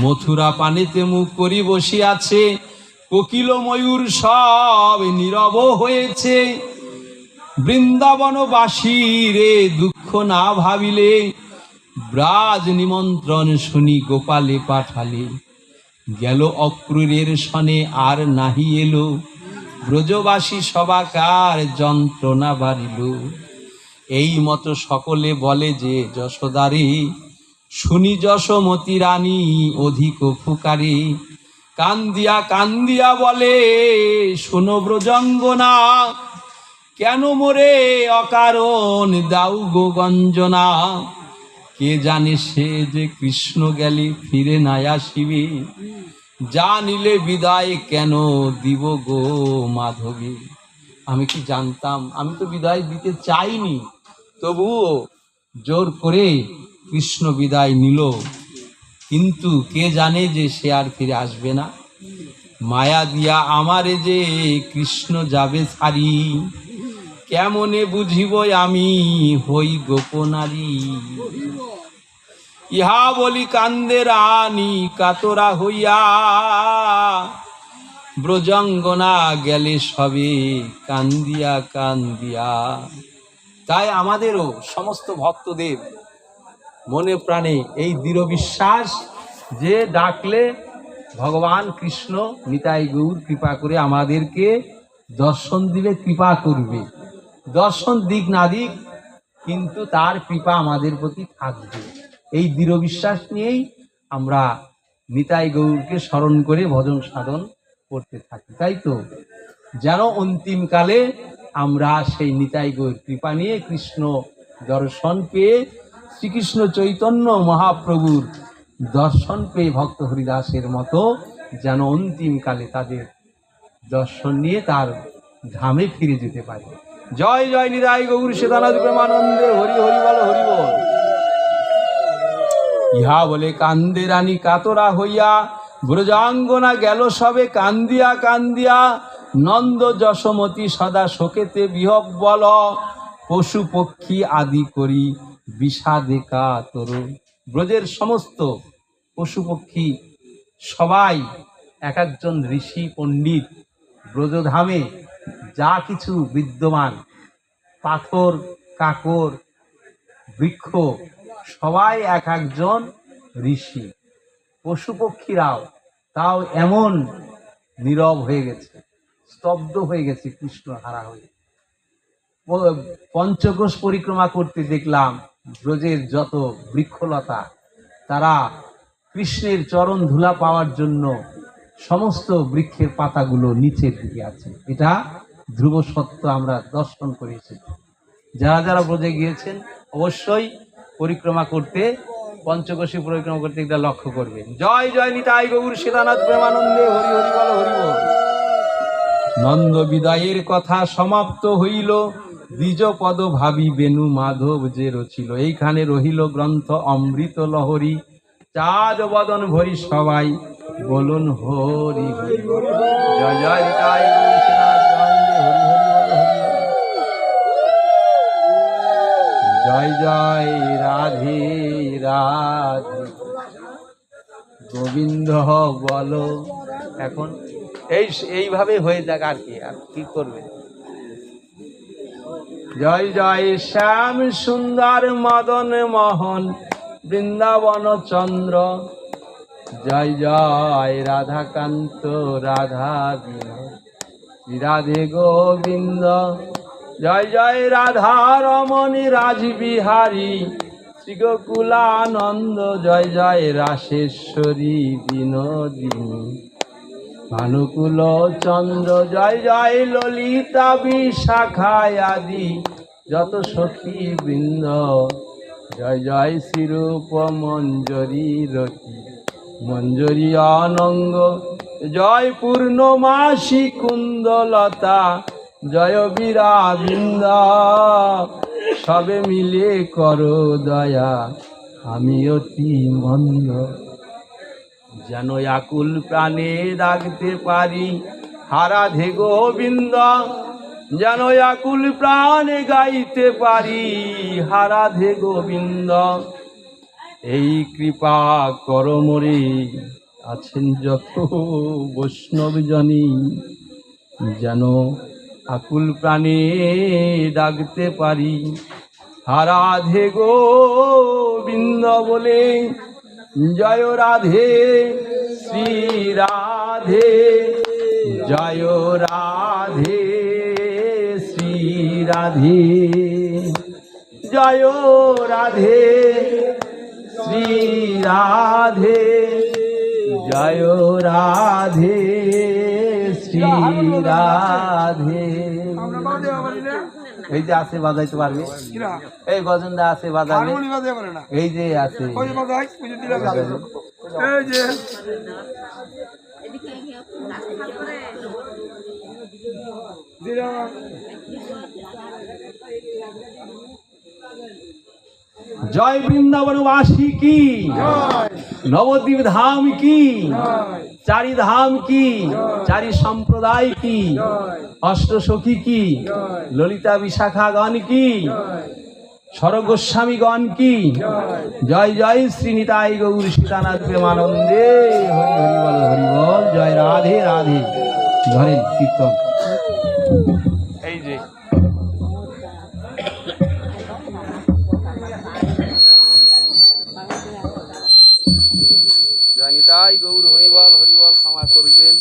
মথুরা পানিতে মুখ করি বসে আছে, কোকিল ময়ূর সব নীরব হয়েছে। বৃন্দাবনবাসী রে দুঃখ না ভাবিলে, ব্রাজ নিমন্ত্রণ শুনি গোপালে পাঠালে। গেল অক্রূরের সনে আর নাহি এলো, ব্রজবাসী সবাকার যন্ত্রণা বাড়িল। এই মতো সকলে বলে যে যশোদারে, শুনি যশোমতি রানী অধিক ফুকারে। কান্দিয়া কান্দিয়া বলে শোনো ব্রজঙ্গনা, কেন মোরে অকারণ দাও গো গঞ্জনা। কে জানে সে যে কৃষ্ণ গেলে ফিরে না আসিবে, জানিলে বিদায় কেন দিব গো মাধবী। আমি কি জানতাম, আমি তো বিদায় দিতে চাইনি, তবুও জোর করে কৃষ্ণ বিদায় নিল। কিন্তু কে জানে যে সে আর ফিরে আসবে না। মায়া দিয়া আমারে যে কৃষ্ণ যাবে ছাড়ি, কেমনে বুঝিব আমি হই গোপনারী। ইহা বলি কান্দে রানী কাতরা হইয়া, ব্রজঙ্গনা গেলে সবে কান্দিয়া কান্দিয়া। তাই আমাদেরও সমস্ত ভক্তদের মনে প্রাণে এই দৃঢ় বিশ্বাস যে ডাকলে ভগবান কৃষ্ণ নিতাই গৌর কৃপা করে আমাদেরকে দর্শন দিলে, কৃপা করবে। দর্শন দিক না দিক, কিন্তু তার কৃপা আমাদের প্রতি থাকবে। এই দৃঢ় বিশ্বাস নিয়েই আমরা নিতাই গৌরকে স্মরণ করে ভজন সাধন করতে থাকি। তাই তো যেন অন্তিমকালে আমরা সেই নিতাই গৌর কৃপা নিয়ে কৃষ্ণ দর্শন পেয়ে, শ্রীকৃষ্ণ চৈতন্য মহাপ্রভুর দর্শন পেয়ে ভক্ত হরিদাসের মতো যেন অন্তিমকালে তাদের দর্শন নিয়ে তার ধামে ফিরে যেতে পারে। জয় জয় নিতাই গৌর সীতানাথ প্রেমানন্দে, হরি হরি বল, হরি বল। ইহা বলে কান্দে রানী কাতরা হইয়া, ব্রজাঙ্গনা গেল সবে কান্দিয়া কান্দিয়া। নন্দ যশোমতি সদা শোকেতে বিহ্বল, পশু পক্ষী আদি করি বিষাদে কাতর। ব্রজের সমস্ত পশু পক্ষী সবাই এক একজন ঋষি পণ্ডিত ব্রজধামে যা কিছু বিদ্যমান, পাথর কাকর বৃক্ষ সবাই এক একজন ঋষি। পশু পক্ষীরাও তাও এমন নীরব হয়ে গেছে, স্তব্ধ হয়ে গেছে কৃষ্ণ হারা হয়ে। পঞ্চকোশ পরিক্রমা করতে দেখলাম ব্রজের যত বৃক্ষলতা, তারা কৃষ্ণের চরণ ধুলা পাওয়ার জন্য সমস্ত বৃক্ষের পাতাগুলো নিচের দিকে আছে। এটা ধ্রুব সত্য আমরা দর্শন করে এসেছি। যারা যারা ব্রজে গিয়েছেন অবশ্যই পরিক্রমা করতে, পঞ্চকোশী পরিক্রমা করতে এটা লক্ষ্য করবেন। জয় জয় নিতাই গৌর সীতানাথ প্রেমানন্দে, হরি হরি বল, হরি বল। নন্দ বিদায়ের কথা সমাপ্ত হইল, দ্বিজ পদ ভাবি বেনু মাধব যে রচিল। এইখানে রহিল গ্রন্থ অমৃত লহরী, চাঁদ বদন ভরি সবাই বলুন হরি হরি। জয় জয় নিতাই গৌর সীতানাথ প্রেমানন্দে, হরি হরি বল, হরি বল। জয় জয় রাধে রাধে গোবিন্দ বলো। এখন এইভাবে হয়ে যাক, আর কি করবে। জয় জয় শ্যাম সুন্দর মদন মোহন বৃন্দাবন চন্দ্র, জয় জয় রাধাকান্ত রাধা বিনোদ শ্রী রাধে গোবিন্দ জয় জয় রাধা রমণী রাজবিহারী শ্রী গোকুলানন্দ জয় জয় রাসেশ্বরী বিনোদিনী ভানুকুল চন্দ্র জয় জয় ললিতা বিশাখায় আদি যত সখী বৃন্দ জয় জয় শ্রীরূপ মঞ্জরী রতি মঞ্জরী অনঙ্গ জয় পূর্ণমাসী কুন্দলতা জয় বীরাবৃন্দ সবে মিলে করো দয়া আমি অতি মন্দ যেন আকুল প্রাণে ডাকতে পারি হারাধে গোবিন্দ যেন আকুল প্রাণে গাইতে পারি হারাধে গোবিন্দ এই কৃপা করমরে আছেন যত বৈষ্ণব জনী যেন আকুল প্রাণে ডাকতে পারি হারাধে গোবিন্দ বলে জয় রাধে শ্রী রাধে জয় রাধে শ্রী রাধে জয় রাধে শ্রী রাধে জয় রাধে শ্রী রাধে এই যে আছে বাজাইতে পারবে এই গজনদা আছে বাজাবে এই যে আছে জয় বৃন্দাবনবাসী কি নবদ্বীপ ধাম কি চারি ধাম কি চারি সম্প্রদায় কি অষ্টসখী কি ললিতা বিশাখাগণ কি সরগোস্বামীগণ কি জয় জয় শ্রীনিতাই গৌর সীতানাথ প্রেমানন্দে হরি হরি বল হরি বল জয় রাধে রাধে ধরেন কীর্তন এই যে জয় নিতাই গৌর হরি বল ক্ষমা করবেন।